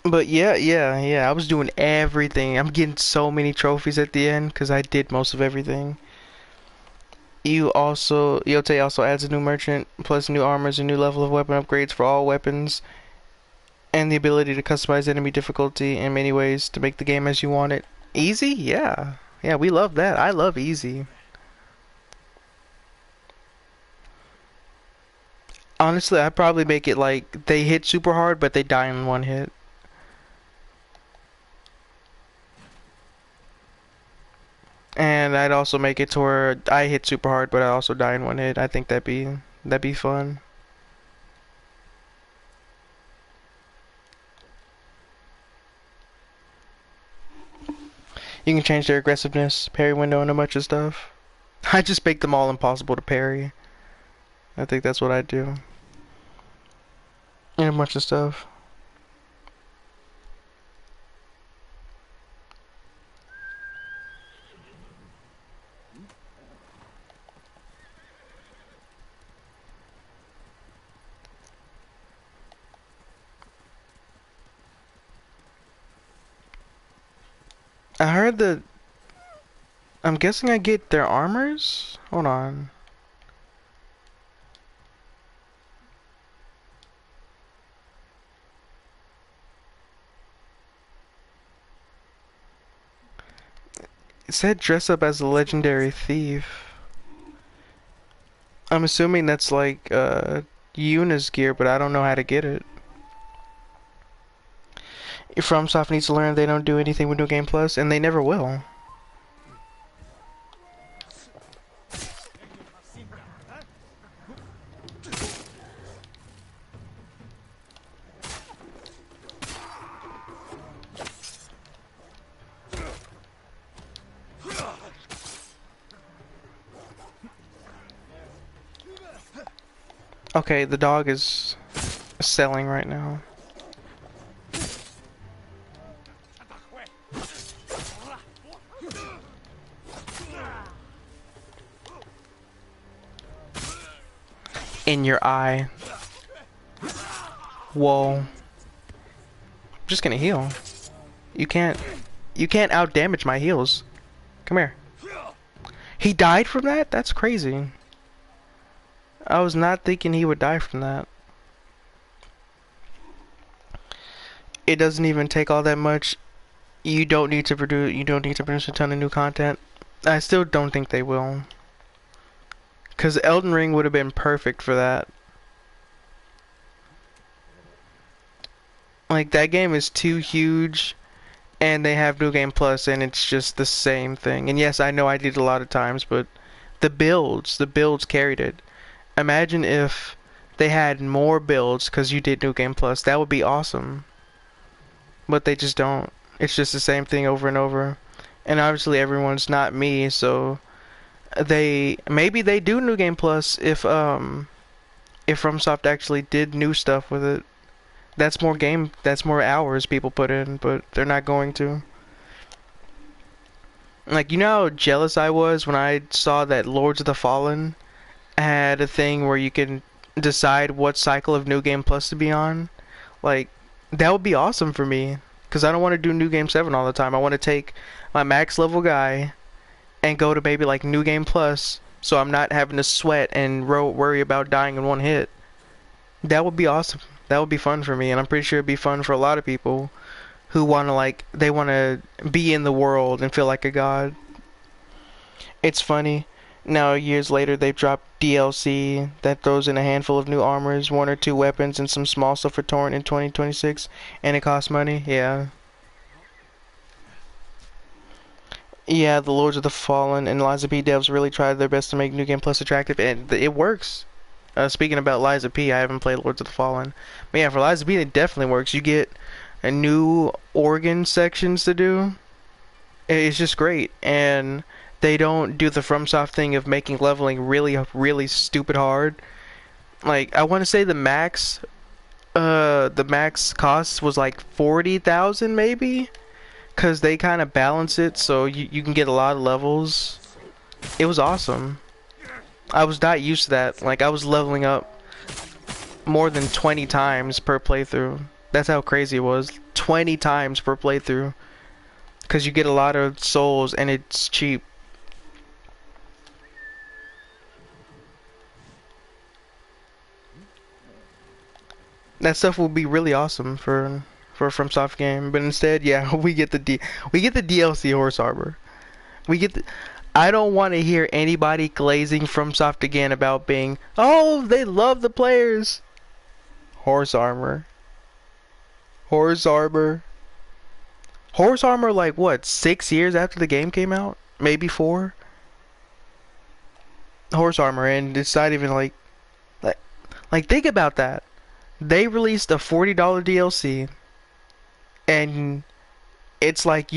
S1: But yeah, I was doing everything. I'm getting so many trophies at the end because I did most of everything. Yote also adds a new merchant, plus new armors, a new level of weapon upgrades for all weapons, and the ability to customize enemy difficulty in many ways to make the game as you want it. Easy? Yeah. Yeah, we love that. I love easy. Honestly, I'd probably make it like they hit super hard, but they die in one hit. And I'd also make it to where I hit super hard, but I also die in one hit. I think that'd be fun. You can change their aggressiveness, parry window, and a bunch of stuff. I just make them all impossible to parry. I think that's what I'd do. And a bunch of stuff. I heard that... I'm guessing I get their armors? Hold on. It said dress up as a legendary thief. I'm assuming that's like Yuna's gear, but I don't know how to get it. FromSoft needs to learn they don't do anything with New Game Plus, and they never will. Okay, the dog is selling right now. In your eye. Whoa. I'm just gonna heal. You can't out damage my heals. Come here. He died from that? That's crazy. I was not thinking he would die from that. It doesn't even take all that much. You don't need to produce a ton of new content. I still don't think they will. Cause Elden Ring would have been perfect for that. Like that game is too huge and they have New Game Plus and it's just the same thing. And yes, I know I did a lot of times, but the builds carried it. Imagine if they had more builds because you did New Game Plus. That would be awesome. But they just don't. It's just the same thing over and over. And obviously everyone's not me, so maybe they do New Game Plus if FromSoft actually did new stuff with it. That's more hours people put in, but they're not going to. Like, you know how jealous I was when I saw that Lords of the Fallen had a thing where you can decide what cycle of New Game Plus to be on? Like, that would be awesome for me. Because I don't want to do New Game 7 all the time. I want to take my max level guy and go to maybe like New Game Plus, so I'm not having to sweat and worry about dying in one hit. That would be awesome. That would be fun for me, and I'm pretty sure it'd be fun for a lot of people who want to, like, they want to be in the world and feel like a god. It's funny. Now, years later, they've dropped DLC that throws in a handful of new armors, 1 or 2 weapons, and some small stuff for Torrent in 2026, and it costs money. Yeah. Yeah, the Lords of the Fallen and Lies of P devs really tried their best to make New Game Plus attractive, and it works. Speaking about Lies of P, I haven't played Lords of the Fallen. But yeah, for Lies of P, it definitely works. You get a new organ sections to do. It's just great. And they don't do the FromSoft thing of making leveling really, really stupid hard. Like, I want to say the max cost was like 40,000 maybe? Because they kind of balance it so you can get a lot of levels. It was awesome. I was not used to that. Like, I was leveling up more than 20 times per playthrough. That's how crazy it was. 20 times per playthrough. Because you get a lot of souls and it's cheap. That stuff will be really awesome for a FromSoft game, but instead, yeah, we get the DLC Horse Harbor. I don't want to hear anybody glazing FromSoft again about being, oh, they love the players. Horse Armor. Horse Harbor. Horse Armor, like, what, 6 years after the game came out? Maybe 4? Horse Armor, and it's not even like, think about that. They released a $40 DLC, and it's like,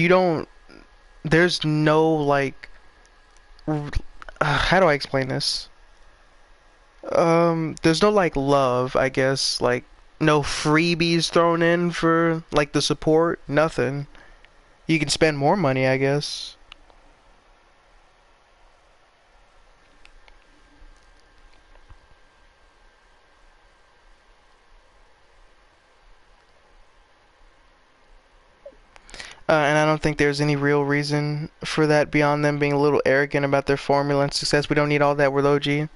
S1: there's no, like, how do I explain this? There's no, like, love, I guess, like, no freebies thrown in for, like, the support, nothing. You can spend more money, I guess. And I don't think there's any real reason for that beyond them being a little arrogant about their formula and success. We don't need all that with OG.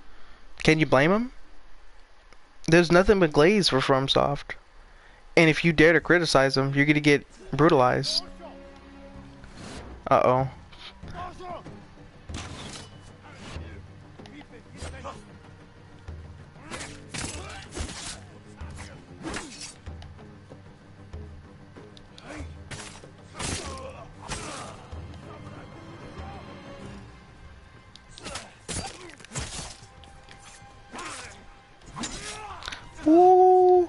S1: Can you blame them? There's nothing but glaze for FromSoft. And if you dare to criticize them, you're gonna get brutalized. Uh-oh. Ooh.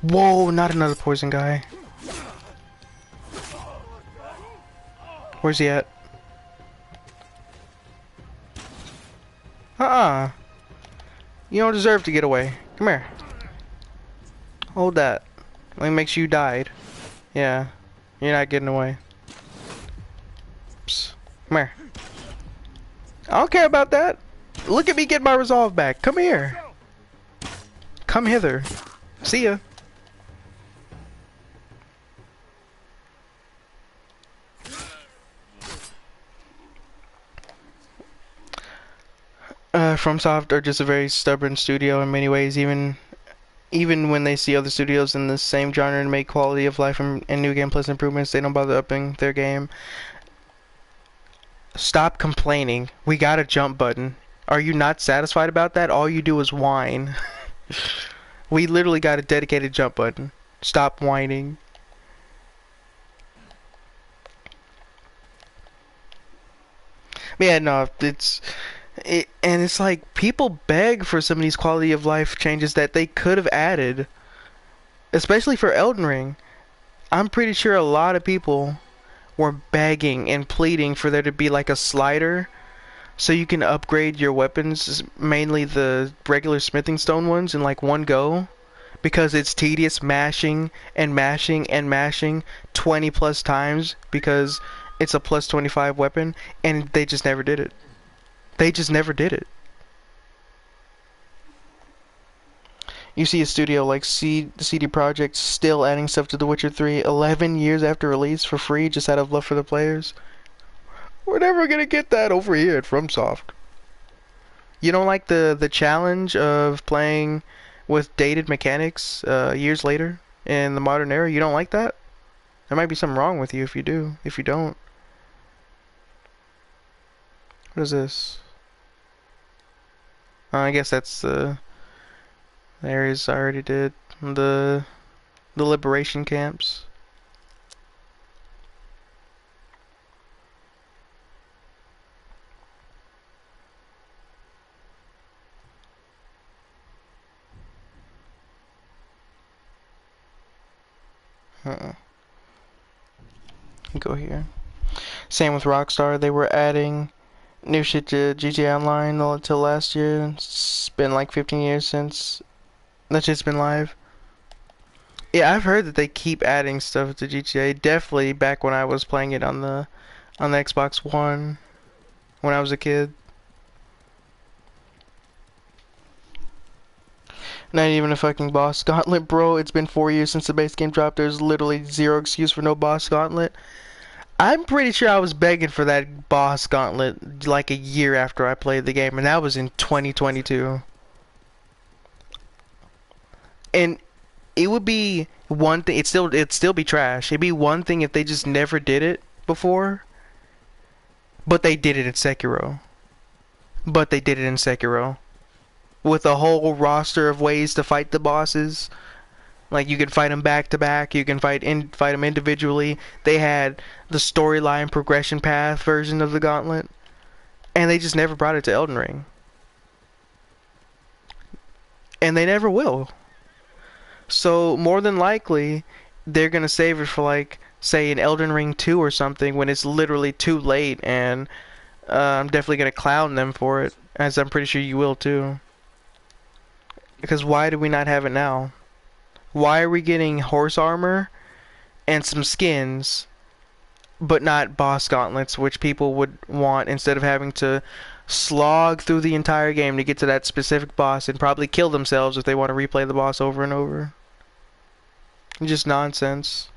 S1: Whoa, not another poison guy. Where's he at? You don't deserve to get away. Come here. Hold that. Let me make sure you died. Yeah. You're not getting away. Psst. Come here. I don't care about that. Look at me get my resolve back. Come here. Come hither. See ya. FromSoft are just a very stubborn studio in many ways, even when they see other studios in the same genre and make quality of life and New Game Plus improvements, they don't bother upping their game. Stop complaining. We got a jump button. Are you not satisfied about that? All you do is whine. We literally got a dedicated jump button. Stop whining. But yeah, no, and it's like, people beg for some of these quality of life changes that they could have added. Especially for Elden Ring. I'm pretty sure a lot of people were begging and pleading for there to be like a slider so you can upgrade your weapons, mainly the regular smithing stone ones, in like one go, because it's tedious mashing and mashing and mashing 20 plus times because it's a plus 25 weapon, and they just never did it. They just never did it. You see a studio like CD Projekt still adding stuff to The Witcher 3 11 years after release for free just out of love for the players. We're never gonna get that over here at FromSoft. You don't like the challenge of playing with dated mechanics years later in the modern era? You don't like that? There might be something wrong with you if you do. If you don't. What is this? I guess that's the areas I already did. The liberation camps. Go here. Same with Rockstar. They were adding new shit to GTA Online until last year. It's been like 15 years since that shit's been live. Yeah, I've heard that they keep adding stuff to GTA. Definitely back when I was playing it on the Xbox One when I was a kid. Not even a fucking boss gauntlet, bro. It's been 4 years since the base game dropped. There's literally zero excuse for no boss gauntlet. I'm pretty sure I was begging for that boss gauntlet like a year after I played the game, and that was in 2022. And it would be one thing. It'd still be trash. It'd be one thing if they just never did it before, but they did it in Sekiro. With a whole roster of ways to fight the bosses. Like, you can fight them back to back, you can fight them individually. They had the storyline progression path version of the gauntlet, and they just never brought it to Elden Ring. And they never will. So, more than likely, they're gonna save it for, like, say, an Elden Ring 2 or something when it's literally too late, and I'm definitely gonna clown them for it, as I'm pretty sure you will too. Because why do we not have it now? Why are we getting horse armor and some skins, but not boss gauntlets, which people would want, instead of having to slog through the entire game to get to that specific boss and probably kill themselves if they want to replay the boss over and over? Just nonsense.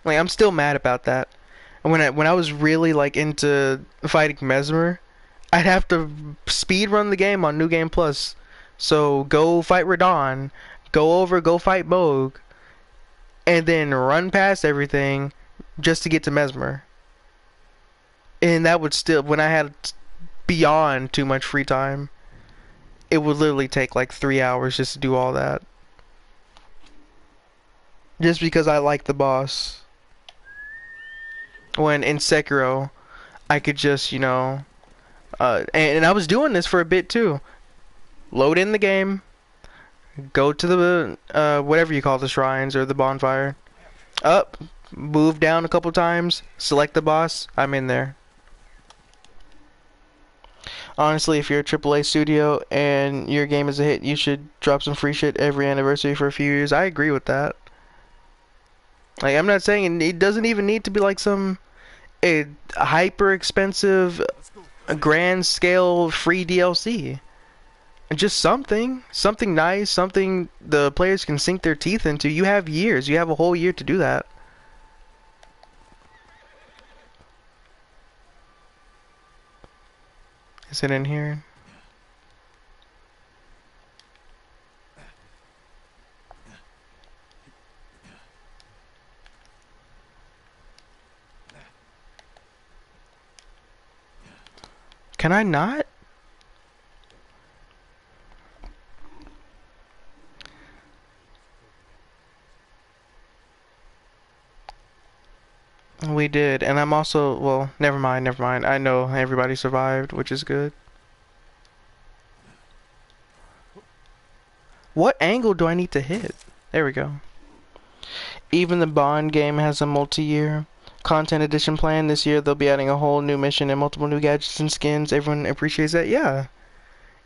S1: Like, I'm still mad about that. And when I was really like into fighting Mesmer, I'd have to speed run the game on New Game Plus. So go fight Radahn, go fight Mohg, and then run past everything just to get to Mesmer. And that would still, when I had beyond too much free time, it would literally take like 3 hours just to do all that. Just because I like the boss. When in Sekiro, I could just, you know, and I was doing this for a bit too. Load in the game, go to the whatever you call the shrines or the bonfire, up, move down a couple times, select the boss, I'm in there. Honestly, if you're a AAA studio and your game is a hit, you should drop some free shit every anniversary for a few years. I agree with that. Like, I'm not saying it doesn't even need to be like some hyper expensive, grand scale free DLC. Just something nice, something the players can sink their teeth into. You have years. You have a whole year to do that. Is it in here? Can I not? We did, and I'm also, well, never mind. I know everybody survived, which is good. What angle do I need to hit? There we go. Even the Bond game has a multi-year. content edition plan this year. They'll be adding a whole new mission and multiple new gadgets and skins. Everyone appreciates that. Yeah,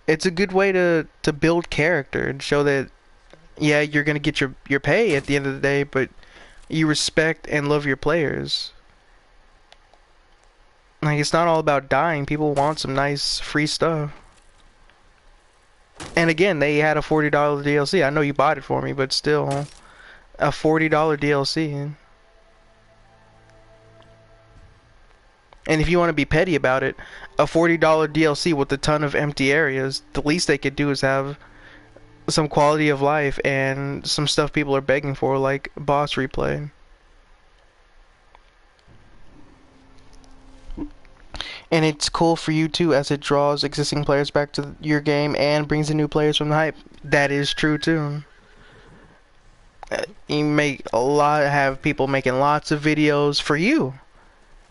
S1: it's a good way to build character and show that, yeah, you're gonna get your pay at the end of the day, but you respect and love your players. Like, it's not all about dying. People want some nice free stuff. And again, they had a $40 DLC. I know you bought it for me, but still, a $40 DLC. And if you want to be petty about it, a $40 DLC with a ton of empty areas, the least they could do is have some quality of life and some stuff people are begging for, like boss replay. And it's cool for you too, as it draws existing players back to your game and brings in new players from the hype. That is true too. You have people making lots of videos for you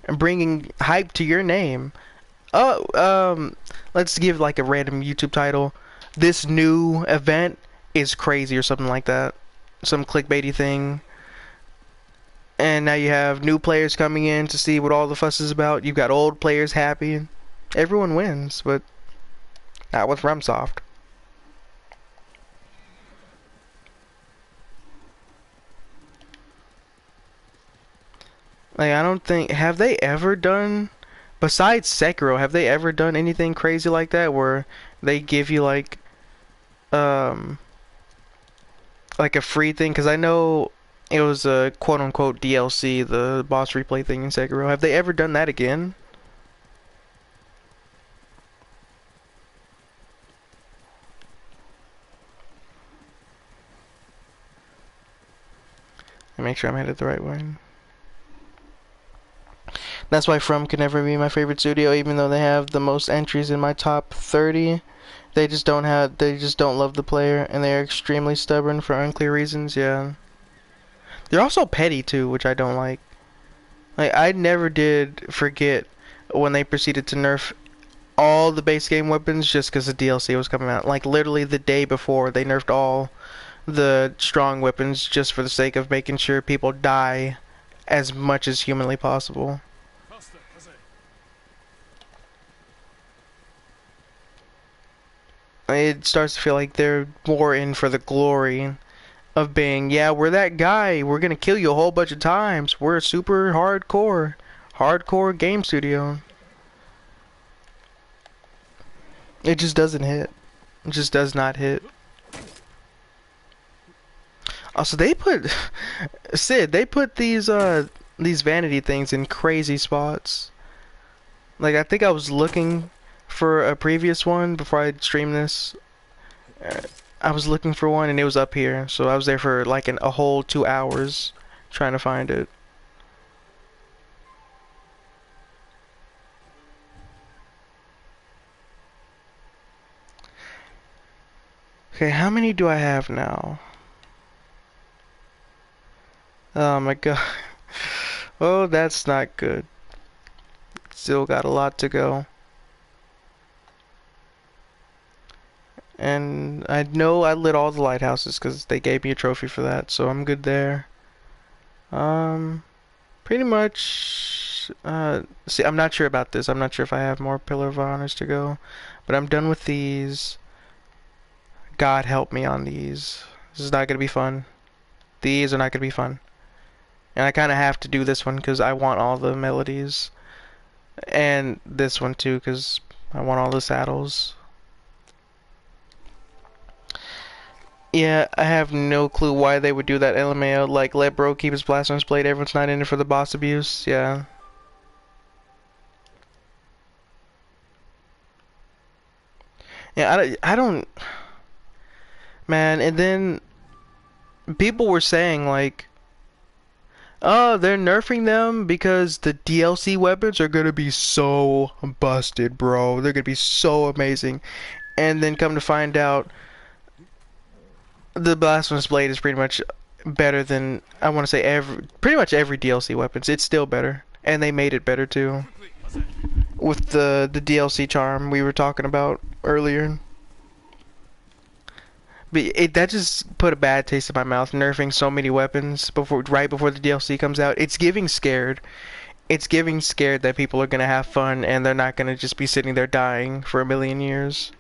S1: and bringing hype to your name. Let's give like a random YouTube title. This new event is crazy or something like that. Some clickbaity thing. And now you have new players coming in to see what all the fuss is about. You've got old players happy. Everyone wins, but not with RemSoft. Like, I don't think... Have they ever done... Besides Sekiro, have they ever done anything crazy like that where they give you like a free thing? Because I know it was a quote-unquote DLC, the boss replay thing in Sekiro. Have they ever done that again? Make sure I'm headed the right way. That's why From could never be my favorite studio, even though they have the most entries in my top 30. They just don't love the player, and they are extremely stubborn for unclear reasons. Yeah. They're also petty too, which I don't like. Like, I never did forget when they proceeded to nerf all the base game weapons just because the DLC was coming out. Like, literally the day before, they nerfed all the strong weapons just for the sake of making sure people die as much as humanly possible. It starts to feel like they're more in for the glory of being, yeah, we're that guy, we're gonna kill you a whole bunch of times, we're a super hardcore game studio. It just doesn't hit. It just does not hit. Also, they put Sid, they put these vanity things in crazy spots. Like, I think I was looking for a previous one before I streamed this. I was looking for one and it was up here, so I was there for like a whole 2 hours trying to find it. Okay, how many do I have now? Oh my god. Oh, that's not good. Still got a lot to go. And I know I lit all the lighthouses because they gave me a trophy for that, so I'm good there. Pretty much, see, I'm not sure about this. I'm not sure if I have more Pillar of Honors to go, but I'm done with these. God help me on these. This is not going to be fun. These are not going to be fun. And I kind of have to do this one because I want all the melodies. And this one too because I want all the saddles. Yeah, I have no clue why they would do that, LMAO. Like, let bro keep his blasphemous blade, everyone's not in it for the boss abuse. Yeah. Yeah, I don't... Man, and then people were saying, like, oh, they're nerfing them because the DLC weapons are gonna be so busted, bro. They're gonna be so amazing. And then come to find out, the Blasphemous Blade is pretty much better than, I want to say, pretty much every DLC weapons. It's still better. And they made it better too. With the DLC charm we were talking about earlier. But that just put a bad taste in my mouth, nerfing so many weapons right before the DLC comes out. It's giving scared. It's giving scared that people are gonna have fun and they're not gonna just be sitting there dying for a million years.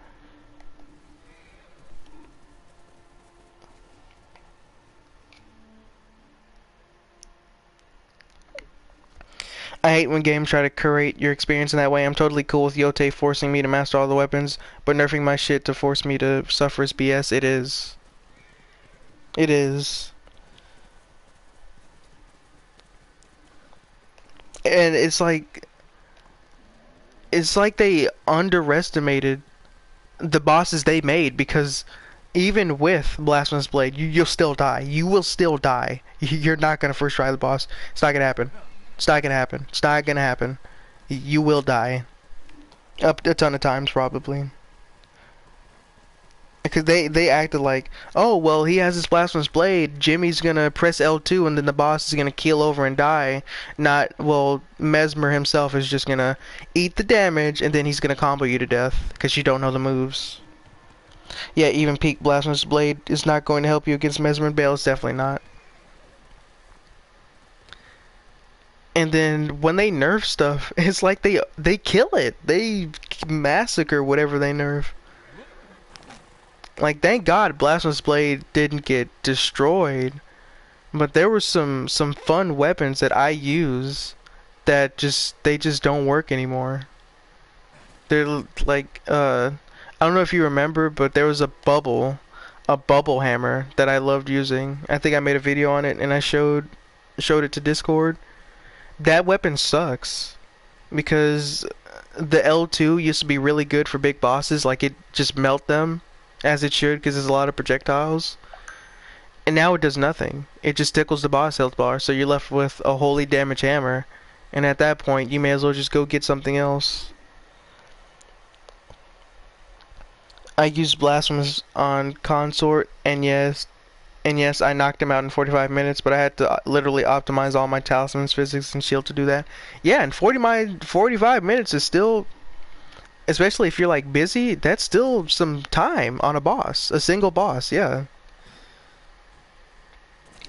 S1: I hate when games try to curate your experience in that way. I'm totally cool with Yote forcing me to master all the weapons, but nerfing my shit to force me to suffer is BS. It is. It is. And it's like they underestimated the bosses they made, because even with Blasphemous Blade, you'll still die. You will still die. You're not gonna first try the boss. It's not gonna happen. It's not gonna happen. It's not gonna happen. You will die. Up a ton of times, probably. Because they acted like, oh, well, he has his Blasphemous Blade, Jimmy's gonna press L2 and then the boss is gonna keel over and die. Not, well, Mesmer himself is just gonna eat the damage and then he's gonna combo you to death because you don't know the moves. Yeah, even peak Blasphemous Blade is not going to help you against Mesmer and Bale. It's definitely not. And then when they nerf stuff, it's like they kill it. They massacre whatever they nerf. Like, thank God Blasphemous Blade didn't get destroyed. But there were some fun weapons that I use that they just don't work anymore. They're like, I don't know if you remember, but there was a bubble hammer that I loved using. I think I made a video on it and I showed it to Discord. That weapon sucks because the L2 used to be really good for big bosses. Like, it just melt them as it should because there's a lot of projectiles. And now it does nothing. It just tickles the boss health bar, so you're left with a holy damage hammer. And at that point, you may as well just go get something else. I used Blasphemous on Consort, and yes, I knocked him out in 45 minutes, but I had to literally optimize all my talismans, physics, and shield to do that. Yeah, and 45 minutes is still, especially if you're like busy, that's still some time on a boss, a single boss, yeah.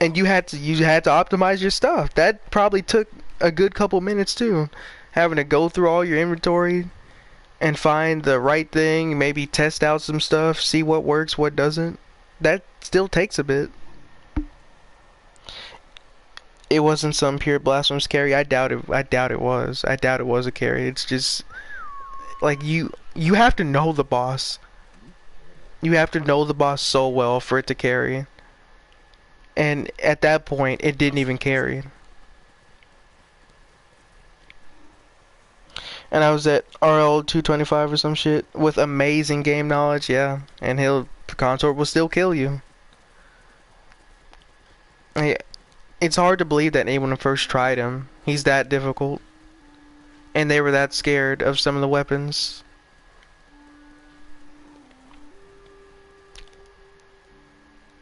S1: And you had to optimize your stuff. That probably took a good couple minutes too, having to go through all your inventory and find the right thing, maybe test out some stuff, see what works, what doesn't. That still takes a bit. It wasn't some pure Blasphemous carry. I doubt it was. I doubt it was a carry. It's just like you have to know the boss. You have to know the boss so well for it to carry. And at that point, it didn't even carry. And I was at RL 225 or some shit with amazing game knowledge, yeah. And Consort will still kill you. It's hard to believe that anyone first tried him. He's that difficult. And they were that scared of some of the weapons.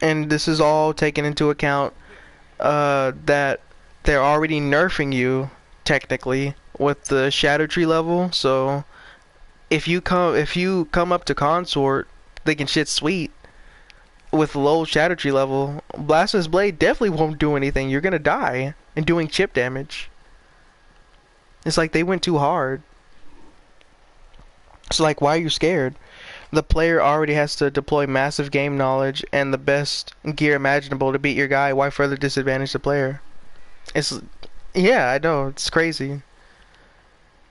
S1: And this is all taken into account that they're already nerfing you, technically, with the Shadow Tree level. So if you come up to Consort thinking shit's sweet with low Shadow Tree level, Blasphemous Blade definitely won't do anything. You're gonna die and doing chip damage. It's like they went too hard. It's like, why are you scared? The player already has to deploy massive game knowledge and the best gear imaginable to beat your guy. Why further disadvantage the player? Yeah, I know, it's crazy.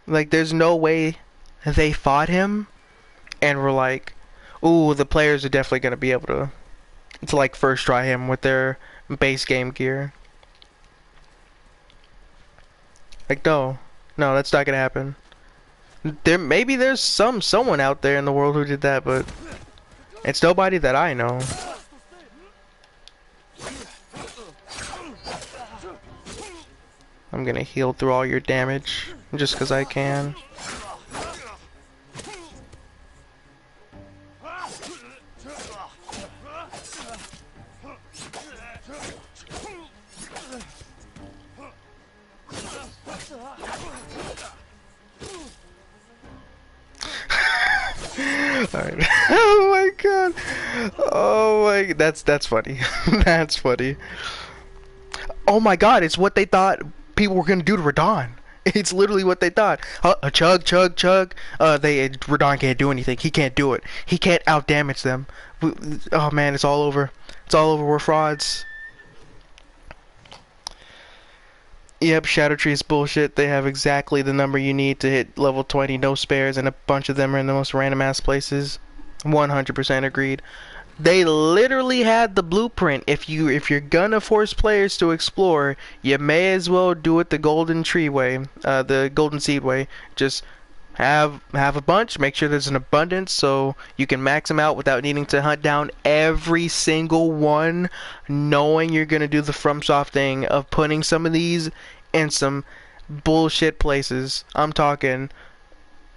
S1: Like, there's no way they fought him and were like, ooh, the players are definitely gonna be able to like first try him with their base game gear. Like, no, that's not gonna happen. Maybe there's someone out there in the world who did that, but it's nobody that I know. I'm gonna heal through all your damage just because I can. Alright. Oh my god. Oh like that's funny. That's funny. Oh my god, it's what they thought people were gonna do to Radon. It's literally what they thought. Chug, chug, chug. Radon can't do anything. He can't do it. He can't outdamage them. Oh man, it's all over. It's all over. We're frauds. Yep, Shadow Tree is bullshit. They have exactly the number you need to hit level 20, no spares, and a bunch of them are in the most random ass places. 100% agreed. They literally had the blueprint. If you're gonna force players to explore, you may as well do it the Golden Tree way, the Golden Seed way. Just have a bunch, make sure there's an abundance so you can max them out without needing to hunt down every single one, knowing you're gonna do the FromSoft thing of putting some of these in some bullshit places. I'm talking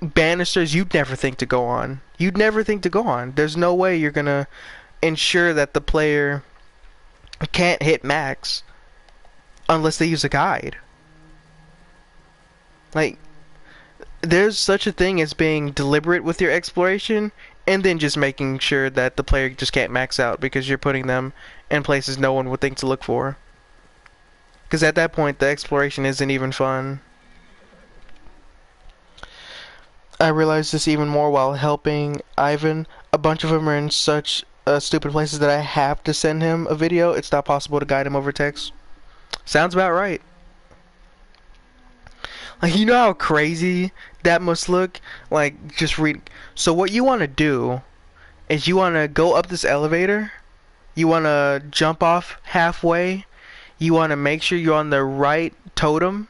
S1: banisters you'd never think to go on. You'd never think to go on. There's no way you're gonna ensure that the player can't hit max unless they use a guide. Like, there's such a thing as being deliberate with your exploration and then just making sure that the player just can't max out because you're putting them in places no one would think to look for. Because at that point, the exploration isn't even fun. I realized this even more while helping Ivan. A bunch of them are in such stupid places that I have to send him a video. It's not possible to guide him over text. Sounds about right. Like, you know how crazy that must look? Like, just read. So what you want to do is you want to go up this elevator. You want to jump off halfway. You want to make sure you're on the right totem,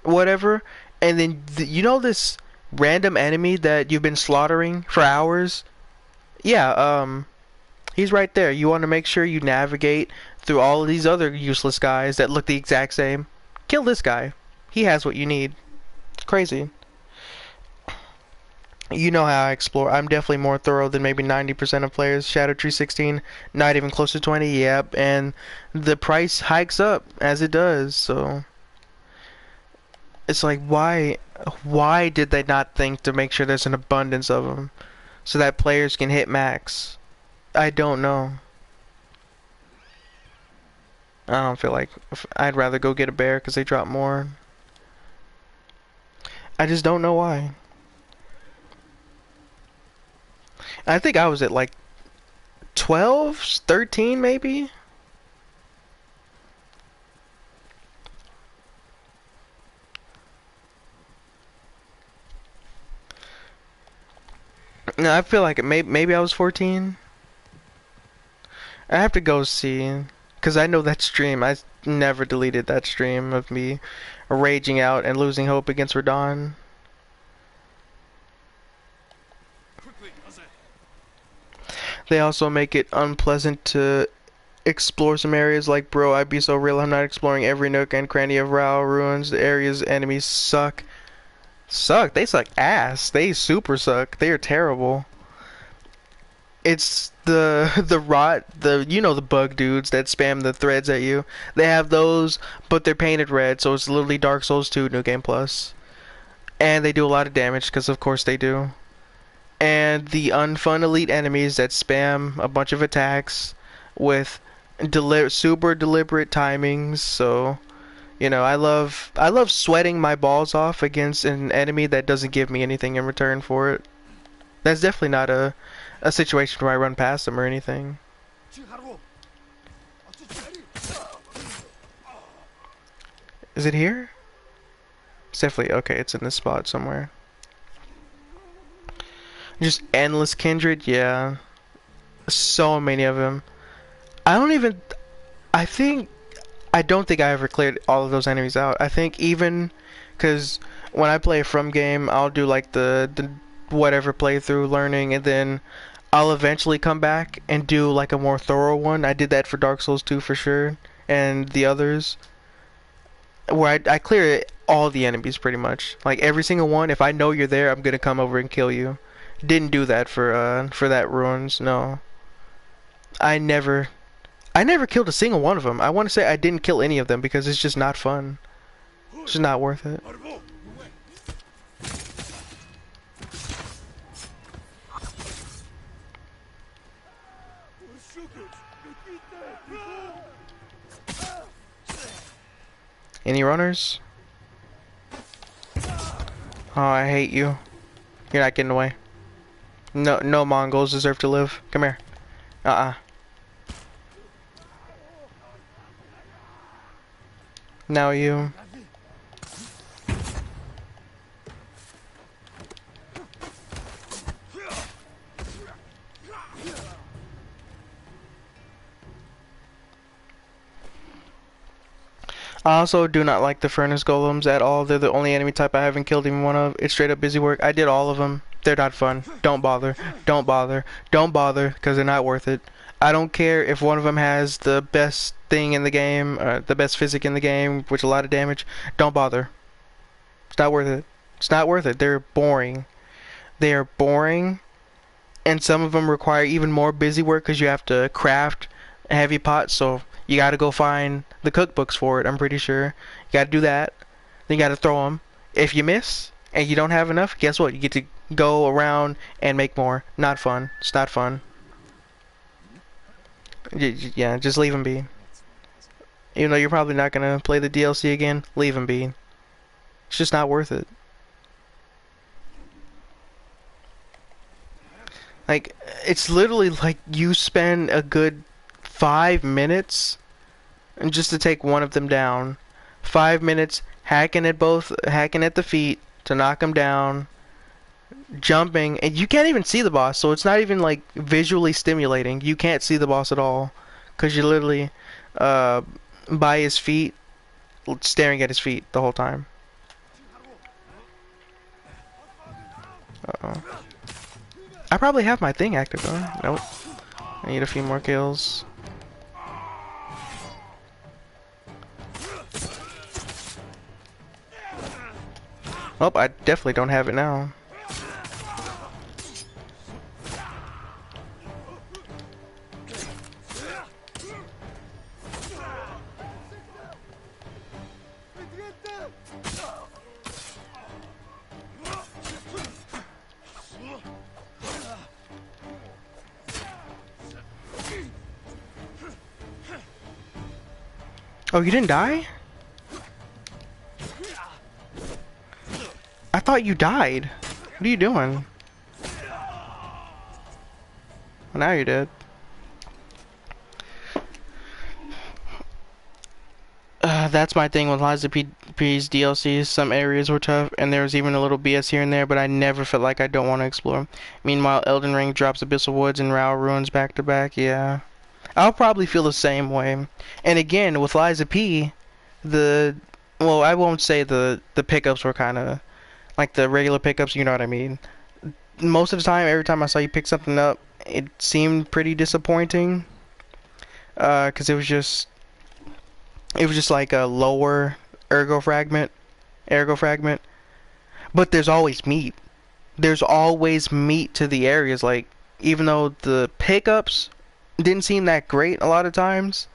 S1: whatever. And then, you know this random enemy that you've been slaughtering for hours? Yeah, he's right there. You want to make sure you navigate through all of these other useless guys that look the exact same. Kill this guy. He has what you need. Crazy. You know how I explore. I'm definitely more thorough than maybe 90% of players. Shadow Tree 16, not even close to 20. Yep, and the price hikes up as it does. So it's like, why did they not think to make sure there's an abundance of them so that players can hit max? I don't know. I don't feel like I'd rather go get a bear because they drop more. I just don't know why. I think I was at like 12, 13 maybe. No, I feel like maybe I was 14. I have to go see, because I know that stream, I never deleted that stream of me raging out and losing hope against Radon. They also make it unpleasant to explore some areas. Like, bro, I'd be so real, I'm not exploring every nook and cranny of Rao ruins. The area's enemies suck. They suck ass. They super suck. They are terrible. It's the rot, you know, the bug dudes that spam the threads at you. They have those, but they're painted red, so it's literally Dark Souls 2 New Game Plus. And they do a lot of damage, because of course they do. And the unfun elite enemies that spam a bunch of attacks with super deliberate timings. So, you know, I love sweating my balls off against an enemy that doesn't give me anything in return for it. That's definitely not a situation where I run past them or anything. Is it here? It's definitely, okay, it's in this spot somewhere. Just endless kindred, yeah. So many of them. I don't think I ever cleared all of those enemies out. I think even, because when I play a From game, I'll do like the whatever playthrough learning, and then I'll eventually come back and do like a more thorough one. I did that for Dark Souls 2 for sure, and the others, where I clear all the enemies pretty much. Like every single one, if I know you're there, I'm gonna come over and kill you. Didn't do that for that ruins, no. I never killed a single one of them. I want to say I didn't kill any of them because it's just not fun. It's just not worth it. Any runners? Oh, I hate you. You're not getting away. No, no Mongols deserve to live. Come here. Now you. I also do not like the furnace golems at all. They're the only enemy type I haven't killed even one of. It's straight up busy work. I did all of them. They're not fun. Don't bother. Don't bother. Don't bother, because they're not worth it. I don't care if one of them has the best thing in the game, the best physic in the game, which a lot of damage. Don't bother. It's not worth it. It's not worth it. They're boring. They are boring, and some of them require even more busy work because you have to craft a heavy pot, so you gotta go find the cookbooks for it, I'm pretty sure. You gotta do that. Then you gotta throw them. If you miss, and you don't have enough, guess what? You get to go around and make more. Not fun. It's not fun. Yeah, just leave them be. Even though you're probably not gonna play the DLC again, leave them be. It's just not worth it. Like, it's literally like you spend a good 5 minutes and just to take one of them down. 5 minutes hacking at the feet to knock them down, jumping, and you can't even see the boss, so it's not even like visually stimulating. You can't see the boss at all because you're literally by his feet, staring at his feet the whole time. Uh-oh. I probably have my thing active though. Nope. I need a few more kills. Oh, I definitely don't have it now. Oh, you didn't die? I thought you died. What are you doing? Well, now you're dead. That's my thing with Lies of P's DLCs. Some areas were tough, and there was even a little BS here and there, but I never felt like I don't want to explore. Meanwhile, Elden Ring drops Abyssal Woods and Rao Ruins back to back. Yeah. I'll probably feel the same way. And again, with Lies of P, well, I won't say the pickups were kind of like the regular pickups, you know what I mean. Most of the time, every time I saw you pick something up, it seemed pretty disappointing. Cause it was just like a lower ergo fragment. But there's always meat. There's always meat to the areas. Like, even though the pickups didn't seem that great a lot of times,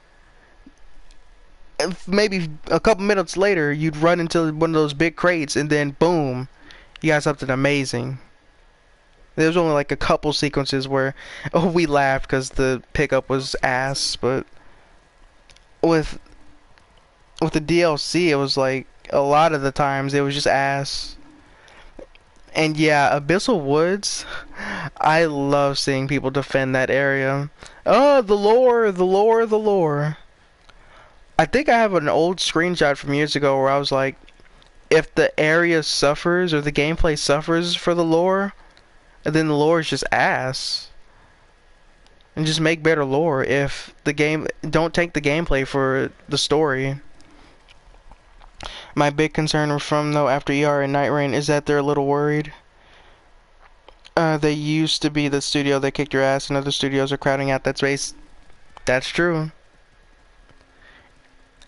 S1: maybe a couple minutes later, you'd run into one of those big crates, and then boom, you got something amazing. There's only like a couple sequences where we laughed because the pickup was ass, but with the DLC, it was like a lot of the times it was just ass. And yeah, Abyssal Woods, I love seeing people defend that area. Oh, the lore, the lore, the lore. I think I have an old screenshot from years ago where I was like, if the area suffers or the gameplay suffers for the lore, then the lore is just ass. And just make better lore. If the game, don't take the gameplay for the story. My big concern from though after ER and Night Rain is that they're a little worried. They used to be the studio that kicked your ass, and other studios are crowding out that space. That's true.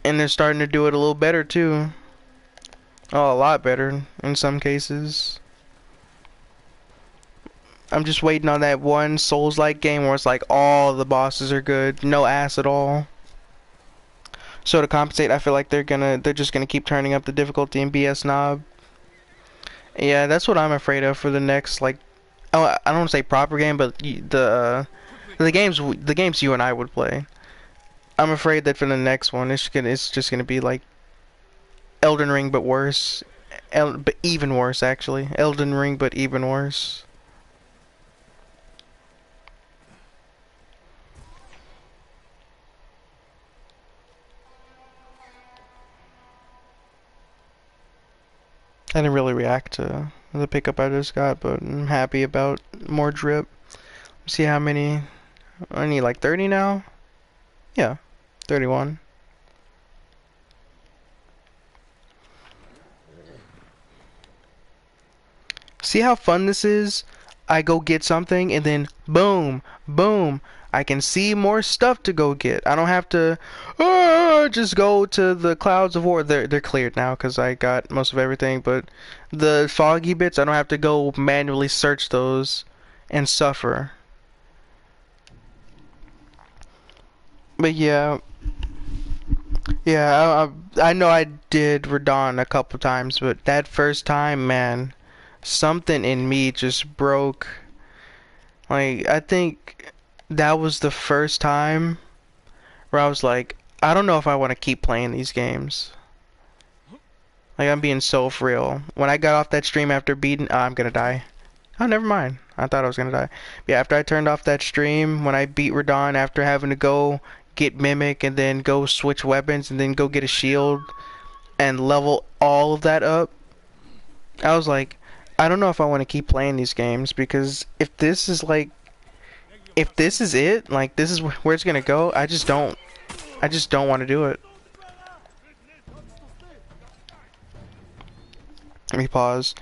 S1: And they're starting to do it a little better too. Oh, a lot better in some cases. I'm just waiting on that one Souls-like game where it's like all the bosses are good, no ass at all. So to compensate, I feel like they're just gonna keep turning up the difficulty in BS knob. Yeah, that's what I'm afraid of for the next, like, oh, I don't want to say proper game, but the games you and I would play. I'm afraid that for the next one, it's just gonna be like Elden Ring, but worse. But even worse, actually. Elden Ring, but even worse. I didn't really react to the pickup I just got, but I'm happy about more drip. See how many. I need like 30 now? Yeah, 31. See how fun this is? I go get something and then boom, boom. I can see more stuff to go get. I don't have to just go to the Clouds of War. They're cleared now because I got most of everything. But the foggy bits, I don't have to go manually search those and suffer. But yeah, I know I did Radon a couple times, but that first time, man, something in me just broke. Like, I think that was the first time where I was like, I don't know if I want to keep playing these games. Like, I'm being so for real. When I got off that stream after beating, I'm gonna die. Oh, never mind. I thought I was gonna die. But yeah, after I turned off that stream, when I beat Radon, after having to go get Mimic and then go switch weapons and then go get a shield and level all of that up, I was like, I don't know if I want to keep playing these games, because if this is like, if this is it, like this is where it's gonna go, I just don't want to do it. Let me pause.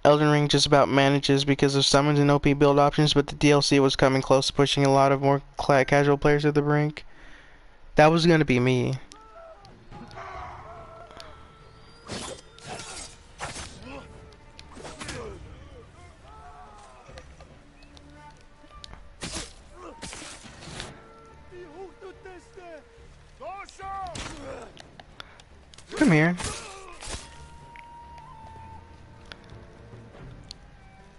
S1: Elden Ring just about manages because of summons and OP build options, but the DLC was coming close to pushing a lot of more casual players to the brink. That was gonna be me. Come here.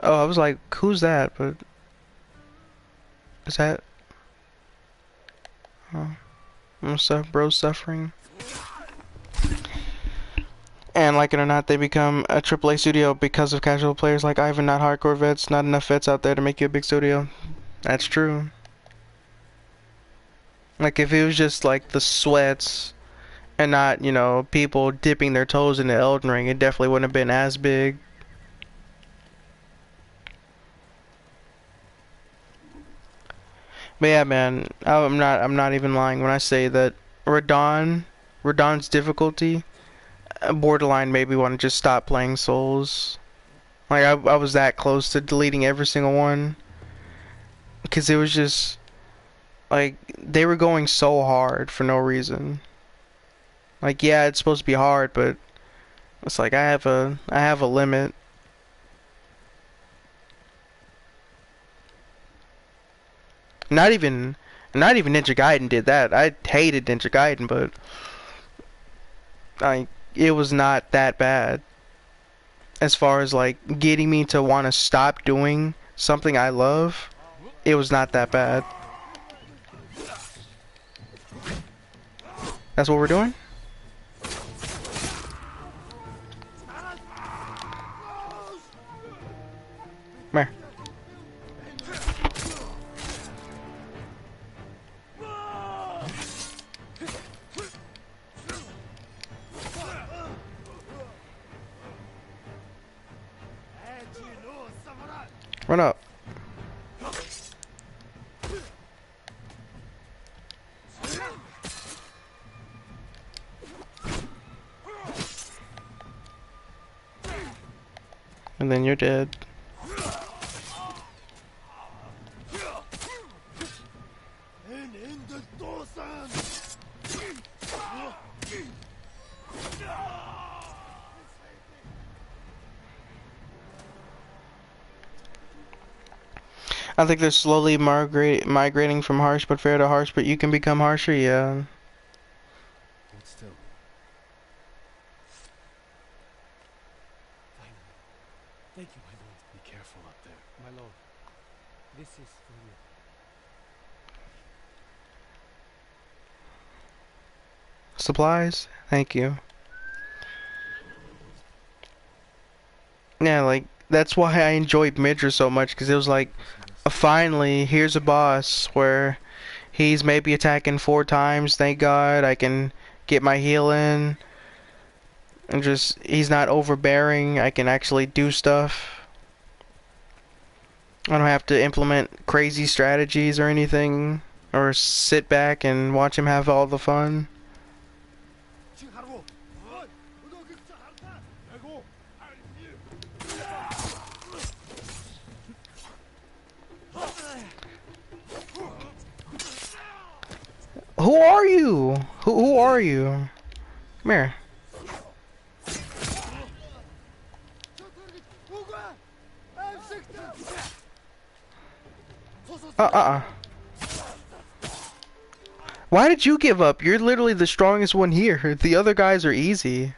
S1: Oh, I was like, who's that? But is that? Oh, bro's suffering. And like it or not, they become a AAA studio because of casual players like Ivan, not hardcore vets. Not enough vets out there to make you a big studio. That's true. Like if it was just like the sweats and not, you know, people dipping their toes in the Elden Ring, it definitely wouldn't have been as big. But yeah, man, I'm not even lying when I say that Radon's difficulty, borderline made me want to just stop playing Souls. Like I was that close to deleting every single one, because it was just like they were going so hard for no reason. Like yeah, it's supposed to be hard, but it's like I have a limit. Not even Ninja Gaiden did that. I hated Ninja Gaiden, but it was not that bad. As far as like getting me to want to stop doing something I love, it was not that bad. That's what we're doing? Come here. Run up. And then you're dead. I think they're slowly migrating from harsh but fair to harsh, but you can become harsher, yeah.
S11: Hold still. Finally. Thank you, my lord. Be careful up there.
S9: My lord, this is for you.
S1: Supplies? Thank you. Yeah, like that's why I enjoyed Midra so much, because it was like, finally, here's a boss where he's maybe attacking 4 times. Thank God I can get my heal in, and just he's not overbearing. I can actually do stuff. I don't have to implement crazy strategies or anything, or sit back and watch him have all the fun. Who are you? Who are you? Come here. Uh-uh. Why did you give up? You're literally the strongest one here. The other guys are easy.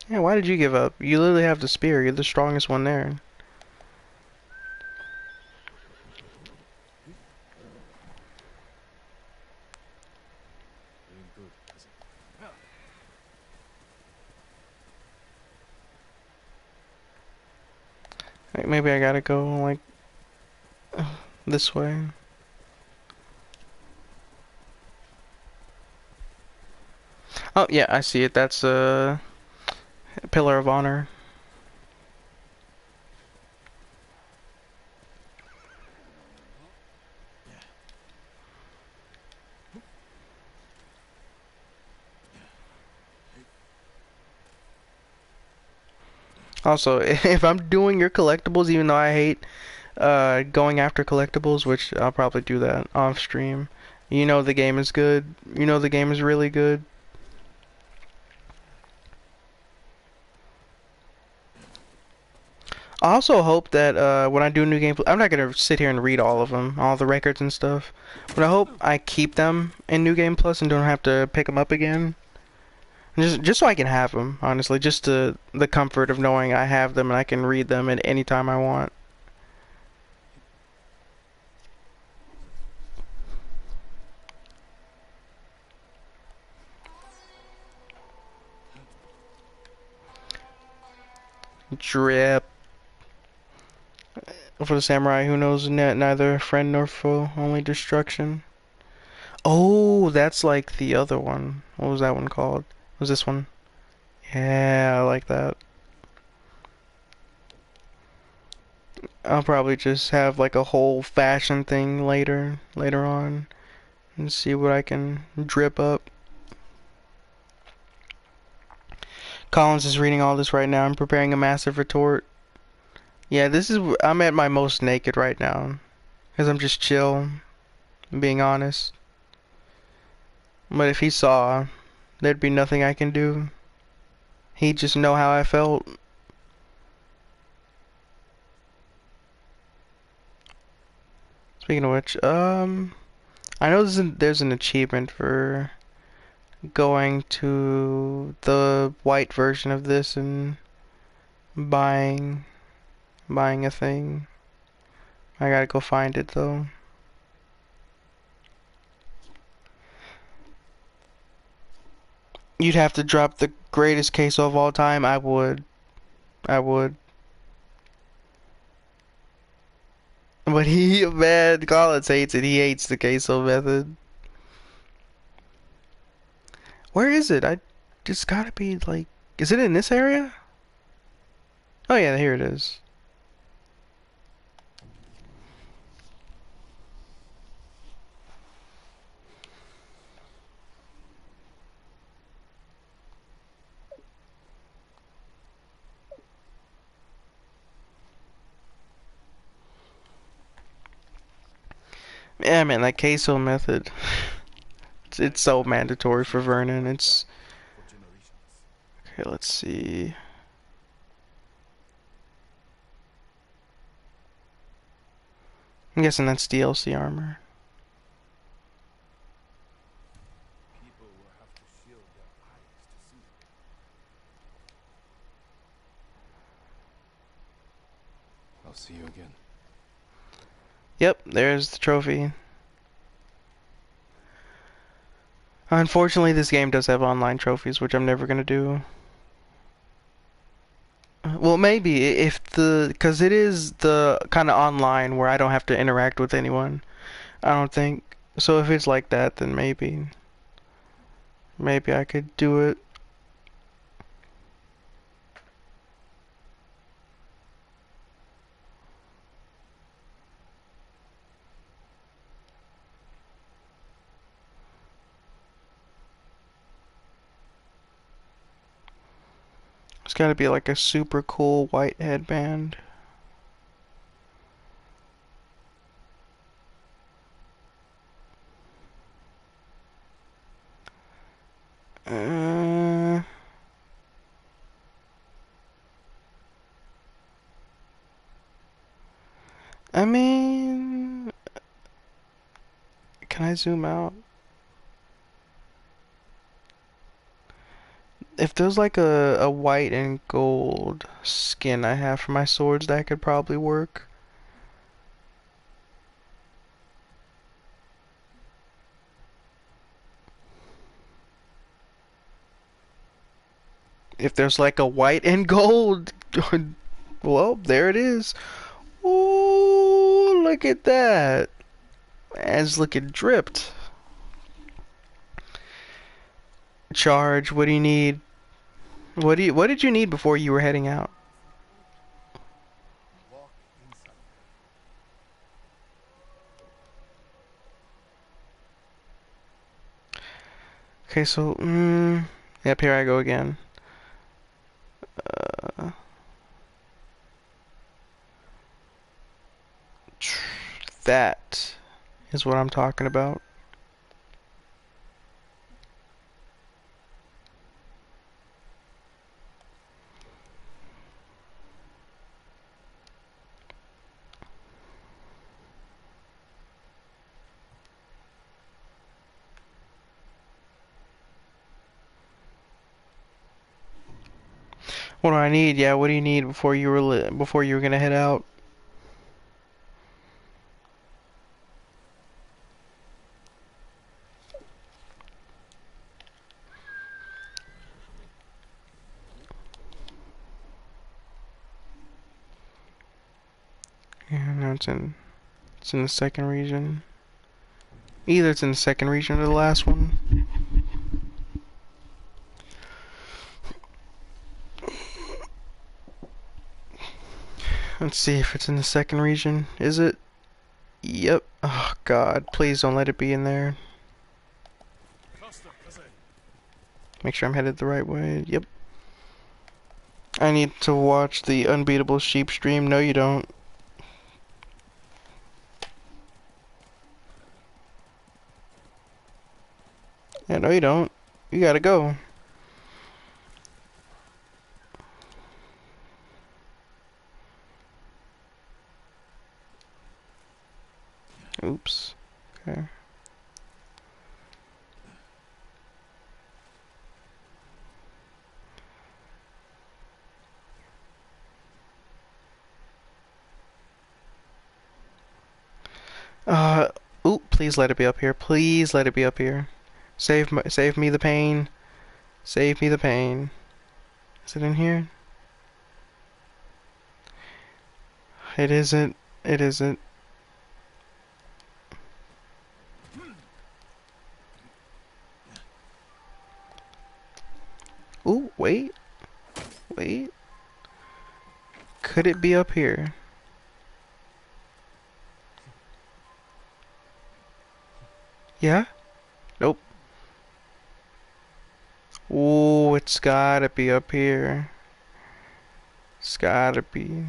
S1: Yeah, why did you give up? You literally have the spear. You're the strongest one there. Like, maybe I gotta go, like, this way. Oh, yeah, I see it. That's a Pillar of Honor. Also, if I'm doing your collectibles, even though I hate going after collectibles, which I'll probably do that off stream, you know the game is good. You know the game is really good. I also hope that when I do new game, I'm not gonna sit here and read all of them, all the records and stuff. But I hope I keep them in New Game Plus and don't have to pick them up again. Just so I can have them, honestly, just the comfort of knowing I have them and I can read them at any time I want. Drip. For the samurai who knows neither friend nor foe, only destruction. Oh, that's like the other one. What was that one called? What was this one? Yeah, I like that. I'll probably just have like a whole fashion thing later on, and see what I can drip up. Collins is reading all this right now. I'm preparing a massive retort. Yeah, I'm at my most naked right now, because I'm just chill, being honest. But if he saw, there'd be nothing I can do. He'd just know how I felt. Speaking of which, I know there's an achievement for going to the white version of this and buying a thing. I gotta go find it though. You'd have to drop the greatest queso of all time. I would. But man, Collins hates it. He hates the queso method. Where is it? Just gotta be like, is it in this area? Oh yeah, here it is. Yeah, man, that queso method. It's so mandatory for Vernon. It's okay. Let's see. I'm guessing that's DLC armor.
S11: I'll see you again.
S1: Yep, there's the trophy. Unfortunately, this game does have online trophies, which I'm never gonna do. Well, maybe if because it is the kind of online where I don't have to interact with anyone. I don't think. So if it's like that, then maybe I could do it. It's gotta be like a super cool white headband. I mean, can I zoom out? If there's like a white and gold skin I have for my swords, that could probably work. If there's like a white and gold, well, there it is. Ooh, look at that. It's looking dripped. Charge, what do you need? What did you need before you were heading out? Okay, so yep, here I go again. That is what I'm talking about. What do I need? Yeah, what do you need before you were gonna head out? Yeah, no, it's in the second region. Either it's in the second region or the last one. Let's see if it's in the second region. Is it? Yep. Oh god, please don't let it be in there. Make sure I'm headed the right way. Yep. I need to watch the Unbeatable Sheep stream. No, you don't. Yeah, no, you don't. You gotta go. Oops. Okay. Oop, please let it be up here. Please let it be up here. Save me the pain. Save me the pain. Is it in here? It isn't. It isn't. Ooh, wait. Wait. Could it be up here? Yeah? Nope. Ooh, it's gotta be up here. It's gotta be.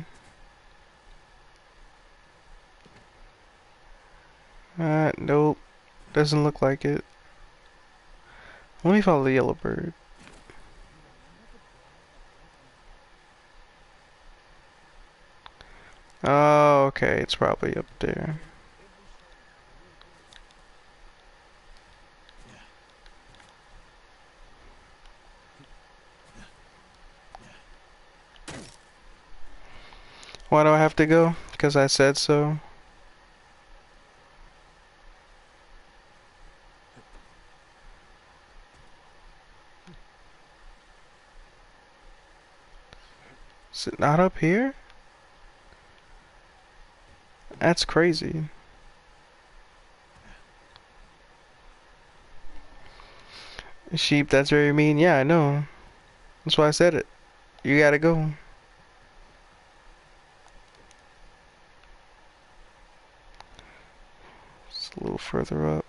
S1: Nope. Doesn't look like it. Let me follow the yellow bird. Oh, okay. It's probably up there. Why do I have have to go because I said so. Is it not up here? That's crazy. Sheep, that's very mean. Yeah, I know. That's why I said it. You gotta go. Just a little further up.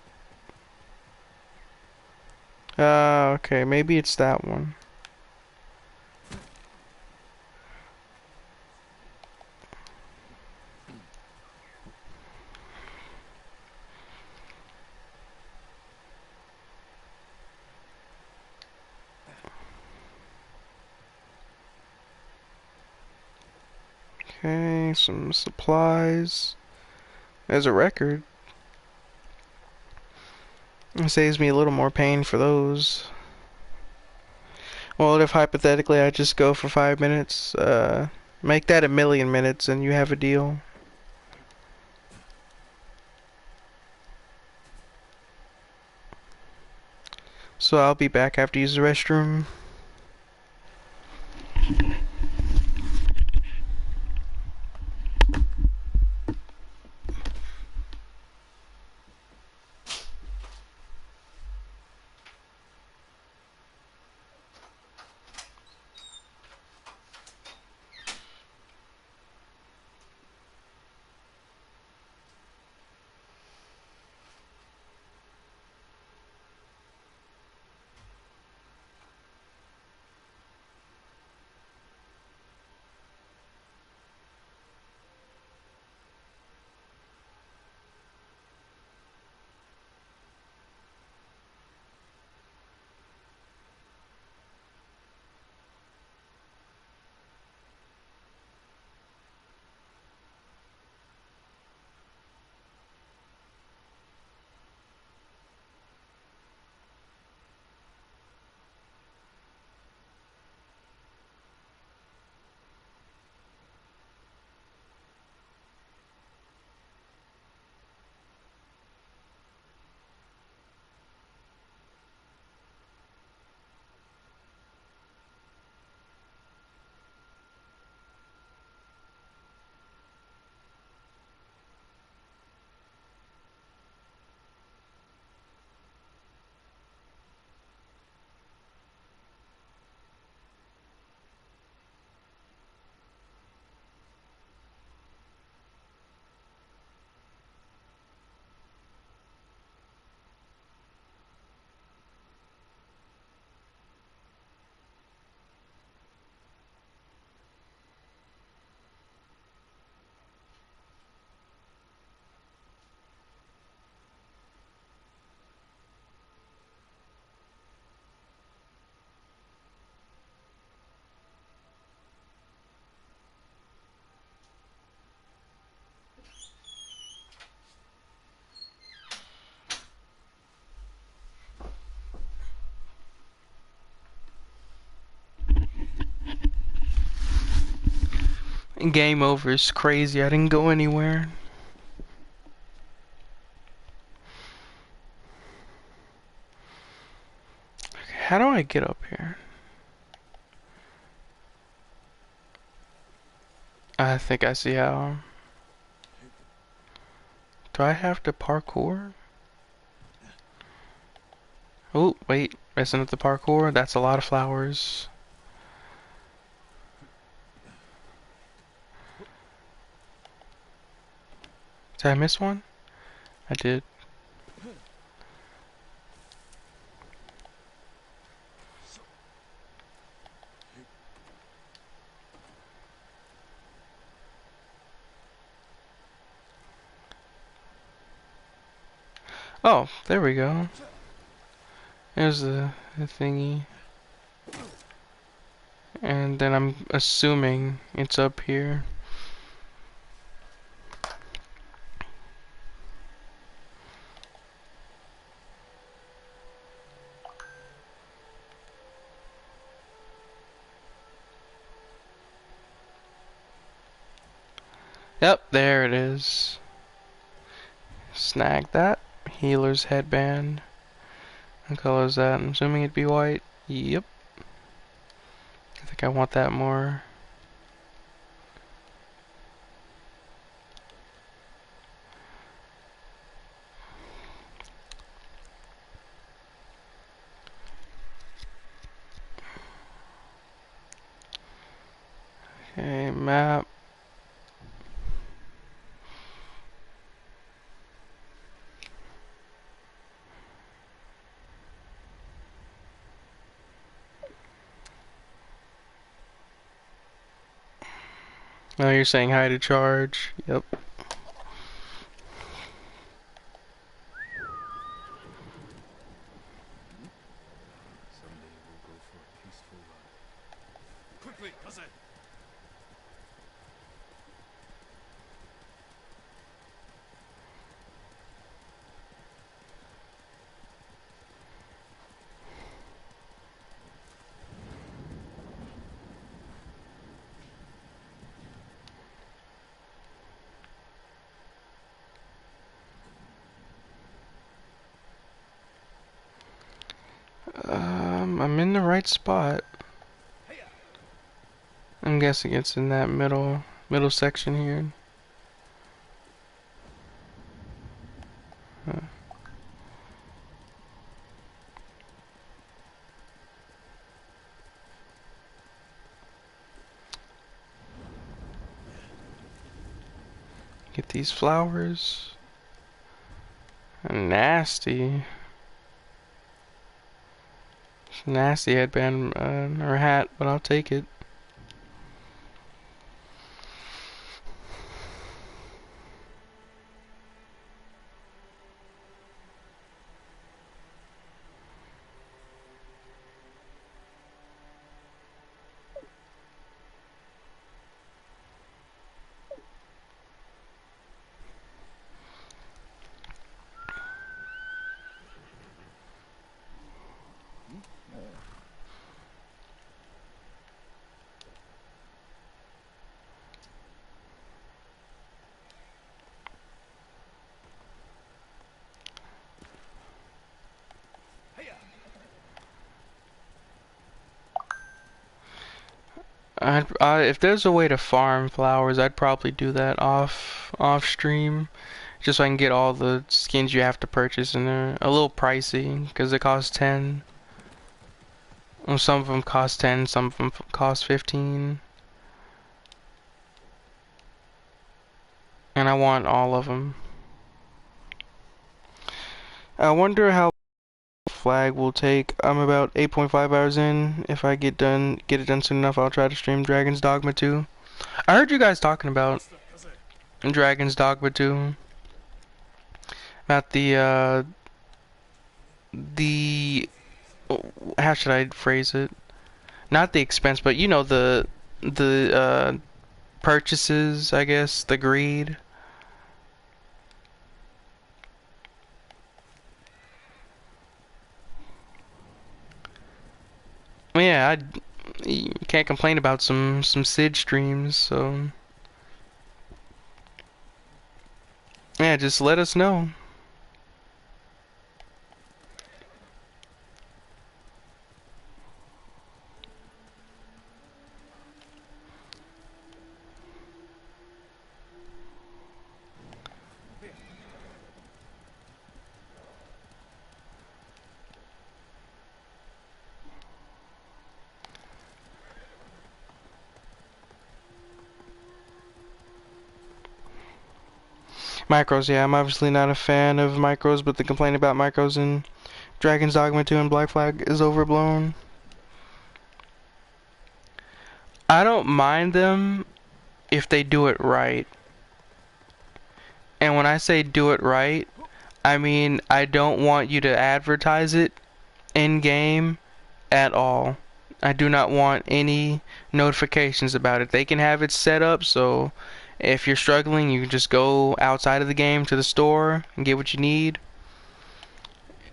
S1: Okay, maybe it's that one. Okay, some supplies. There's a record. It saves me a little more pain for those. Well, if hypothetically I just go for 5 minutes, make that 1,000,000 minutes and you have a deal. So I'll be back after use the restroom. Game over is crazy. I didn't go anywhere. How do I get up here? I think I see how. Do I have to parkour? Oh, wait. Messing up the parkour? That's a lot of flowers. Did I miss one? I did. Oh, there we go. There's the thingy. And then I'm assuming it's up here. Yep, there it is. Snag that. Healer's headband. What color is that? I'm assuming it'd be white. Yep. I think I want that more. Okay, map. Oh, you're saying hi to charge. Yep.
S11: Someday we'll go for a peaceful ride. Quickly, Kaze!
S1: I'm in the right spot. I'm guessing it's in that middle section here. Get these flowers. Nasty. Nasty headband or hat, but I'll take it. If there's a way to farm flowers, I'd probably do that off stream, just so I can get all the skins you have to purchase, and they're a little pricey because they cost 10. Well, some of them cost 10, some of them cost 15, and I want all of them. I wonder how flag will take. I'm about 8.5 hours in. If I get it done soon enough, I'll try to stream Dragon's Dogma 2. I heard you guys talking about Dragon's Dogma 2. About the how should I phrase it? Not the expense, but you know, the purchases, I guess, the greed. Yeah, you can't complain about some Sid streams, so yeah, just let us know. Micros, yeah, I'm obviously not a fan of micros, but the complaint about micros in Dragon's Dogma 2 and Black Flag is overblown. I don't mind them if they do it right. And when I say do it right, I mean I don't want you to advertise it in-game at all. I do not want any notifications about it. They can have it set up so if you're struggling, you can just go outside of the game to the store and get what you need.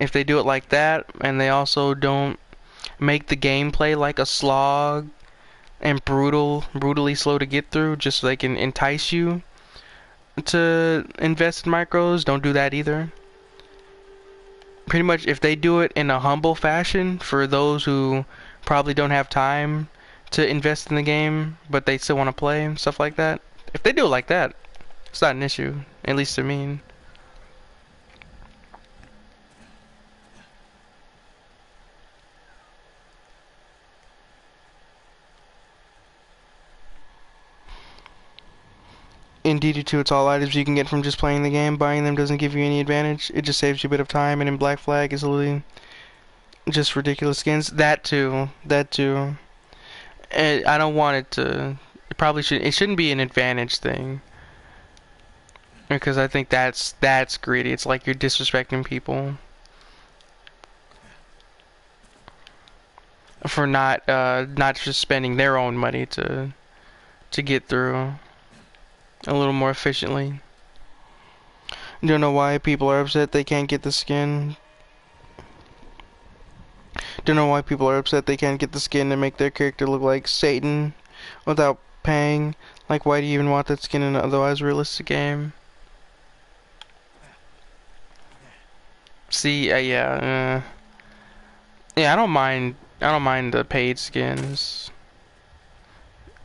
S1: If they do it like that, and they also don't make the gameplay like a slog and brutally slow to get through, just so they can entice you, to invest in micros, don't do that either. Pretty much, if they do it in a humble fashion for those who probably don't have time to invest in the game, but they still want to play and stuff like that. If they do it like that, it's not an issue, at least to me. In DD2, it's all items you can get from just playing the game. Buying them doesn't give you any advantage. It just saves you a bit of time, and in Black Flag, it's literally just ridiculous skins. That too. That too. And I don't want it to... It shouldn't be an advantage thing. Because I think that's greedy. It's like you're disrespecting people. For not just spending their own money to get through a little more efficiently. Don't know why people are upset they can't get the skin. Don't know why people are upset they can't get the skin to make their character look like Satan without paying. Like, why do you even want that skin in an otherwise realistic game? See, yeah, I don't mind the paid skins.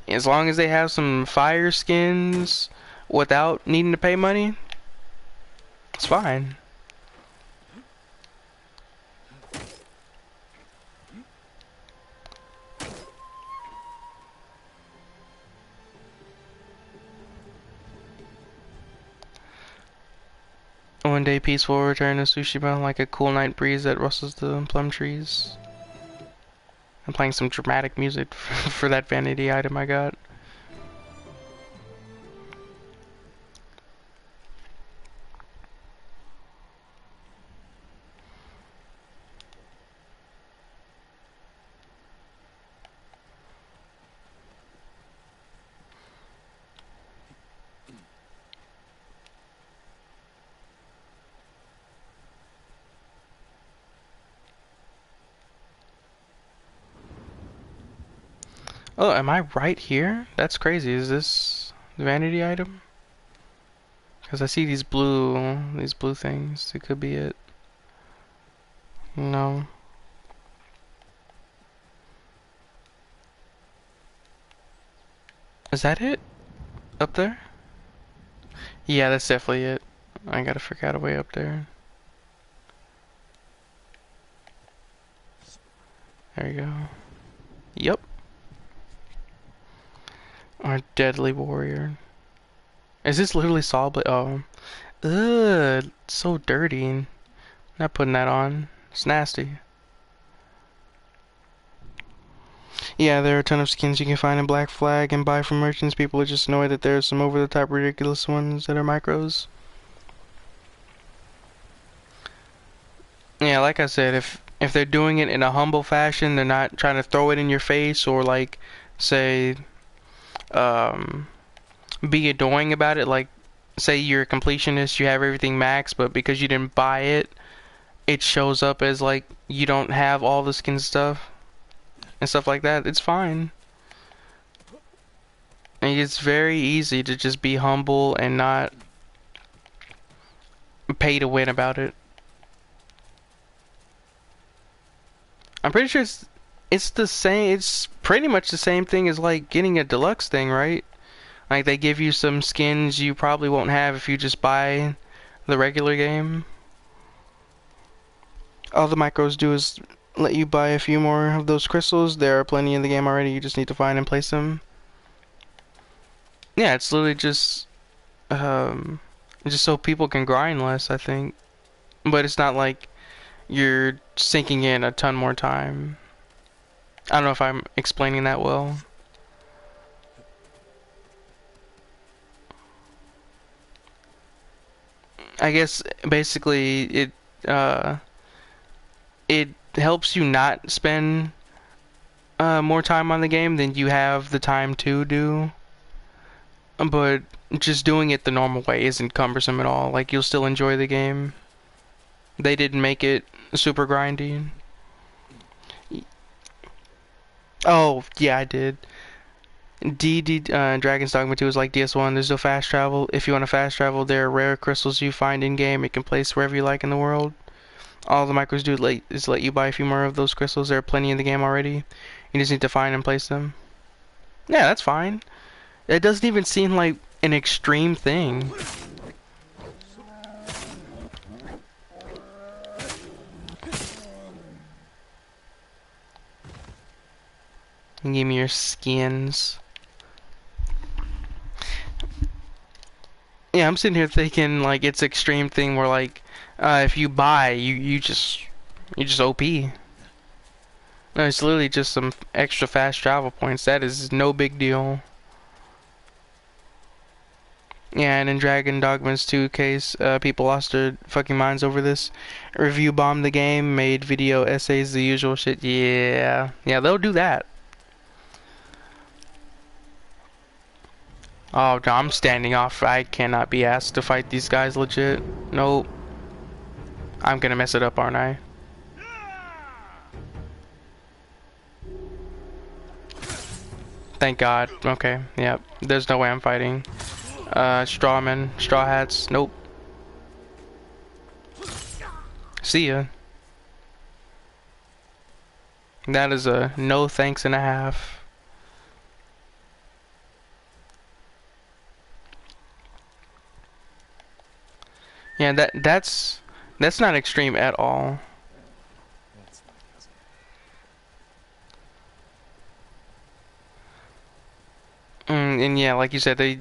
S1: As long as they have some fire skins without needing to pay money, it's fine. One day peaceful return to Tsushima like a cool night breeze that rustles the plum trees. I'm playing some dramatic music for that vanity item I got. Oh, am I right here? That's crazy. Is this the vanity item? Because I see these blue things. It could be it. No. Is that it? Up there? Yeah, that's definitely it. I gotta figure out a way up there. There you go. Yep. Our deadly warrior. Is this literally Saw Blade? Oh. Ugh, so dirty. Not putting that on. It's nasty. Yeah, there are a ton of skins you can find in Black Flag and buy from merchants. People are just annoyed that there are some over-the-top ridiculous ones that are micros. Yeah, like I said, if they're doing it in a humble fashion, they're not trying to throw it in your face or like say be annoying about it. Like, say you're a completionist, you have everything maxed, but because you didn't buy it, it shows up as like you don't have all the skin stuff and stuff like that. It's fine. And it's very easy to just be humble and not pay to win about it. I'm pretty sure it's the same. It's pretty much the same thing as like getting a deluxe thing, right? Like they give you some skins you probably won't have if you just buy the regular game. All the micros do is let you buy a few more of those crystals. There are plenty in the game already. You just need to find and place them. Yeah, it's literally just so people can grind less, I think. But it's not like you're sinking in a ton more time. I don't know if I'm explaining that well. I guess basically it helps you not spend more time on the game than you have the time to do. But just doing it the normal way isn't cumbersome at all. Like, you'll still enjoy the game. They didn't make it super grindy. Oh, yeah, I did. Dragon's Dogma 2 is like DS1. There's no fast travel. If you want to fast travel, there are rare crystals you find in game. You can place wherever you like in the world. All the micros do is let you buy a few more of those crystals. There are plenty in the game already. You just need to find and place them. Yeah, that's fine. It doesn't even seem like an extreme thing. Give me your skins. Yeah, I'm sitting here thinking like it's extreme thing where like if you buy you just OP. No, it's literally just some extra fast travel points. That is no big deal. Yeah, and in Dragon Dogma's 2 case, people lost their fucking minds over this. Review bombed the game, made video essays, the usual shit. Yeah, they'll do that. Oh, no, I'm standing off. I cannot be asked to fight these guys legit. Nope. I'm gonna mess it up, aren't I? Thank God. Okay, yep. There's no way I'm fighting. Strawmen, Straw Hats. Nope. See ya. That is a no thanks and a half. Yeah, that's not extreme at all. And yeah, like you said, they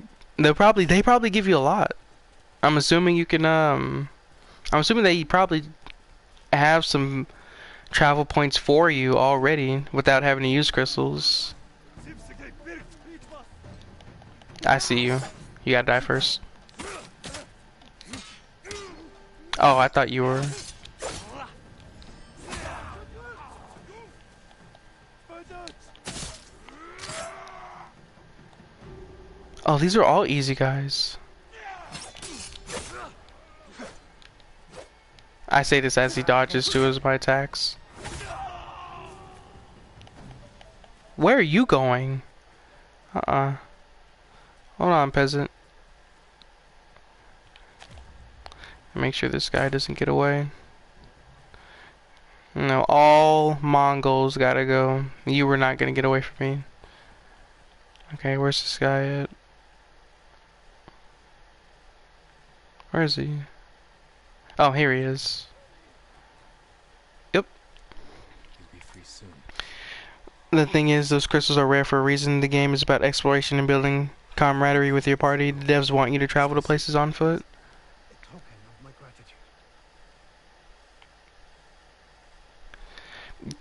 S1: probably give you a lot. I'm assuming you can I'm assuming they probably have some travel points for you already without having to use crystals. I see you. You gotta die first. Oh, I thought you were. Oh, these are all easy guys. I say this as he dodges to his my attacks. Where are you going? Hold on, peasant. Make sure this guy doesn't get away. No, all Mongols gotta go. You were not gonna get away from me. Okay, where's this guy at? Where is he? Oh, here he is. Yep.
S11: You'll be free soon.
S1: The thing is, those crystals are rare for a reason. The game is about exploration and building camaraderie with your party. The devs want you to travel to places on foot.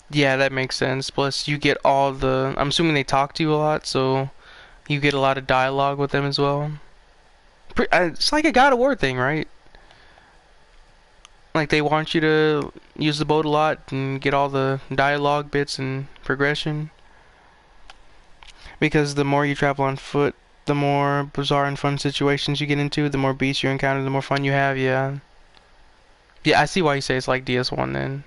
S1: Yeah, that makes sense. Plus, you get all the... I'm assuming they talk to you a lot, so you get a lot of dialogue with them as well. It's like a God of War thing, right? Like, they want you to use the boat a lot and get all the dialogue bits and progression. Because the more you travel on foot, the more bizarre and fun situations you get into, the more beasts you encounter, the more fun you have, yeah. Yeah, I see why you say it's like DS1 then.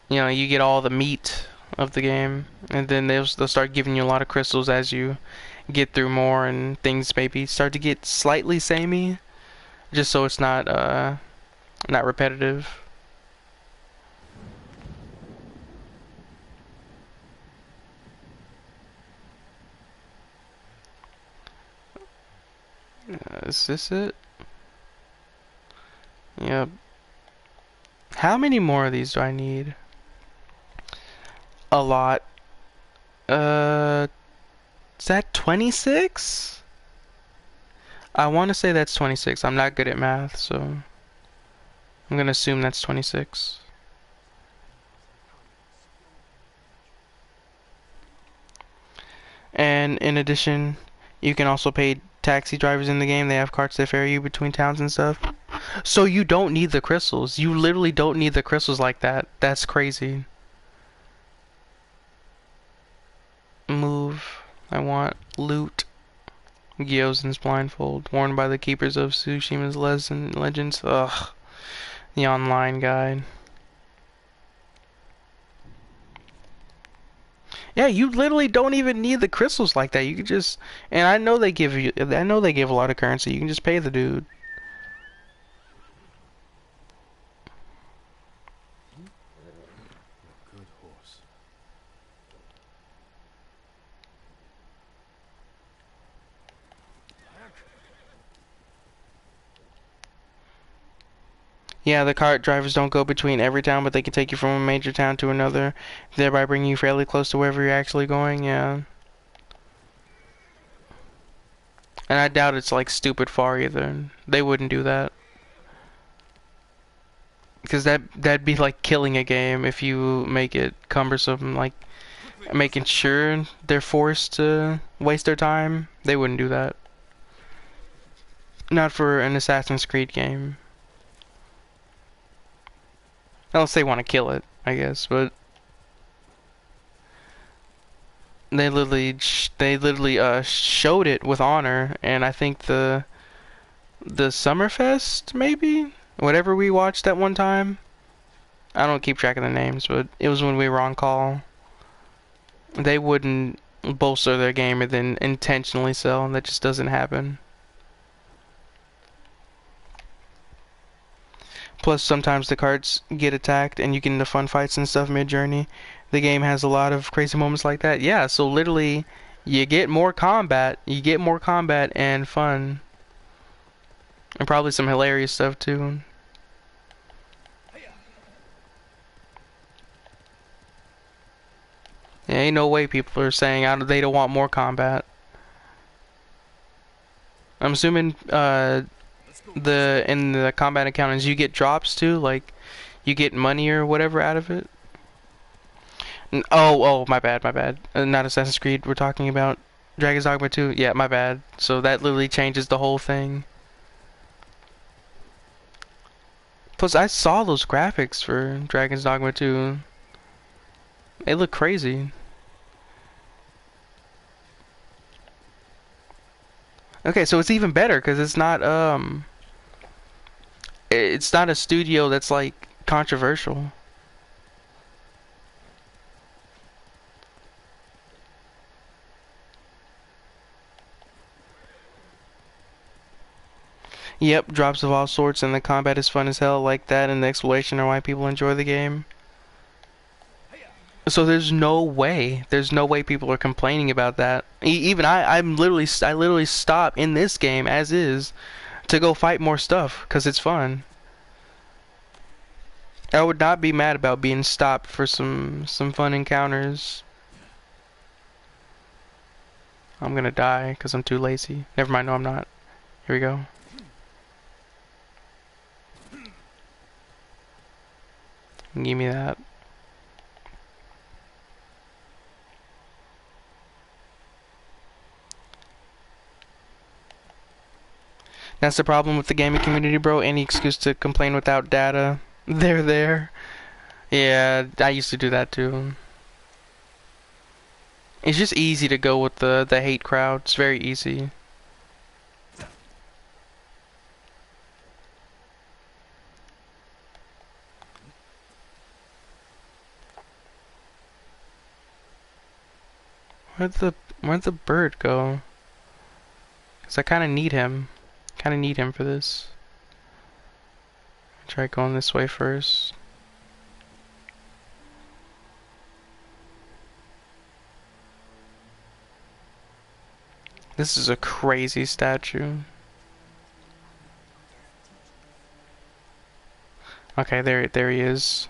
S1: You know, you get all the meat of the game, and then they'll start giving you a lot of crystals as you get through more, and things maybe start to get slightly samey, just so it's not repetitive. Is this it? Yep. How many more of these do I need? A lot. Is that 26? I want to say that's 26. I'm not good at math, so I'm gonna assume that's 26. And in addition, you can also pay taxi drivers in the game. They have carts that ferry you between towns and stuff. So you don't need the crystals. You literally don't need the crystals like that. That's crazy. Move. I want loot. Gyozen's blindfold. Worn by the keepers of Tsushima's legends. Ugh. The online guide. Yeah, you literally don't even need the crystals like that. You could just, and I know they give a lot of currency. You can just pay the dude.
S11: A good horse.
S1: Yeah, the cart drivers don't go between every town, but they can take you from a major town to another, thereby bringing you fairly close to wherever you're actually going. Yeah. And I doubt it's like stupid far either. They wouldn't do that. Because that'd be like killing a game if you make it cumbersome, like making sure they're forced to waste their time. They wouldn't do that. Not for an Assassin's Creed game. Unless they want to kill it, I guess, but they literally showed it with honor, and I think the Summerfest, maybe? Whatever we watched at one time. I don't keep track of the names, but it was when we were on call. They wouldn't bolster their game and then intentionally sell, and that just doesn't happen. Plus, sometimes the carts get attacked and you get into fun fights and stuff mid-journey. The game has a lot of crazy moments like that. Yeah, so literally, you get more combat. You get more combat and fun. And probably some hilarious stuff, too. Yeah, ain't no way people are saying they don't want more combat. I'm assuming, in the combat encounters you get drops too, like you get money or whatever out of it. Oh, my bad. Not Assassin's Creed. We're talking about Dragon's Dogma 2. Yeah, my bad. So that literally changes the whole thing. Plus, I saw those graphics for Dragon's Dogma 2. They look crazy. Okay, so it's even better because it's not a studio that's like controversial. Yep, drops of all sorts, and the combat is fun as hell like that, and the exploration are why people enjoy the game. So there's no way people are complaining about that. Even I literally stop in this game as is to go fight more stuff because it's fun. I would not be mad about being stopped for some fun encounters. I'm gonna die because I'm too lazy. Never mind, no I'm not. Here we go. Give me that. That's the problem with the gaming community, bro. Any excuse to complain without data, they're there. Yeah, I used to do that too. It's just easy to go with the hate crowd. It's very easy. Where'd the bird go? 'Cause I kind of need him. Kind of need him for this. Try going this way first. This is a crazy statue. Okay, there he is.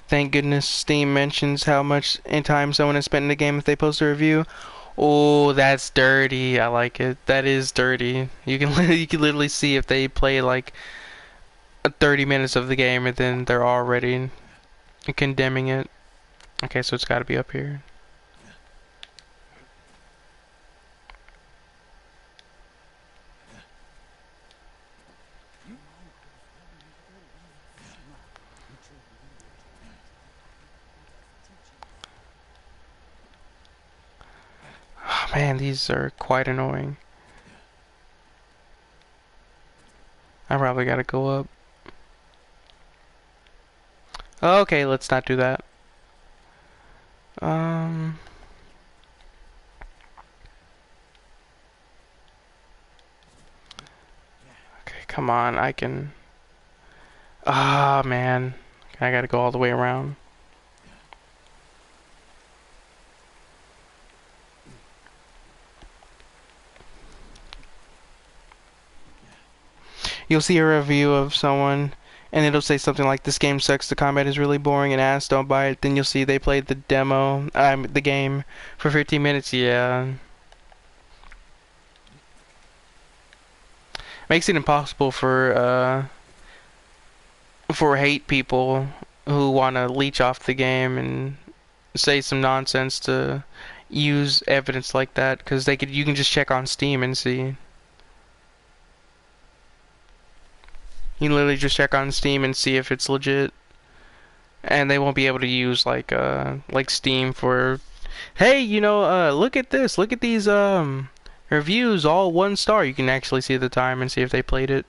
S1: Thank goodness Steam mentions how much in time someone has spent in the game if they post a review. Oh, that's dirty. I like it. That is dirty. You can literally see if they play like 30 minutes of the game and then they're already condemning it. Okay, so it's got to be up here. Man, these are quite annoying. I probably gotta go up. Okay, let's not do that. Okay, come on, I can... Ah, man. I gotta go all the way around. You'll see a review of someone, and it'll say something like, "This game sucks, the combat is really boring and ass, don't buy it." Then you'll see they played the demo, the game, for 15 minutes, yeah. Makes it impossible for hate people who want to leech off the game and say some nonsense to use evidence like that, because you can just check on Steam and see. You can literally just check on Steam and see if it's legit, and they won't be able to use like Steam for, hey, you know, look at this, look at these reviews, all 1 star. You can actually see the time and see if they played it.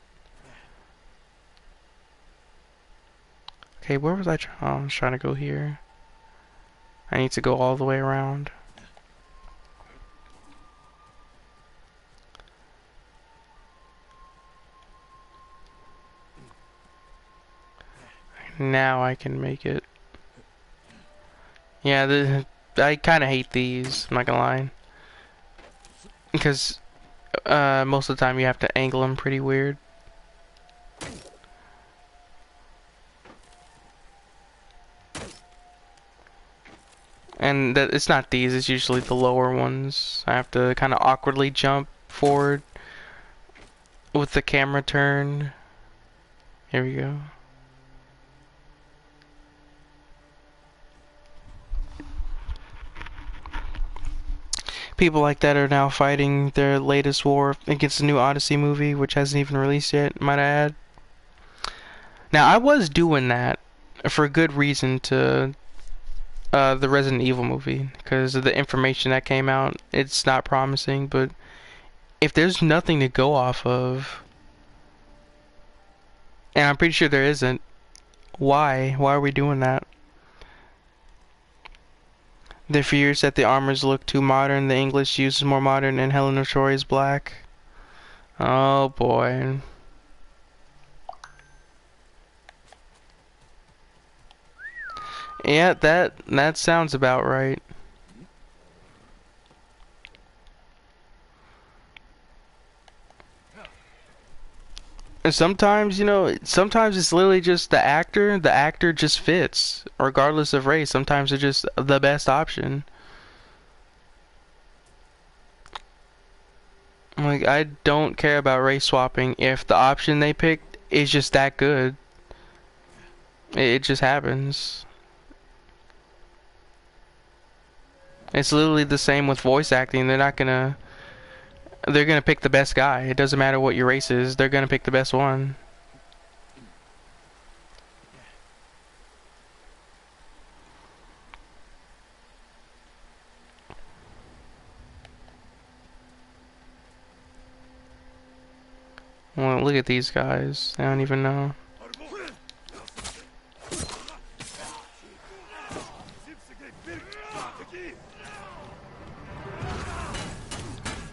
S1: Okay, where was I? Oh, I was trying to go here. I need to go all the way around. Now I can make it. Yeah, I kind of hate these, I'm not gonna lie. Because most of the time you have to angle them pretty weird. And it's not these, it's usually the lower ones. I have to kind of awkwardly jump forward with the camera turned. Here we go. People like that are now fighting their latest war against the new Odyssey movie, which hasn't even released yet, might I add. Now, I was doing that for a good reason to the Resident Evil movie, because of the information that came out. It's not promising, but if there's nothing to go off of, and I'm pretty sure there isn't, why are we doing that? The fears that the armors look too modern, the English use is more modern, and Helen of Troy is black. Oh boy. Yeah, that sounds about right. And sometimes, you know, sometimes it's literally just the actor just fits, regardless of race. Sometimes they're just the best option. Like, I don't care about race swapping if the option they picked is just that good. It just happens. It's literally the same with voice acting. They're gonna pick the best guy. It doesn't matter what your race is. They're gonna pick the best one. Well, look at these guys. They don't even know.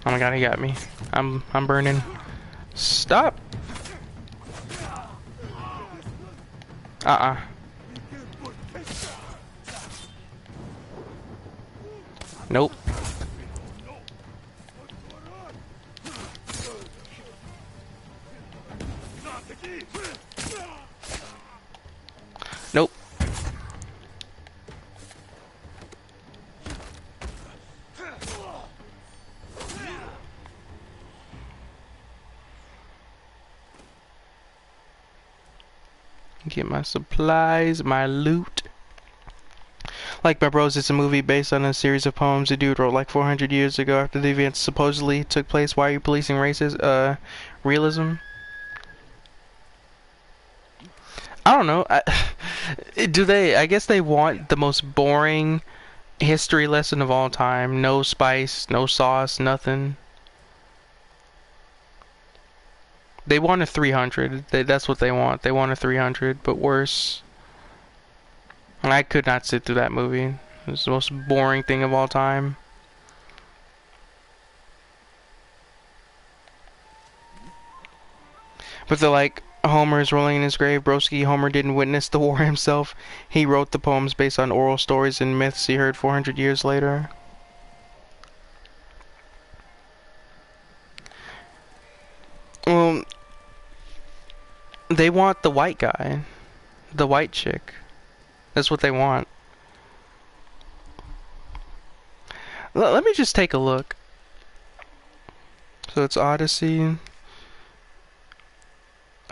S1: Oh my god, he got me. I'm burning. Stop. Nope. Nope. Get my supplies, my loot. Like My Bros, it's a movie based on a series of poems a dude wrote like 400 years ago after the events supposedly took place. Why are you policing races? Realism? I don't know. I guess they want the most boring history lesson of all time. No spice, no sauce, nothing. They want a 300. That's what they want. They want a 300, but worse. And I could not sit through that movie. It was the most boring thing of all time. But they're like, Homer is rolling in his grave. Broski, Homer didn't witness the war himself. He wrote the poems based on oral stories and myths he heard 400 years later. Well, they want the white guy. The white chick. That's what they want. Let me just take a look. So it's Odyssey.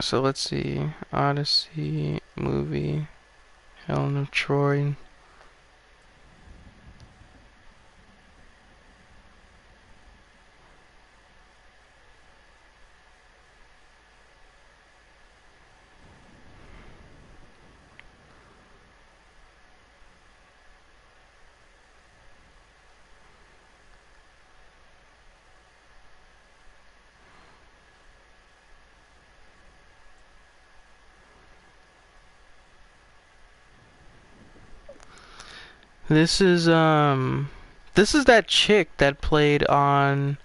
S1: So let's see. Odyssey movie. Helen of Troy. This is that chick that played on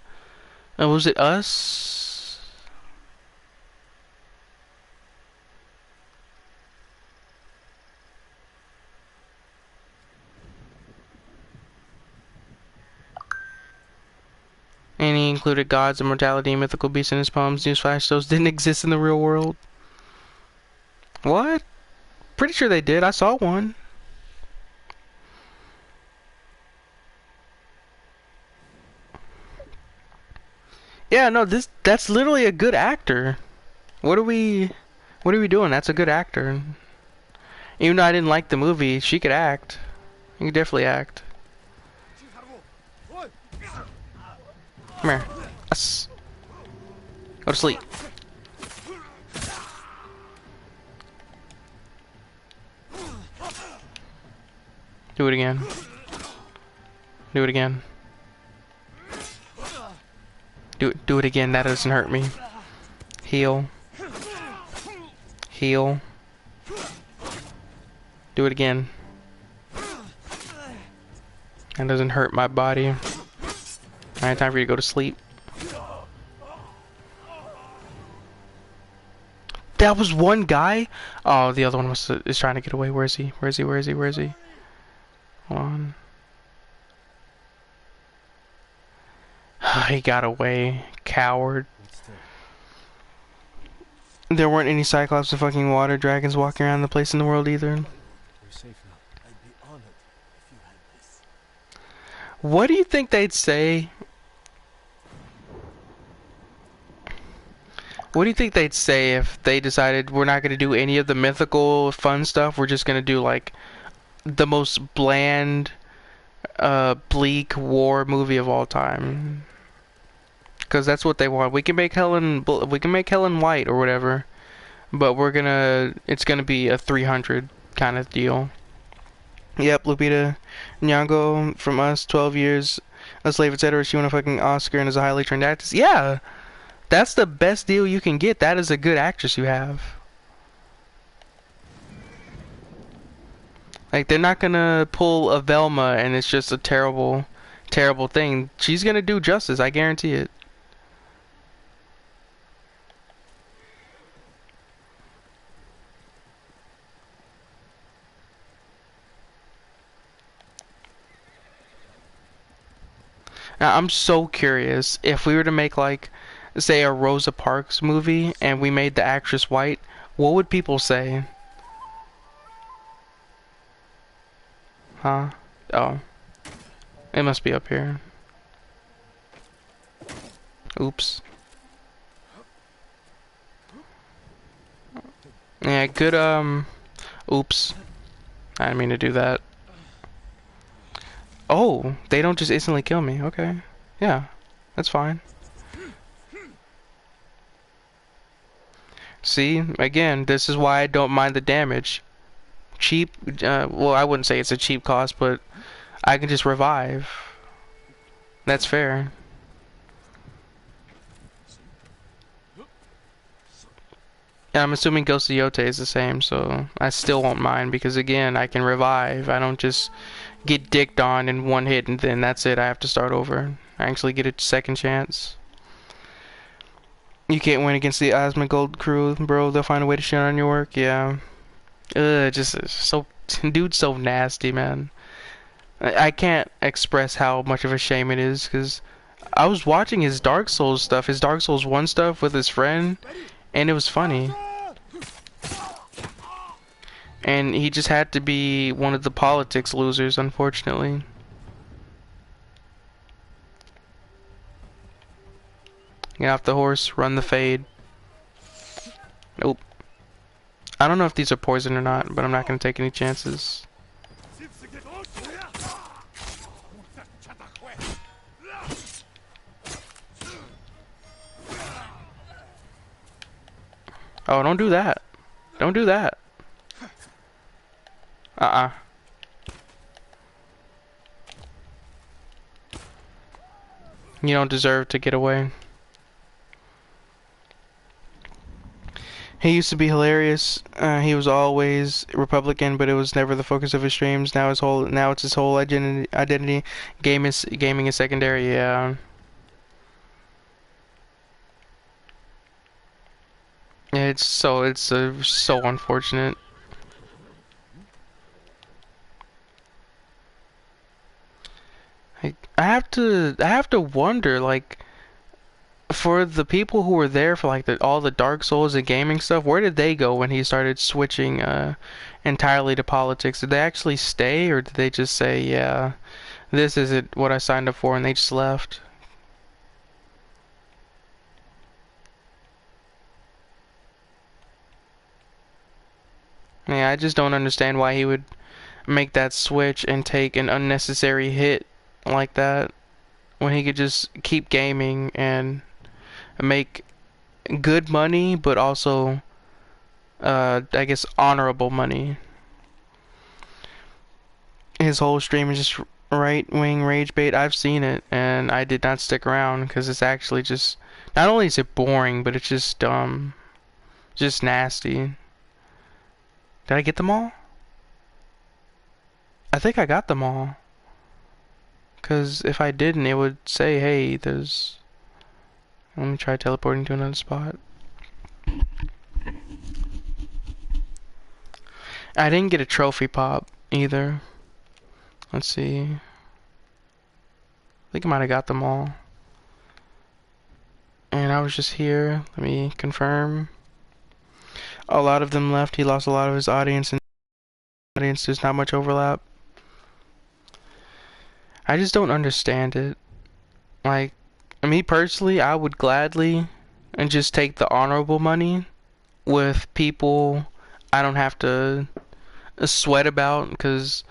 S1: was it Us? And he included gods, immortality, and mythical beasts in his poems. Newsflash, those didn't exist in the real world. What? Pretty sure they did. I saw one. Yeah, no, that's literally a good actor. What are we doing? That's a good actor. Even though I didn't like the movie, she could act. You could definitely act. Come here. Us. Go to sleep. Do it again. Do it again. Do it again. That doesn't hurt me. Heal. Heal. Do it again. That doesn't hurt my body. Alright, time for you to go to sleep. That was one guy? Oh, the other one is trying to get away. Where is he? Where is he? Where is he? Where is he? Hold on. He got away. Coward. There weren't any Cyclops or fucking water dragons walking around the place in the world either.
S11: We're safe now.
S2: I'd be honored if you had this.
S1: What do you think they'd say? What do you think they'd say if they decided we're not going to do any of the mythical fun stuff? We're just going to do like the most bland, bleak war movie of all time. Because that's what they want. We can make Helen white or whatever, but it's gonna be a 300 kind of deal. Yep, Lupita Nyong'o from Us, 12 years a slave, etc. She won a fucking Oscar and is a highly trained actress. Yeah, that's the best deal you can get. That is a good actress you have. Like, they're not gonna pull a Velma and it's just a terrible, terrible thing. She's gonna do justice, I guarantee it. Now, I'm so curious, if we were to make, like, say a Rosa Parks movie, and we made the actress white, what would people say? Huh? Oh. It must be up here. Oops. Yeah, good, oops. I didn't mean to do that. Oh, they don't just instantly kill me. Okay. Yeah, that's fine. See, again, this is why I don't mind the damage. Cheap, well, I wouldn't say it's a cheap cost, but I can just revive. That's fair. Yeah, I'm assuming Ghost of Yote is the same, so I still won't mind because again, I can revive. I don't just get dicked on in one hit and then that's it. I have to start over. I actually get a second chance. You can't win against the Asmongold crew, bro. They'll find a way to shit on your work. Yeah. Just so dude's so nasty, man. I can't express how much of a shame it is because I was watching his Dark Souls stuff, his Dark Souls 1 stuff with his friend, and it was funny. And he just had to be one of the politics losers, unfortunately. Get off the horse, run the fade. Nope. I don't know if these are poison or not, but I'm not going to take any chances. Oh, don't do that. Don't do that. You don't deserve to get away. He used to be hilarious. He was always Republican, but it was never the focus of his streams. Now it's his whole identity. Gaming is secondary. Yeah. It's so unfortunate. I have to wonder, like, for the people who were there for like all the Dark Souls and gaming stuff, where did they go when he started switching entirely to politics? Did they actually stay, or did they just say, yeah, this isn't what I signed up for, and they just left? Yeah, I just don't understand why he would make that switch and take an unnecessary hit like that when he could just keep gaming and make good money, but also I guess honorable money. His whole stream is just right-wing rage bait. I've seen it and I did not stick around because it's actually just, not only is it boring, but it's just dumb, just nasty. Did I get them all? I think I got them all. Because if I didn't, it would say, hey, there's... Let me try teleporting to another spot. I didn't get a trophy pop either. Let's see. I think I might have got them all. And I was just here. Let me confirm. A lot of them left. He lost a lot of his audience, and there's not much overlap. I just don't understand it. Like, me personally, I would gladly and just take the honorable money with people I don't have to sweat about, because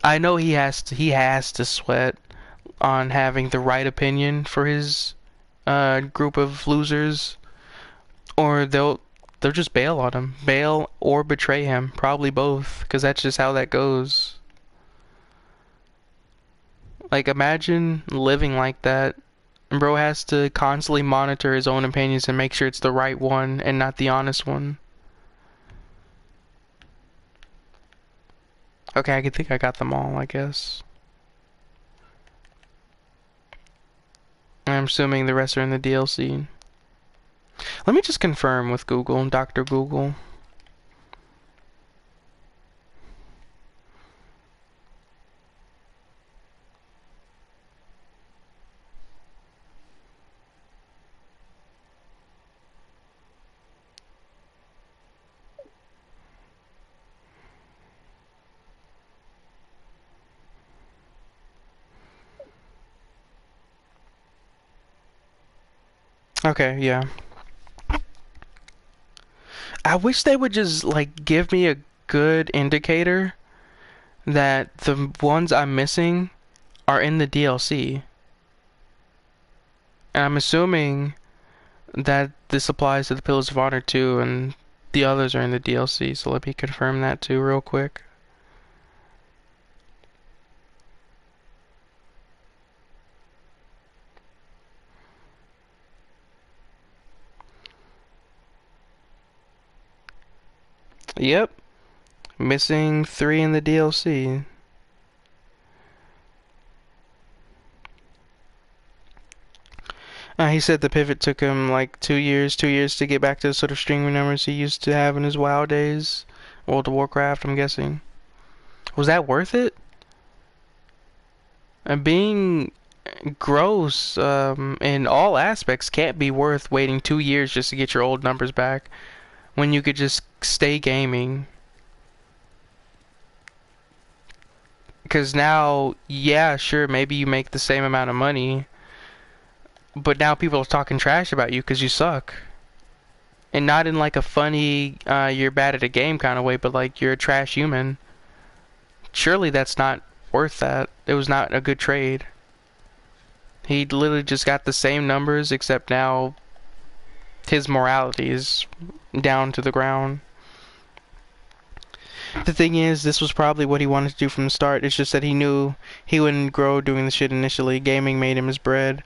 S1: I know he has to sweat on having the right opinion for his group of losers, or they'll just bail on him, bail or betray him, probably both, because that's just how that goes. Like, imagine living like that. And bro has to constantly monitor his own opinions and make sure it's the right one and not the honest one. Okay, I think I got them all, I guess. I'm assuming the rest are in the DLC. Let me just confirm with Google, Dr. Google. Okay, yeah. I wish they would just, like, give me a good indicator that the ones I'm missing are in the DLC. And I'm assuming that this applies to the Pillars of Honor too, and the others are in the DLC, so let me confirm that too real quick. Yep. Missing 3 in the DLC. He said the pivot took him like 2 years to get back to the sort of streaming numbers he used to have in his WoW days. World of Warcraft, I'm guessing. Was that worth it? And being gross in all aspects can't be worth waiting 2 years just to get your old numbers back when you could just stay gaming. Because now, yeah, sure, maybe you make the same amount of money, but now people are talking trash about you because you suck. And not in like a funny, you're bad at a game kind of way, but like you're a trash human. Surely that's not worth that. It was not a good trade. He literally just got the same numbers, except now his morality is down to the ground. The thing is, this was probably what he wanted to do from the start. It's just that he knew he wouldn't grow doing the shit initially. Gaming made him his bread.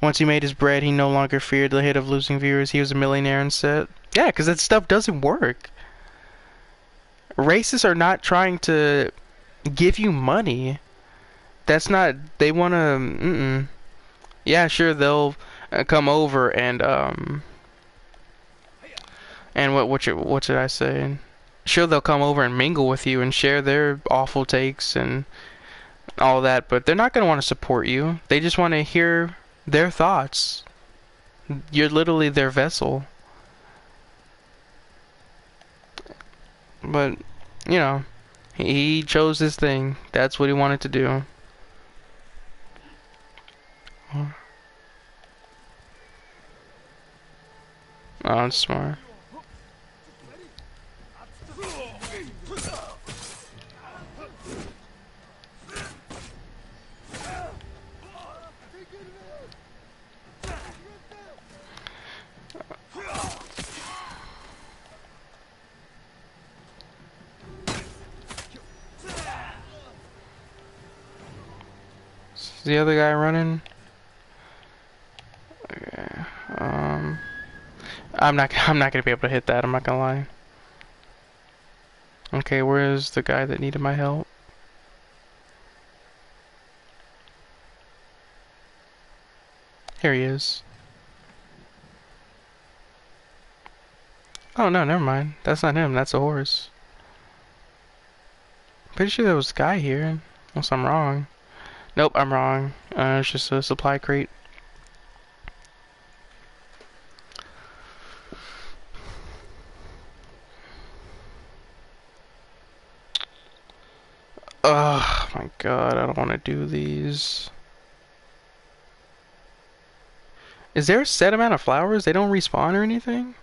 S1: Once he made his bread, he no longer feared the hit of losing viewers. He was a millionaire instead. Yeah, because that stuff doesn't work. Racists are not trying to give you money. That's not... They want to... Yeah, sure, they'll come over and what should I say? Sure, they'll come over and mingle with you and share their awful takes and all that, but they're not going to want to support you. They just want to hear their thoughts. You're literally their vessel. But, you know, he chose his thing. That's what he wanted to do. Oh, that's smart. Is the other guy running? Okay. I'm not gonna be able to hit that. I'm not gonna lie. Okay, where's the guy that needed my help? Here he is. Oh no, never mind. That's not him. That's a horse. Pretty sure there was a guy here. Unless I'm wrong. Nope, I'm wrong. It's just a supply crate. Oh my god, I don't want to do these. Is there a set amount of flowers? They don't respawn or anything?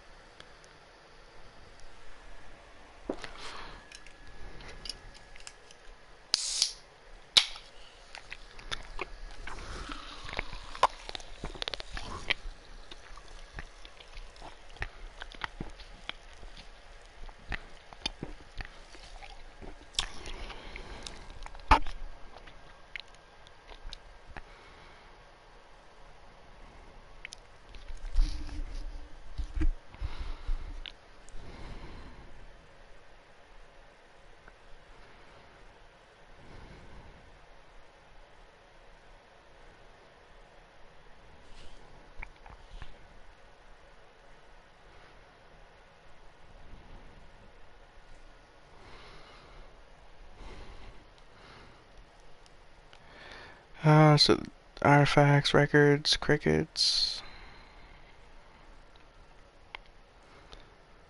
S1: So artifacts, records, crickets.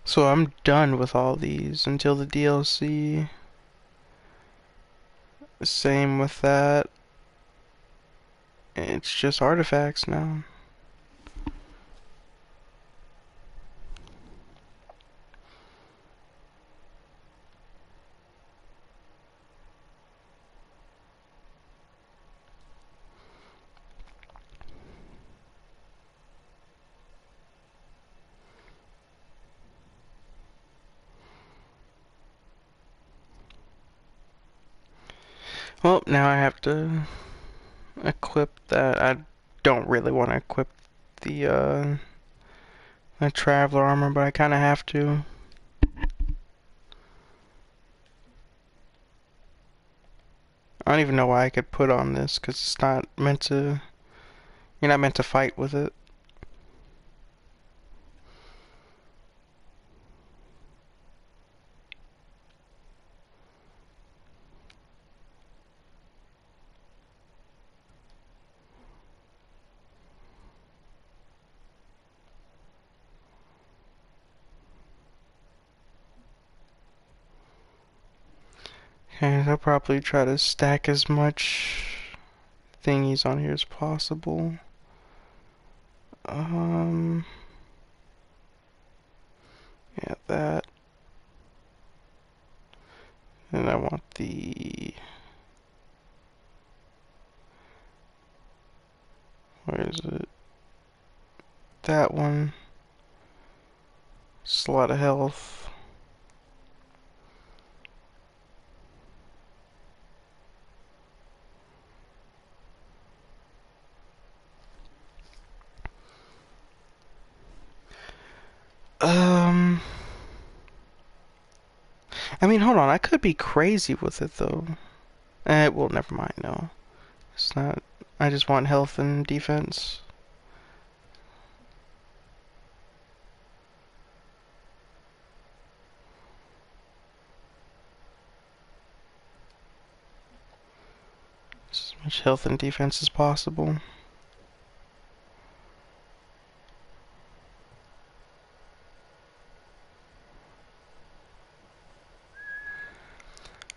S1: So I'm done with all these until the DLC. Same with that. It's just artifacts now. Well, now I have to equip that. I don't really want to equip the traveler armor, but I kind of have to. I don't even know why I could put on this, because it's not meant to... You're not meant to fight with it. Okay, I'll probably try to stack as much thingies on here as possible. Yeah, that. And I want the... Where is it? That one. It's a lot of health. I mean, hold on. I could be crazy with it, though. Well, never mind. No. It's not. I just want health and defense. As much health and defense as possible.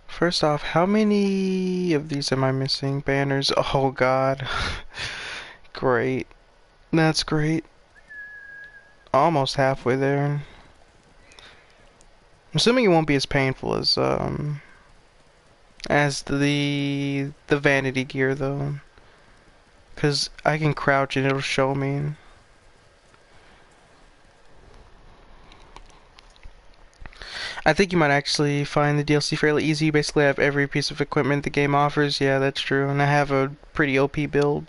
S1: First off, how many of these am I missing? Banners? Oh god. Great. That's great. Almost halfway there. I'm assuming it won't be as painful as the vanity gear though. 'Cause I can crouch and it'll show me. I think you might actually find the DLC fairly easy. You basically have every piece of equipment the game offers. Yeah, that's true. And I have a pretty OP build.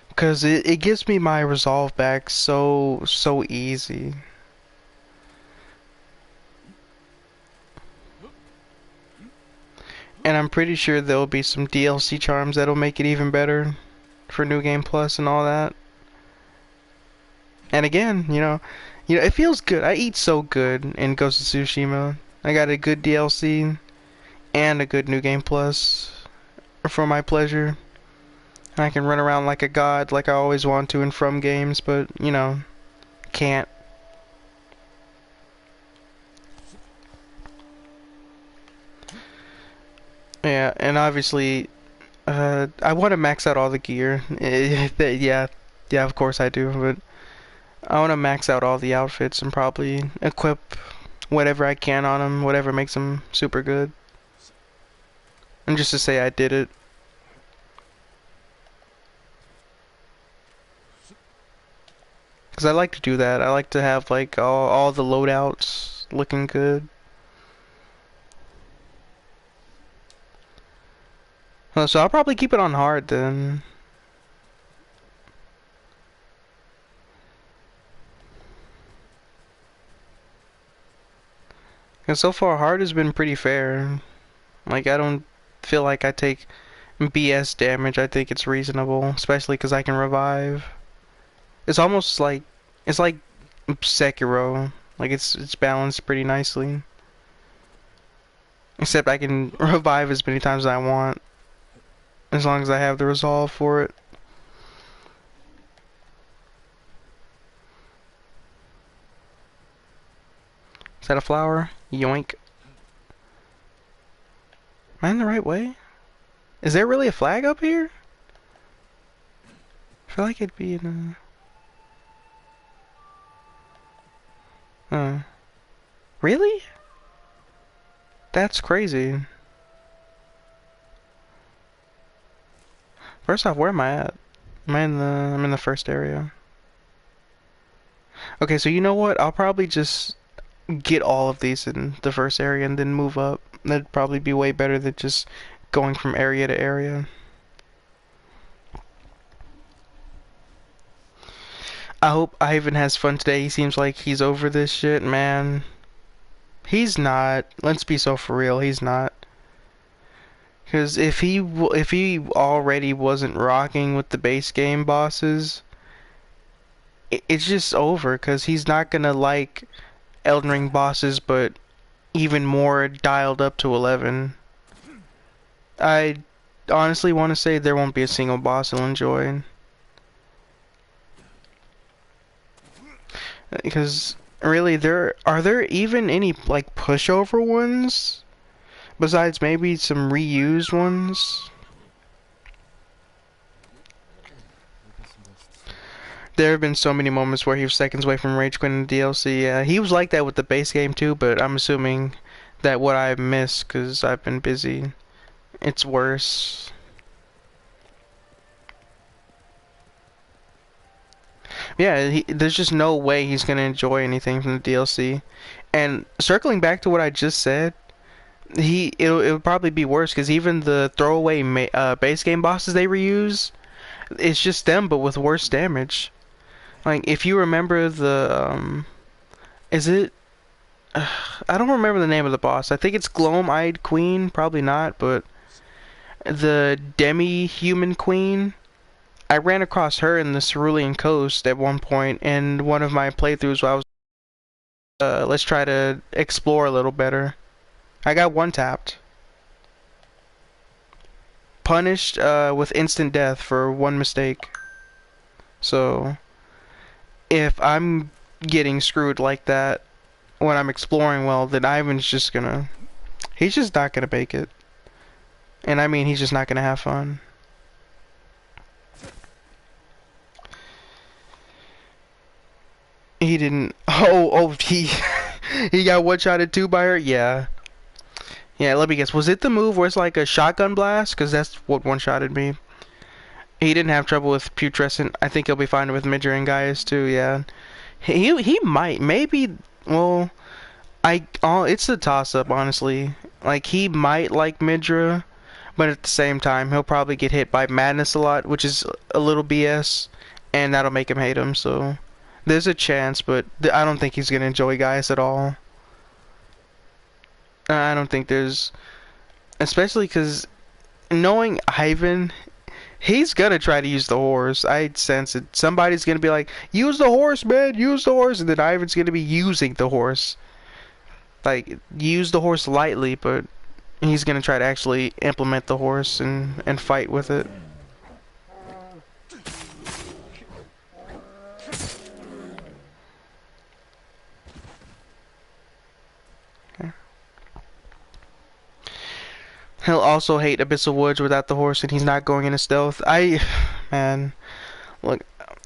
S1: Because it gives me my resolve back so easy. And I'm pretty sure there'll be some DLC charms that'll make it even better for New Game Plus and all that. And again, you know, it feels good. I eat so good in Ghost of Tsushima. I got a good DLC and a good New Game Plus for my pleasure. I can run around like a god like I always want to in From games, but, you know, can't. Yeah, and obviously, I want to max out all the gear. Yeah, of course I do, but I want to max out all the outfits and probably equip whatever I can on them, whatever makes them super good. And just to say I did it. Because I like to do that. I like to have like all the loadouts looking good. So I'll probably keep it on hard then. And so far hard has been pretty fair. Like I don't feel like I take BS damage. I think it's reasonable, especially because I can revive. It's almost like Sekiro. Like it's balanced pretty nicely. Except I can revive as many times as I want. As long as I have the resolve for it. Is that a flower? Yoink. Am I in the right way? Is there really a flag up here? I feel like it'd be in a... Really? That's crazy. First off, where am I at? I'm in the first area. Okay, so you know what? I'll probably just get all of these in the first area and then move up. That'd probably be way better than just going from area to area. I hope Ivan has fun today. He seems like he's over this shit, man. He's not. Let's be so for real. He's not. Because if he already wasn't rocking with the base game bosses, it's just over. Because he's not gonna like Elden Ring bosses, but even more dialed up to 11. I honestly want to say there won't be a single boss he'll enjoy. Because really, are there even any like pushover ones besides maybe some reused ones? There have been so many moments where he was seconds away from rage quitting the DLC. Yeah, he was like that with the base game too, but I'm assuming that what I missed because I've been busy, it's worse. Yeah, there's just no way he's gonna enjoy anything from the DLC. And circling back to what I just said, it'll probably be worse because even the throwaway base game bosses they reuse, it's just them but with worse damage. Like if you remember the is it? I don't remember the name of the boss. I think it's Gloam-Eyed Queen. Probably not, but the Demi-Human Queen. I ran across her in the Cerulean Coast at one point in one of my playthroughs where I was let's try to explore a little better. I got one tapped. Punished with instant death for one mistake. So if I'm getting screwed like that when I'm exploring, well, then Ivan's just gonna... He's just not gonna make it. And I mean, he's just not gonna have fun. He didn't... he... he got one-shotted too by her? Yeah. Yeah, let me guess. Was it the move where it's like a shotgun blast? Because that's what one-shotted me. He didn't have trouble with Putrescent. I think he'll be fine with Midra and Gaius too, yeah. He might, maybe, well, it's a toss-up, honestly. Like, he might like Midra, but at the same time, he'll probably get hit by Madness a lot, which is a little BS, and that'll make him hate him, so... There's a chance, but I don't think he's gonna enjoy Gaius at all. I don't think there's... Especially because, knowing Ivan... He's gonna try to use the horse. I sense it. Somebody's gonna be like, use the horse, man, use the horse. And then Ivan's gonna be using the horse. Like, use the horse lightly, but he's gonna try to actually implement the horse and fight with it. Okay. He'll also hate Abyssal Woods without the horse, and he's not going into stealth. Man, look,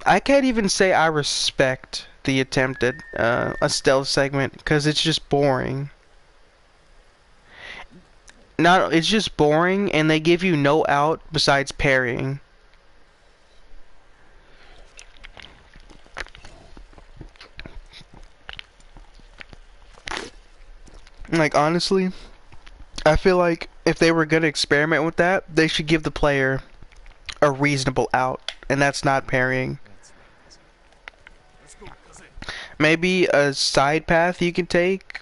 S1: I can't even say I respect the attempt at a stealth segment, because it's just boring. It's just boring, and they give you no out besides parrying. Like, honestly, I feel like if they were going to experiment with that, they should give the player a reasonable out, and that's not parrying. Maybe a side path you can take.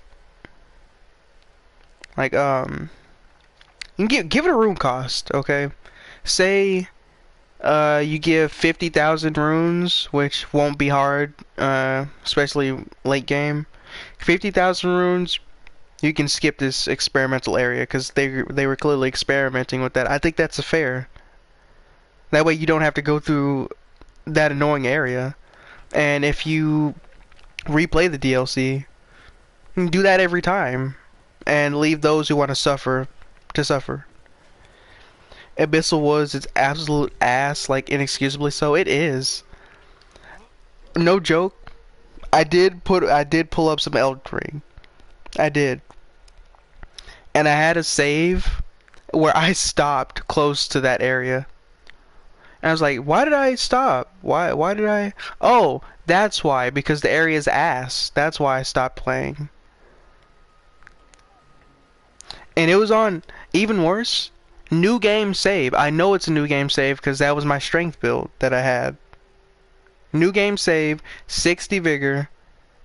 S1: Like, you can give it a rune cost, okay? Say, you give 50,000 runes, which won't be hard, especially late game. 50,000 runes, you can skip this experimental area because they were clearly experimenting with that. I think that's fair. That way you don't have to go through that annoying area. And if you replay the DLC, you can do that every time and leave those who want to suffer to suffer. Abyssal Woods, it's absolute ass, like inexcusably so. It is. No joke. I did pull up some Elden Ring. I did. And I had a save where I stopped close to that area. And I was like, why did I stop? Why did I? Oh, that's why, because the area's ass. That's why I stopped playing. And it was on, even worse, new game save. I know it's a new game save because that was my strength build that I had. New game save, 60 vigor,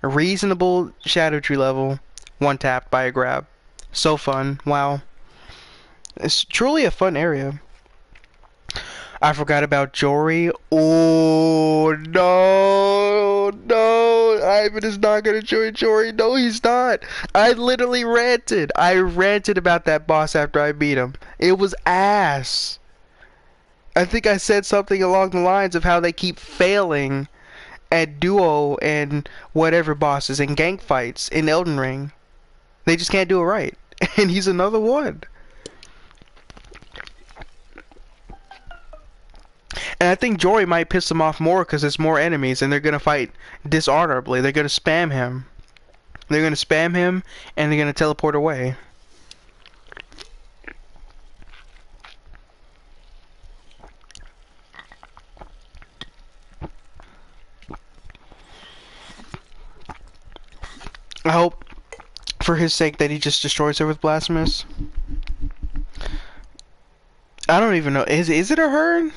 S1: reasonable shadow tree level, one tapped by a grab. So fun, wow. It's truly a fun area. I forgot about Jory. Oh no, no! Ivan is not gonna join Jory. No, he's not. I literally ranted. I ranted about that boss after I beat him. It was ass. I think I said something along the lines of how they keep failing at duo and whatever bosses and gank fights in Elden Ring. They just can't do it right. And he's another one. And I think Jory might piss him off more because there's more enemies and they're going to fight dishonorably. They're going to spam him. They're going to spam him and they're going to teleport away. I hope for his sake that he just destroys her with Blasphemous. I don't even know. Is it a her?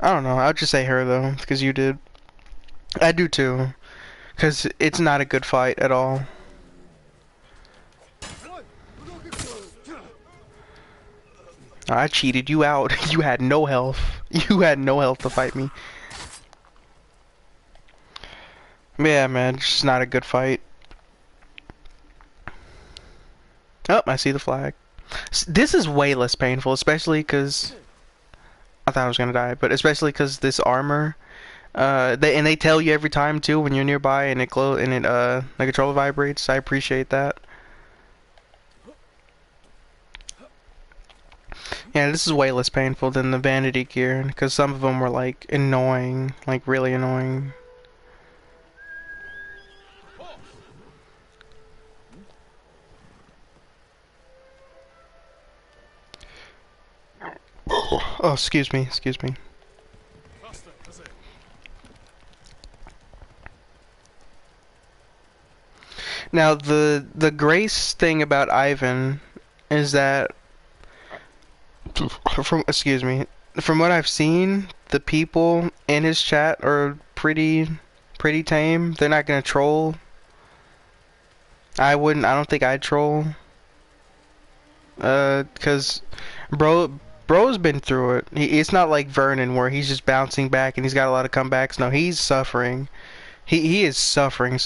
S1: I don't know. I'll just say her though, because you did. I do too, because it's not a good fight at all. I cheated you out. You had no health. You had no health to fight me. Yeah, man, it's just not a good fight. Oh, I see the flag. This is way less painful, especially because I thought I was gonna die, but especially because this armor, they tell you every time too when you're nearby and the controller vibrates. I appreciate that. Yeah, this is way less painful than the vanity gear because some of them were like annoying, like really annoying. Oh, excuse me, excuse me. Now, the grace thing about Ivan is that from what I've seen, the people in his chat are pretty tame. They're not gonna troll. I don't think I'd troll. 'Cause bro's been through it. It's not like Vernon where he's just bouncing back and he's got a lot of comebacks. No, he's suffering. He is suffering.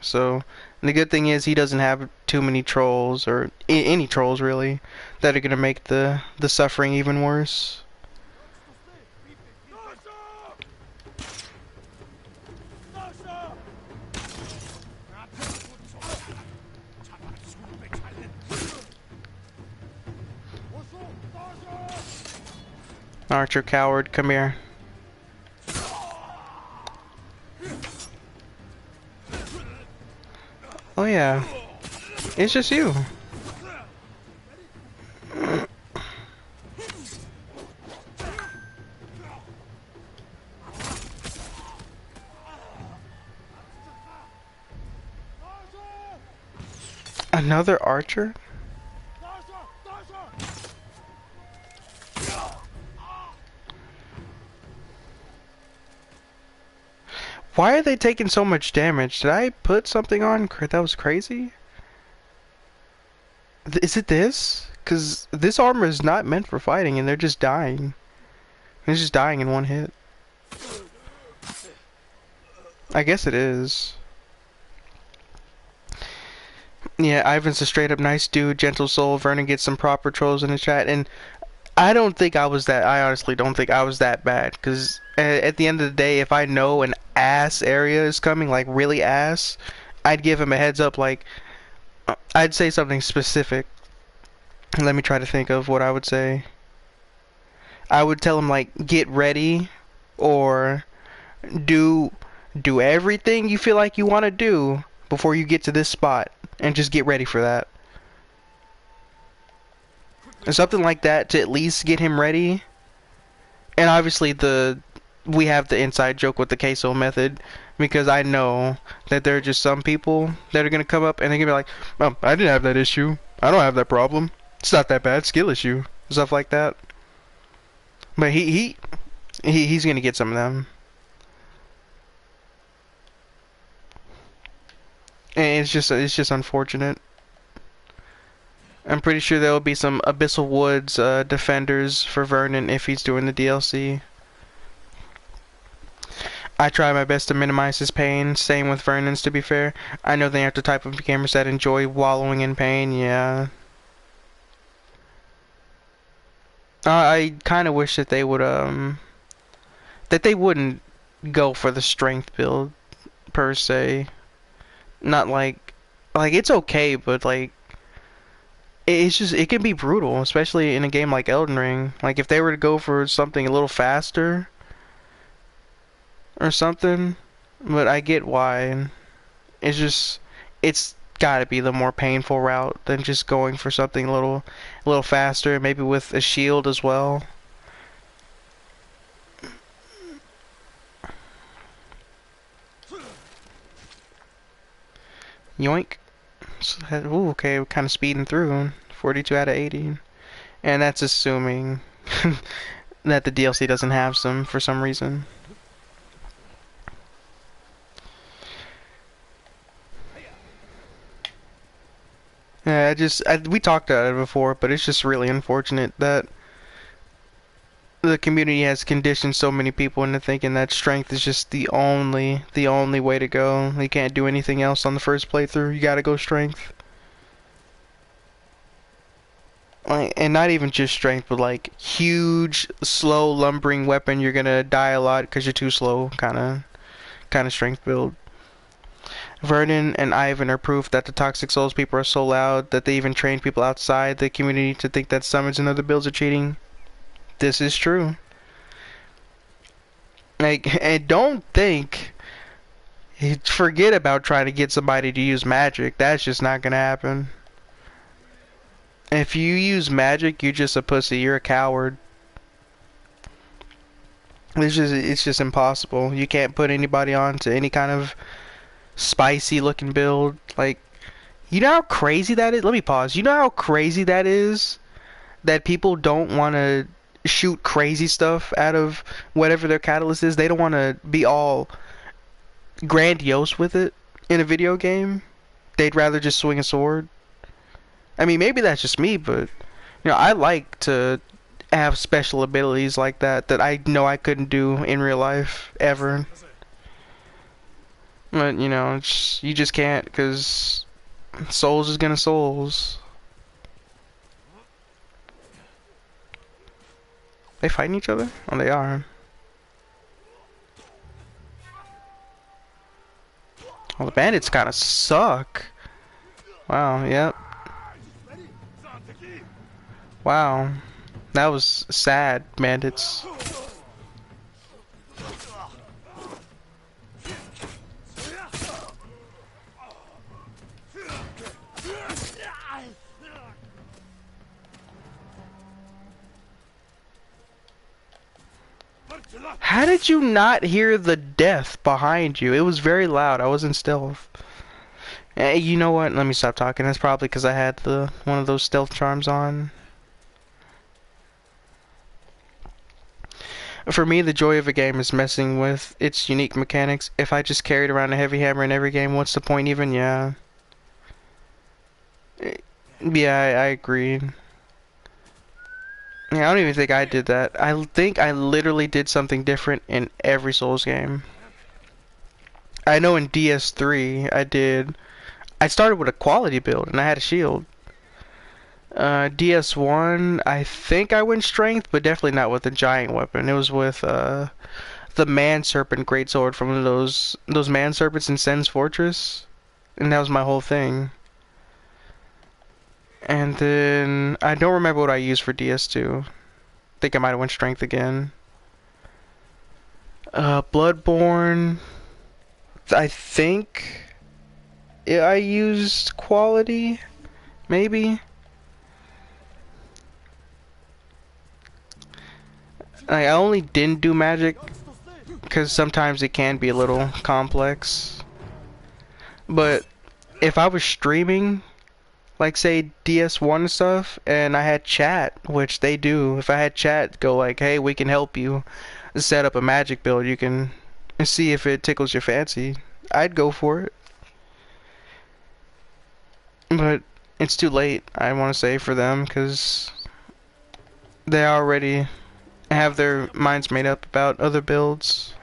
S1: So the good thing is he doesn't have too many trolls or any trolls really that are gonna make the suffering even worse. Archer coward, come here. Oh yeah, it's just you. Another archer? Why are they taking so much damage? Did I put something on that was crazy? Is it this? Because this armor is not meant for fighting and they're just dying. They're just dying in one hit. I guess it is. Yeah, Ivan's a straight up nice dude, gentle soul. Vernon gets some proper trolls in the chat. And I honestly don't think I was that bad. Because at the end of the day, if I know an ass area is coming, like really ass, I'd give him a heads up. Like, I'd say something specific. Let me try to think of what I would say. I would tell him, like, get ready, or do everything you feel like you want to do before you get to this spot, and just get ready for that. Or something like that to at least get him ready. And obviously we have the inside joke with the queso method, because I know that there are just some people that are going to come up and they're going to be like, oh, I didn't have that issue. I don't have that problem. It's not that bad. Skill issue. Stuff like that. But he's going to get some of them. And it's just unfortunate. I'm pretty sure there will be some Abyssal Woods defenders for Vernon if he's doing the DLC. I try my best to minimize his pain. Same with Vernon's, to be fair. I know they are the type of gamers that enjoy wallowing in pain, yeah. I kind of wish that they would, that they wouldn't go for the strength build, per se. Not like it's okay, but like, it's just, it can be brutal, especially in a game like Elden Ring. Like, if they were to go for something a little faster, or something, but I get why. It's just, it's gotta be the more painful route than just going for something a little faster, maybe with a shield as well. Yoink. So ooh, okay, we're kind of speeding through. 42 out of 80. And that's assuming that the DLC doesn't have some for some reason. Yeah, we talked about it before, but it's just really unfortunate that the community has conditioned so many people into thinking that strength is just the only way to go. You can't do anything else on the first playthrough. You gotta go strength. Like, and not even just strength, but like huge, slow, lumbering weapon. You're gonna die a lot because you're too slow. Kind of strength build. Vernon and Ivan are proof that the Toxic Souls people are so loud that they even train people outside the community to think that summons and other builds are cheating. This is true. Like, and don't forget about trying to get somebody to use magic. That's just not gonna happen. If you use magic, you're just a pussy. You're a coward. It's just impossible. You can't put anybody on to any kind of spicy looking build. Like, you know how crazy that is? Let me pause. You know how crazy that is? That people don't want to shoot crazy stuff out of whatever their catalyst is. They don't want to be all grandiose with it in a video game. They'd rather just swing a sword. I mean, maybe that's just me, but you know, I like to have special abilities like that I know I couldn't do in real life ever. But, you know, you just can't, because Souls is gonna Souls. They fighting each other? Oh, they are. Well, the bandits kind of suck. Wow, yep. Wow. That was sad, bandits. How did you not hear the death behind you? It was very loud. I was in stealth. You know what? Let me stop talking. That's probably because I had one of those stealth charms on. For me, the joy of a game is messing with its unique mechanics. If I just carried around a heavy hammer in every game, what's the point even? Yeah. Yeah, I agree. Yeah, I don't even think I did that. I think I literally did something different in every Souls game. I know in DS3 I started with a quality build and I had a shield. DS1 I think I went strength, but definitely not with a giant weapon. It was with the Man Serpent Greatsword from those Man Serpents in Sen's Fortress, and that was my whole thing. And then I don't remember what I used for DS2. I think I might have went strength again. Bloodborne, I think I used quality, maybe. I only didn't do magic because sometimes it can be a little complex. But if I was streaming, like say DS1 stuff, and I had chat, which they do, if I had chat go like, hey, we can help you set up a magic build, you can see if it tickles your fancy, I'd go for it. But It's too late, I want to say, for them, because they already have their minds made up about other builds.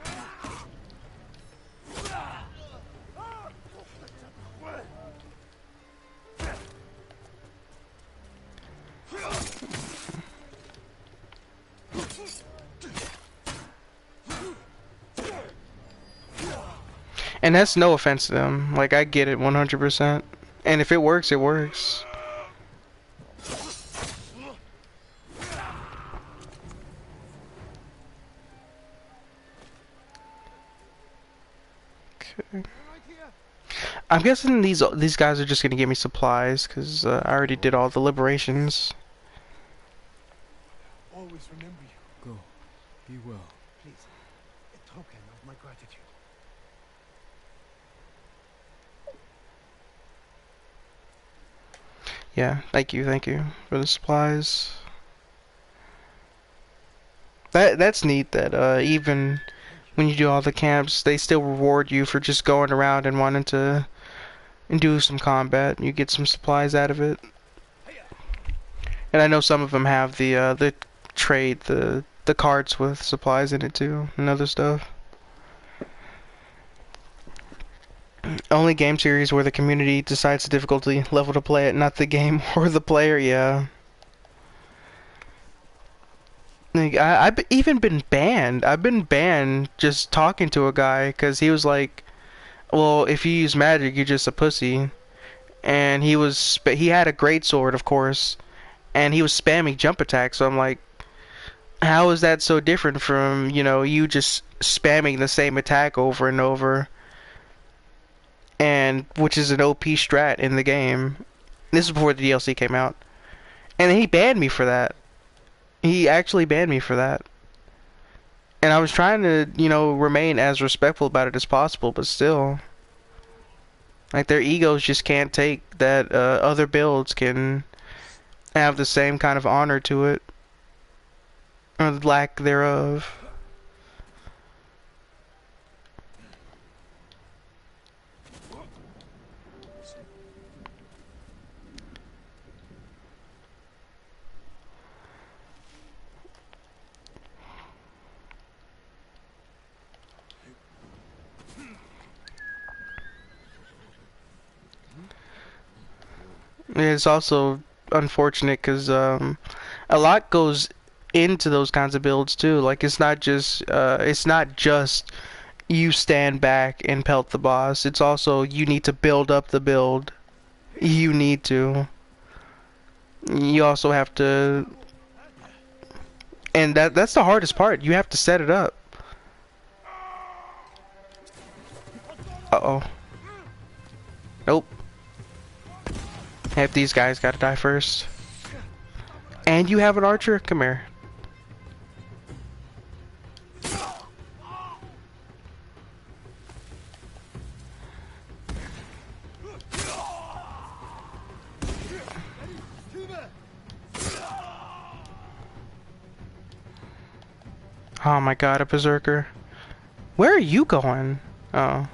S1: And that's no offense to them. Like, I get it 100%. And if it works, it works. Okay. I'm guessing these guys are just gonna give me supplies, because I already did all the liberations.
S2: Always remember you.
S11: Go. Be well.
S2: Please, a token of my gratitude.
S1: Yeah, thank you for the supplies. That's neat that even when you do all the camps, they still reward you for just going around and wanting to do some combat. You get some supplies out of it. And I know some of them have the trade, the cards with supplies in it too, and other stuff. Only game series where the community decides the difficulty level to play it, not the game or the player, yeah. Like, I've even been banned. I've been banned just talking to a guy because he was like, well, if you use magic, you're just a pussy. And he had a great sword, of course, and he was spamming jump attacks, so I'm like, how is that so different from, you know, you just spamming the same attack over and over? And which is an OP strat in the game. This is before the DLC came out. And he banned me for that. He actually banned me for that. And I was trying to, you know, remain as respectful about it as possible, but still. Like, their egos just can't take that other builds can have the same kind of honor to it. Or lack thereof. It's also unfortunate because a lot goes into those kinds of builds too. Like, it's not just you stand back and pelt the boss. It's also you need to build up the build. You need to. You also have to, and that's the hardest part. You have to set it up. Uh-oh. Nope. Half these guys gotta die first. And you have an archer? Come here. Oh my god, a berserker. Where are you going? Oh.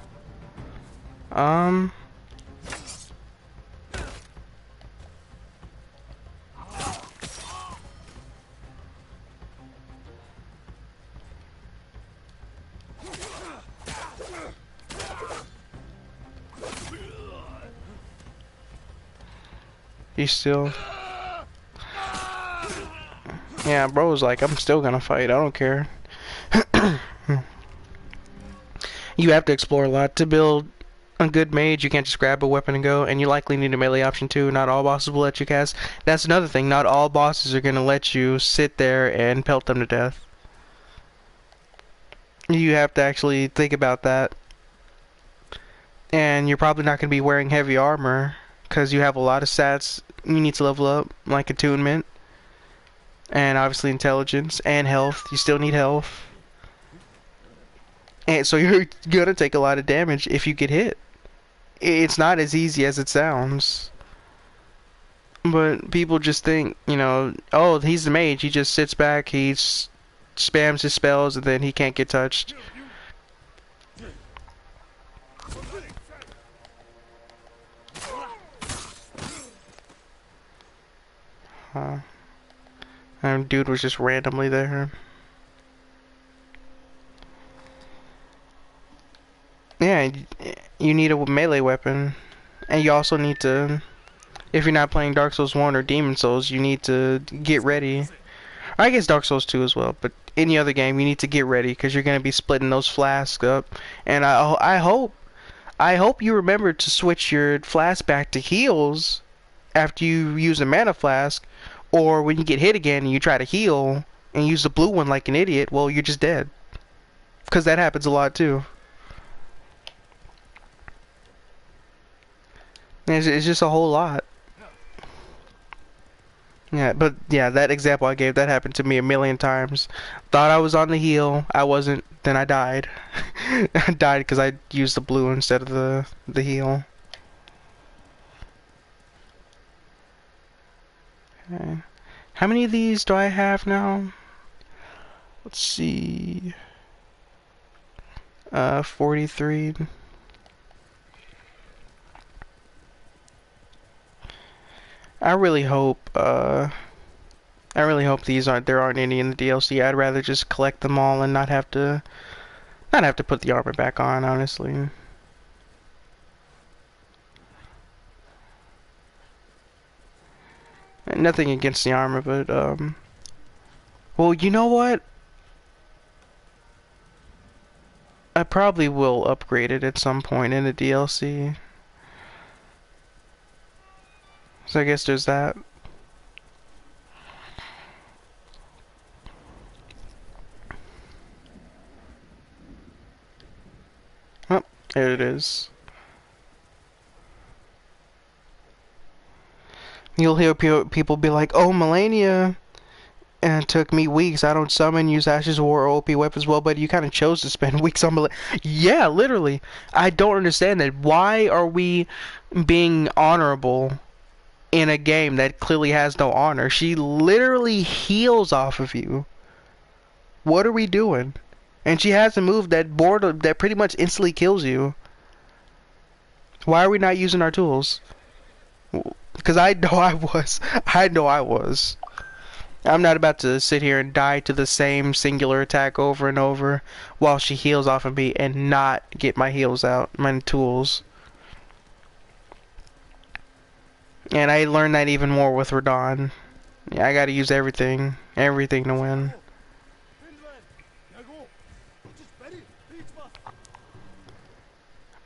S1: He's still... Yeah, bro was like, I'm still gonna fight, I don't care. You have to explore a lot. To build a good mage, you can't just grab a weapon and go, and you likely need a melee option too. Not all bosses will let you cast. That's another thing, not all bosses are gonna let you sit there and pelt them to death. You have to actually think about that. And you're probably not gonna be wearing heavy armor, because you have a lot of stats you need to level up, like attunement, and obviously intelligence, and health. You still need health. And so you're gonna take a lot of damage if you get hit. It's not as easy as it sounds. But people just think, you know, oh, he's the mage, he just sits back, he spams his spells, and then he can't get touched. And dude was just randomly there. Yeah, you need a melee weapon. And you also need to, if you're not playing Dark Souls 1 or Demon Souls, you need to get ready. I guess Dark Souls 2 as well, but any other game, you need to get ready because you're going to be splitting those flasks up. And I hope you remember to switch your flask back to heals after you use a mana flask, or when you get hit again and you try to heal and use the blue one like an idiot, well, you're just dead. Because that happens a lot too. It's just a whole lot. Yeah, but yeah, that example I gave, that happened to me a million times. Thought I was on the heal, I wasn't, then I died. I died because I used the blue instead of the heal. Okay. How many of these do I have now? Let's see. 43. I really hope these there aren't any in the DLC. I'd rather just collect them all and not have to put the armor back on, honestly. Nothing against the armor, but well, you know what? I probably will upgrade it at some point in the DLC. So I guess there's that. Oh, there it is. You'll hear people be like, "Oh, Melania, and it took me weeks. I don't summon, use Ashes of War or OP weapons well, but you kind of chose to spend weeks on Melania." Yeah, literally. I don't understand that. Why are we being honorable in a game that clearly has no honor? She literally heals off of you. What are we doing? And she has a move that pretty much instantly kills you. Why are we not using our tools? Because I know I was. I'm not about to sit here and die to the same singular attack over and over while she heals off of me and not get my heals out, my tools. And I learned that even more with Radahn. Yeah, I gotta use everything to win.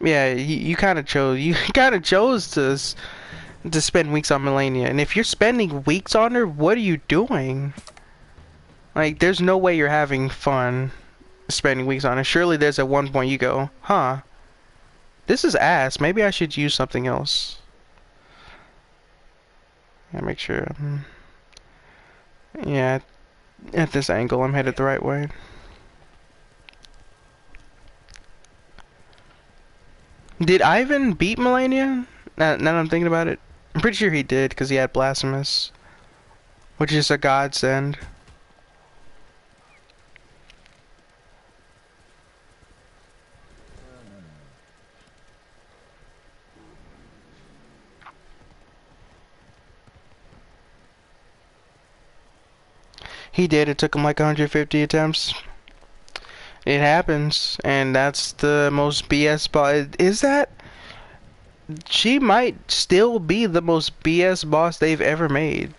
S1: Yeah, you kind of chose to spend weeks on Melania, and if you're spending weeks on her, what are you doing? Like, there's no way you're having fun spending weeks on her. Surely there's at one point you go, huh, this is ass, maybe I should use something else. Yeah, make sure, yeah, at this angle I'm headed the right way. Did Ivan beat Melania? Now that I'm thinking about it, I'm pretty sure he did because he had Blasphemous, which is a godsend. He did. It took him like 150 attempts. It happens, and that's the most BS boss. Is that? She might still be the most BS boss they've ever made.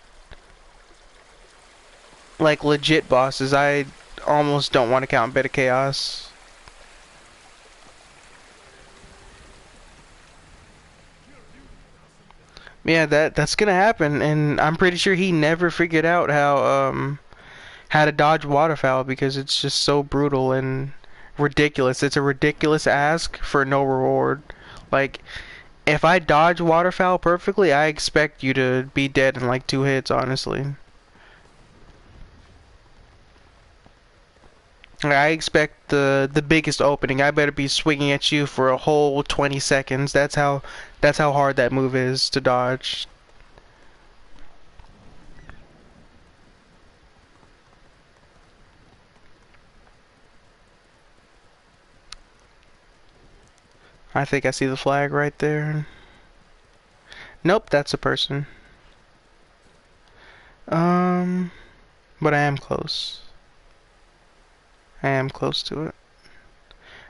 S1: Like, legit bosses. I almost don't want to count Beta Chaos. Yeah, that's gonna happen, and I'm pretty sure he never figured out how to dodge waterfowl because it's just so brutal and ridiculous. It's a ridiculous ask for no reward. Like, if I dodge waterfowl perfectly, I expect you to be dead in like 2 hits, honestly. I expect the biggest opening. I better be swinging at you for a whole 20 seconds. That's how hard that move is to dodge. I think I see the flag right there. Nope, that's a person. But I am close. I am close to it.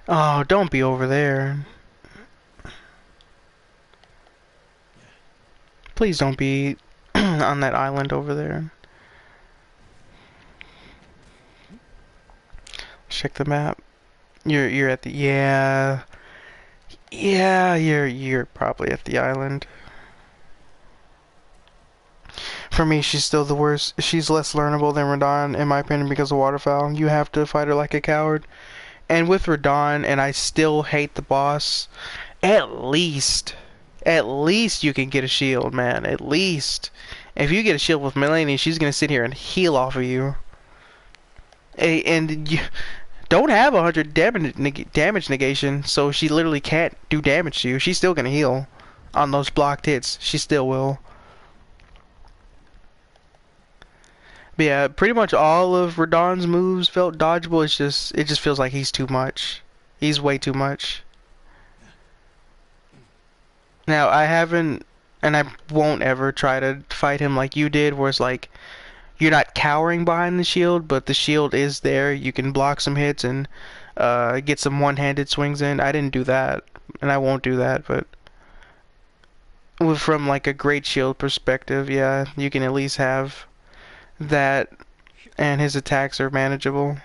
S1: Oh, don't be over there. Please don't be on that island over there. Check the map. You're at the yeah, you're probably at the island. For me, she's still the worst. She's less learnable than Radahn, in my opinion, because of Waterfowl. You have to fight her like a coward. And with Radahn, and I still hate the boss, at least you can get a shield, man. At least. If you get a shield with Melanie, she's gonna sit here and heal off of you. And you don't have 100 damage negation, so she literally can't do damage to you. She's still gonna heal on those blocked hits. She still will. But yeah, pretty much all of Radahn's moves felt dodgeable. It just feels like he's too much. He's way too much. Now, I haven't, and I won't ever try to fight him like you did, where it's like, you're not cowering behind the shield, but the shield is there. You can block some hits and get some one-handed swings in. I didn't do that, and I won't do that, but from like a great shield perspective, yeah, you can at least have that, and his attacks are manageable.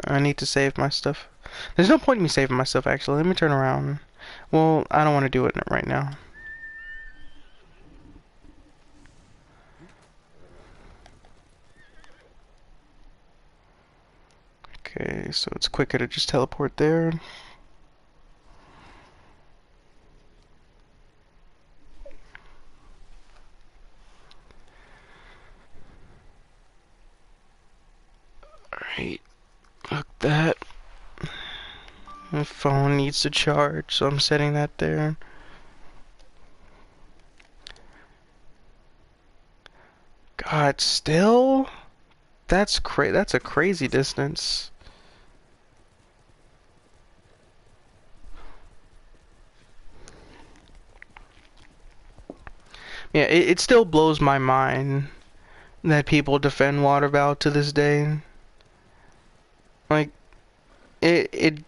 S1: I need to save my stuff. There's no point in me saving my stuff, actually. Let me turn around. Well, I don't want to do it right now. Okay, so it's quicker to just teleport there. Alright. Look that. My phone needs to charge, so I'm setting that there. God, still? That's a crazy distance. Yeah, it still blows my mind that people defend Waterfowl to this day. Like, it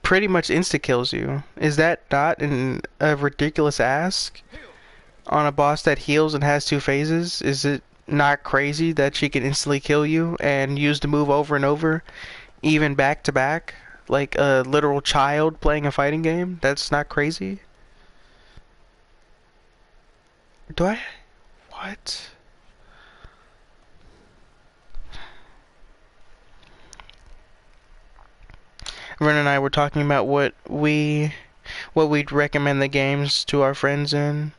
S1: pretty much insta-kills you. Is that not a ridiculous ask on a boss that heals and has 2 phases? Is it not crazy that she can instantly kill you and use the move over and over, even back to back, like a literal child playing a fighting game? That's not crazy? What? Ren and I were talking about what we'd recommend the games to our friends in.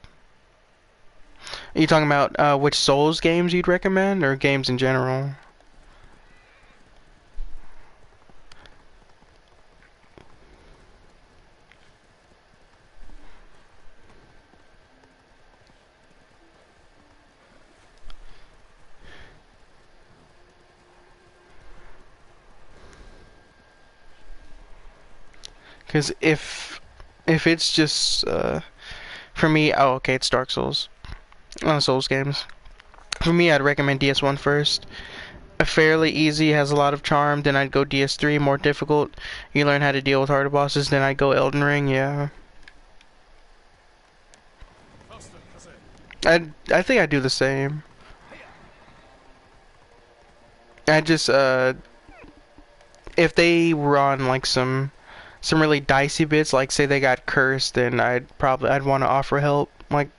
S1: Are you talking about which Souls games you'd recommend, or games in general? Because if it's just for me, oh okay, it's Dark Souls, Souls games. For me, I'd recommend DS1 first. Fairly easy, has a lot of charm. Then I'd go DS3, more difficult. You learn how to deal with harder bosses. Then I'd go Elden Ring. Yeah. I think I'd do the same. I just if they were on like some really dicey bits, like say they got cursed, then I'd want to offer help, like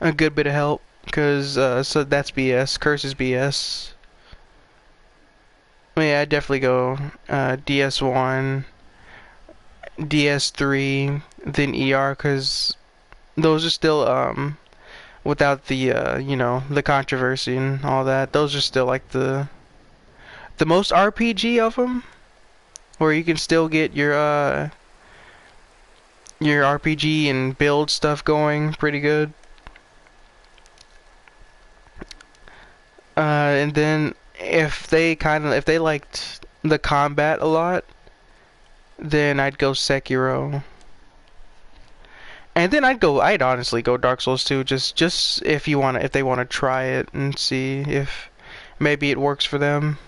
S1: a good bit of help, because so that's BS. Curse is BS. Yeah, I'd definitely go DS1, DS3, then ER, because those are still without the you know, the controversy and all that, those are still like the most RPG of them, where you can still get your RPG and build stuff going pretty good. And then if they liked the combat a lot, then I'd go Sekiro. And then I'd honestly go Dark Souls 2, just if they wanna try it and see if maybe it works for them.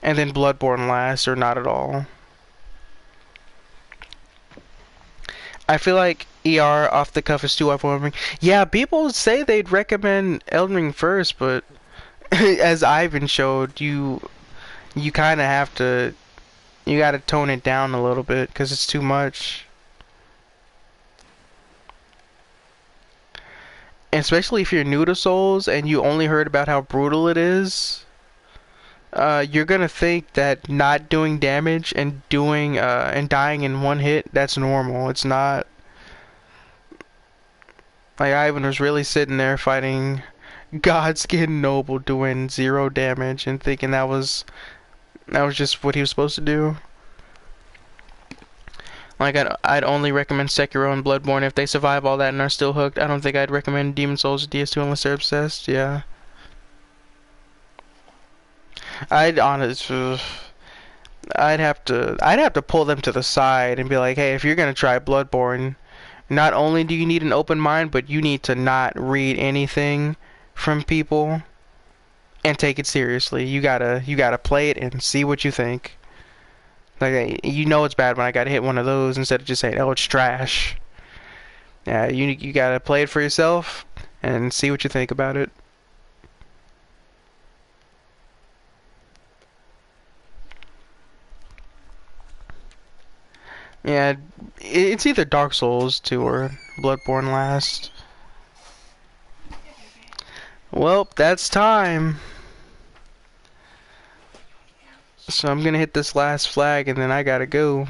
S1: And then Bloodborne last, or not at all. I feel like ER off the cuff is too overwhelming. Yeah, people say they'd recommend Elden Ring first, but as Ivan showed, you kind of have to, you gotta tone it down a little bit, because it's too much. Especially if you're new to Souls and you only heard about how brutal it is, you're gonna think that not doing damage and dying in one hit, that's normal. It's not. Like, Ivan was really sitting there fighting Godskin Noble doing 0 damage and thinking that was just what he was supposed to do. Like, I'd only recommend Sekiro and Bloodborne if they survive all that and are still hooked. I don't think I'd recommend Demon Souls or DS2 unless they're obsessed. Yeah. I'd have to pull them to the side and be like, hey, if you're gonna try Bloodborne, not only do you need an open mind, but you need to not read anything from people and take it seriously. You gotta play it and see what you think. Like, you know it's bad when I gotta hit one of those instead of just saying, oh, it's trash. Yeah, you gotta play it for yourself and see what you think about it. Yeah, it's either Dark Souls 2 or Bloodborne last. Well, that's time. So I'm gonna hit this last flag and then I gotta go.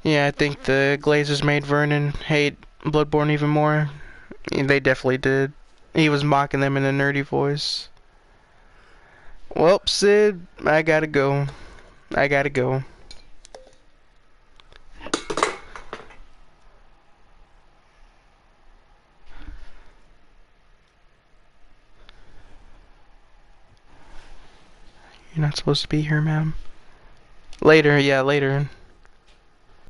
S1: Yeah, I think the Glazers made Vernon hate Bloodborne even more. They definitely did. He was mocking them in a nerdy voice. Well, Sid, I gotta go. I gotta go. You're not supposed to be here, ma'am. Later, yeah, later.